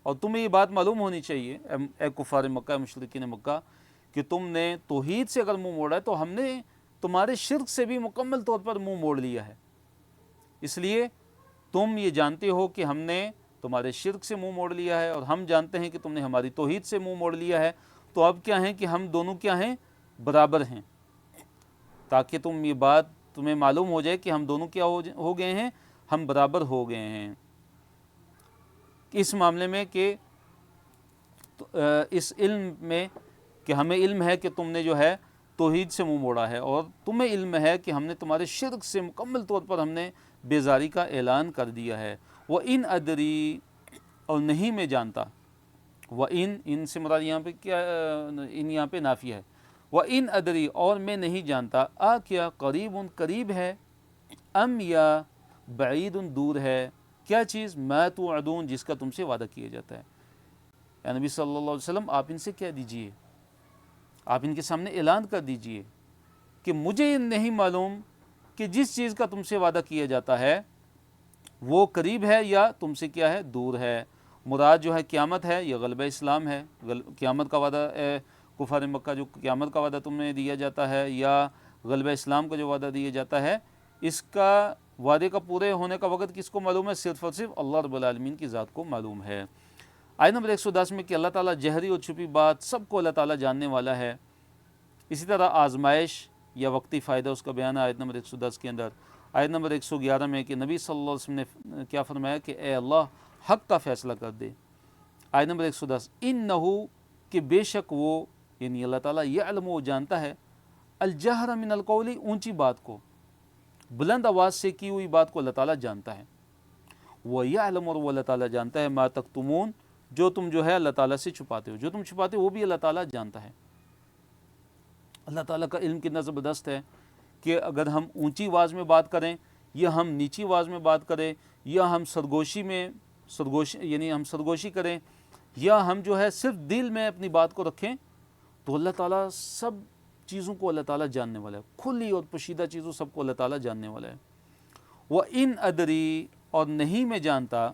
اور تمہیں یہ بات معلوم ہونی چاہیے اے کفار مکہ، مشرکین مکہ، کہ تم نے توحید سے اگر منہ موڑا ہے تو ہم نے تمہارے شرک سے بھی مکمل طور پر منہ موڑ لیا ہے۔ اس لیے تم یہ جانتے ہو کہ ہم نے تمہارے شرک سے منہ موڑ لیا ہے، اور ہم جانتے ہیں کہ تم نے ہماری توحید سے منہ موڑ لیا ہے، تو اب کیا ہیں کہ ہم دونوں کیا ہیں، برابر ہیں، تاکہ یہ بات تمہیں معلوم ہو جائے کہ ہم دونوں کیا ہو گئے ہیں، ہم برابر ہو گئے ہیں اس معاملے میں، کہ اس علم میں کہ ہمیں علم ہے کہ تم نے جو ہے توحید سے منہ موڑا ہے، اور تمہیں علم ہے کہ ہم نے تمہارے شرک سے مکمل طور پر ہم نے بیزاری کا اعلان کر دیا ہے۔ وَإِنْ أَدْرِي اور نہیں میں جانتا، ان سے مراد یہاں پہ کیا، ان یہاں پہ نافیہ ہے، وَإِنْ أَدْرِي اور میں نہیں جانتا، کیا قریب ہے، ام یا بعید دور ہے، کیا چیز، ما توعدون جس کا تم سے وعدہ کیا جاتا ہے۔ اے نبی صلی اللہ علیہ وسلم آپ ان سے کہہ دیجئے، آپ ان کے سامنے اعلان کر دیجئے کہ مجھے نہیں معلوم کہ جس چیز کا تم سے وعدہ کیا جاتا ہے وہ قریب ہے یا تم سے کیا ہے، دور ہے۔ مراد جو ہے قیامت ہے یا غلبہ اسلام ہے، قیامت کا وعدہ کفار مکہ جو قیامت کا وعدہ تمہیں دیا جاتا ہے، یا غلبہ اسلام کا جو وعدہ دیا جاتا ہے، اس کا وعدے کا پورے ہونے کا وقت کس کو معلوم ہے؟ صرف اور صرف اللہ رب العالمین کی ذات کو معلوم ہے۔ آیت نمبر 110 میں کہ اللہ تعالیٰ جہری اور چھپی بات سب کو اللہ تعالیٰ جاننے والا ہے۔ اسی طرح آزمائش یا وقتی فائدہ اس کا بیان ہے آیت نمبر 110 کے اندر۔ آیت نمبر 111 میں کہ نبی صلی اللہ علیہ وسلم نے کیا فرمایا کہ اے اللہ حق کا فیصلہ کر دے۔ آیت نمبر 110 انہو کہ بے شک وہ یعنی اللہ تعالیٰ یعلم وہ جانتا ہے، الجہر من القول اونچی بات کو، بلند آواز سے کی ہوئی بات کو اللہ تعالیٰ جانتا ہے، وَيَعْلَمُ اور وہ اللہ تعالیٰ جانتا ہے ما تکتمون جو تم جو ہے اللہ تعالیٰ سے چھپاتے ہو، جو تم چھپاتے ہو وہ بھی اللہ تعالیٰ جانتا ہے۔ اللہ تعالیٰ کا علم کتنا زبردست ہے کہ اگر ہم اونچی آواز میں بات کریں یا ہم نیچی آواز میں بات کریں، یا ہم سرگوشی کریں، یا ہم جو ہے صرف دل میں اپنی بات کو رکھیں، تو اللہ تعالیٰ سب چیزوں کو اللہ تعالیٰ جاننے والا ہے، کھلی اور پوشیدہ چیزوں سب کو اللہ تعالیٰ جاننے والا ہے۔ وَإِنْ أَدْرِي، اور نہیں میں جانتا،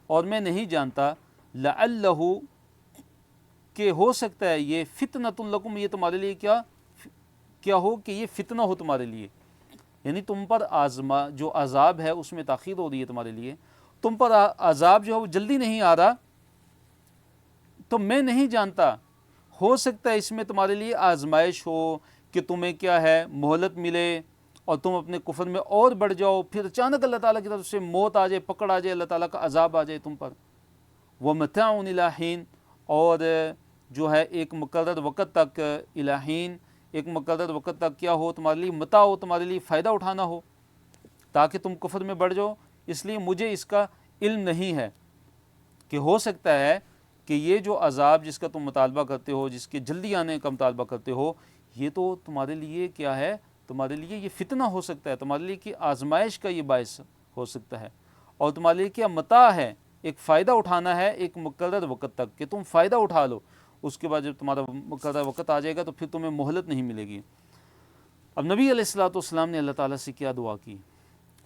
اور میں نہیں جانتا، لَعَلَّهُ، کہ ہو سکتا ہے یہ فتنۃ لکم، یہ تمہارے لیے کیا ہو کہ یہ فتنہ ہو تمہارے لیے، یعنی تم پر جو عذاب ہے اس میں تاخیر ہو رہی ہے تمہارے لیے، تم پر عذاب جو ہے وہ جلدی نہیں آ رہا، تو میں نہیں جانتا، ہو سکتا ہے اس میں تمہارے لیے آزمائش ہو کہ تمہیں کیا ہے مہلت ملے اور تم اپنے کفر میں اور بڑھ جاؤ، پھر اچانک اللہ تعالیٰ کی طرف سے موت آ جائے، پکڑ آ جائے، اللہ تعالیٰ کا عذاب آ جائے تم پر۔ وَمَتَاعٌ إِلَىٰ حِينٍ، اور جو ہے ایک مقرر وقت تک، إِلَىٰ حِين، ایک مقرر وقت تک کیا ہو تمہارے لیے، متاع ہو، تمہارے لیے فائدہ اٹھانا ہو تاکہ تم کفر میں بڑھ جاؤ۔ اس لیے مجھے اس کا علم نہیں ہے کہ ہو سکتا ہے کہ یہ جو عذاب جس کا تم مطالبہ کرتے ہو، جس کے جلدی آنے کا مطالبہ کرتے ہو، یہ تو تمہارے لیے کیا ہے، تمہارے لیے یہ فتنہ ہو سکتا ہے، تمہارے لیے کہ آزمائش کا یہ باعث ہو سکتا ہے، اور تمہارے لیے کیا متاع ہے، ایک فائدہ اٹھانا ہے ایک مقرر وقت تک کہ تم فائدہ اٹھا لو، اس کے بعد جب تمہارا مقرر وقت آ جائے گا تو پھر تمہیں مہلت نہیں ملے گی۔ اب نبی علیہ الصلوۃ والسلام نے اللہ تعالیٰ سے کیا دعا کی،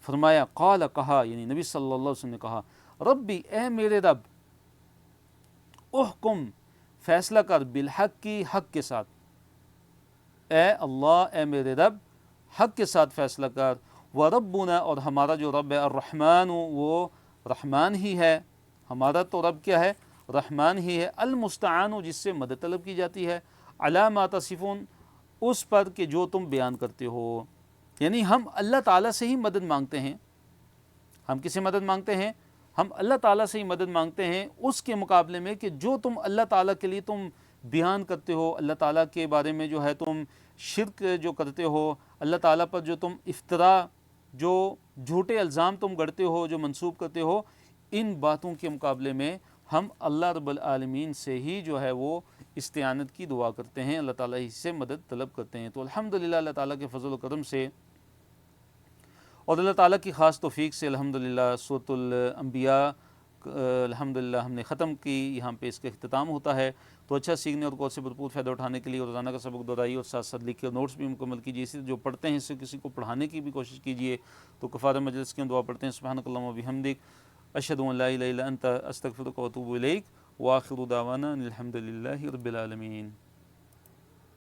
فرمایا قال، کہا، یعنی نبی صلی اللہ علیہ وسلم نے کہا، ربی، اے میرے رب، احکم، فیصلہ کر، بالحق کی، حق کے ساتھ، اے اللہ، اے میرے رب، حق کے ساتھ فیصلہ کر، وربنا، اور ہمارا جو رب ہے، الرحمن، وہ رحمان ہی ہے، ہمارا تو رب کیا ہے، رحمان ہی ہے، المستعان، جس سے مدد طلب کی جاتی ہے، علی ما تصفون، اس پر کہ جو تم بیان کرتے ہو، یعنی ہم اللہ تعالیٰ سے ہی مدد مانگتے ہیں، ہم کس سے مدد مانگتے ہیں، ہم اللہ تعالیٰ سے ہی مدد مانگتے ہیں اس کے مقابلے میں کہ جو تم اللہ تعالیٰ کے لیے تم بیان کرتے ہو، اللہ تعالیٰ کے بارے میں جو ہے تم شرک جو کرتے ہو، اللہ تعالیٰ پر جو تم افتراء، جو جھوٹے الزام تم گڑھتے ہو، جو منسوب کرتے ہو، ان باتوں کے مقابلے میں ہم اللہ رب العالمین سے ہی جو ہے وہ استعانت کی دعا کرتے ہیں، اللہ تعالیٰ ہی سے مدد طلب کرتے ہیں۔ تو الحمدللہ اللہ تعالیٰ کے فضل و کرم سے اور اللہ تعالیٰ کی خاص توفیق سے الحمدللہ سورۃ الانبیاء الحمدللہ ہم نے ختم کی، یہاں پہ اس کا اختتام ہوتا ہے۔ تو اچھا سیکھنے اور غور سے بھرپور فائدہ اٹھانے کے لیے روزانہ کا سبق دہرائیے اور ساتھ ساتھ لکھے اور نوٹس بھی مکمل کیجیے، اسی جو پڑھتے ہیں اس سے کسی کو پڑھانے کی بھی کوشش کیجیے۔ تو کفارہ مجلس کی ہم دعا پڑھتے ہیں، سبحانک اللہم و بحمدک، اشہد ان لا الہ الا انت، استغفرک و اتوب الیک، وآخر دعوانا ان الحمد للہ رب العالمین۔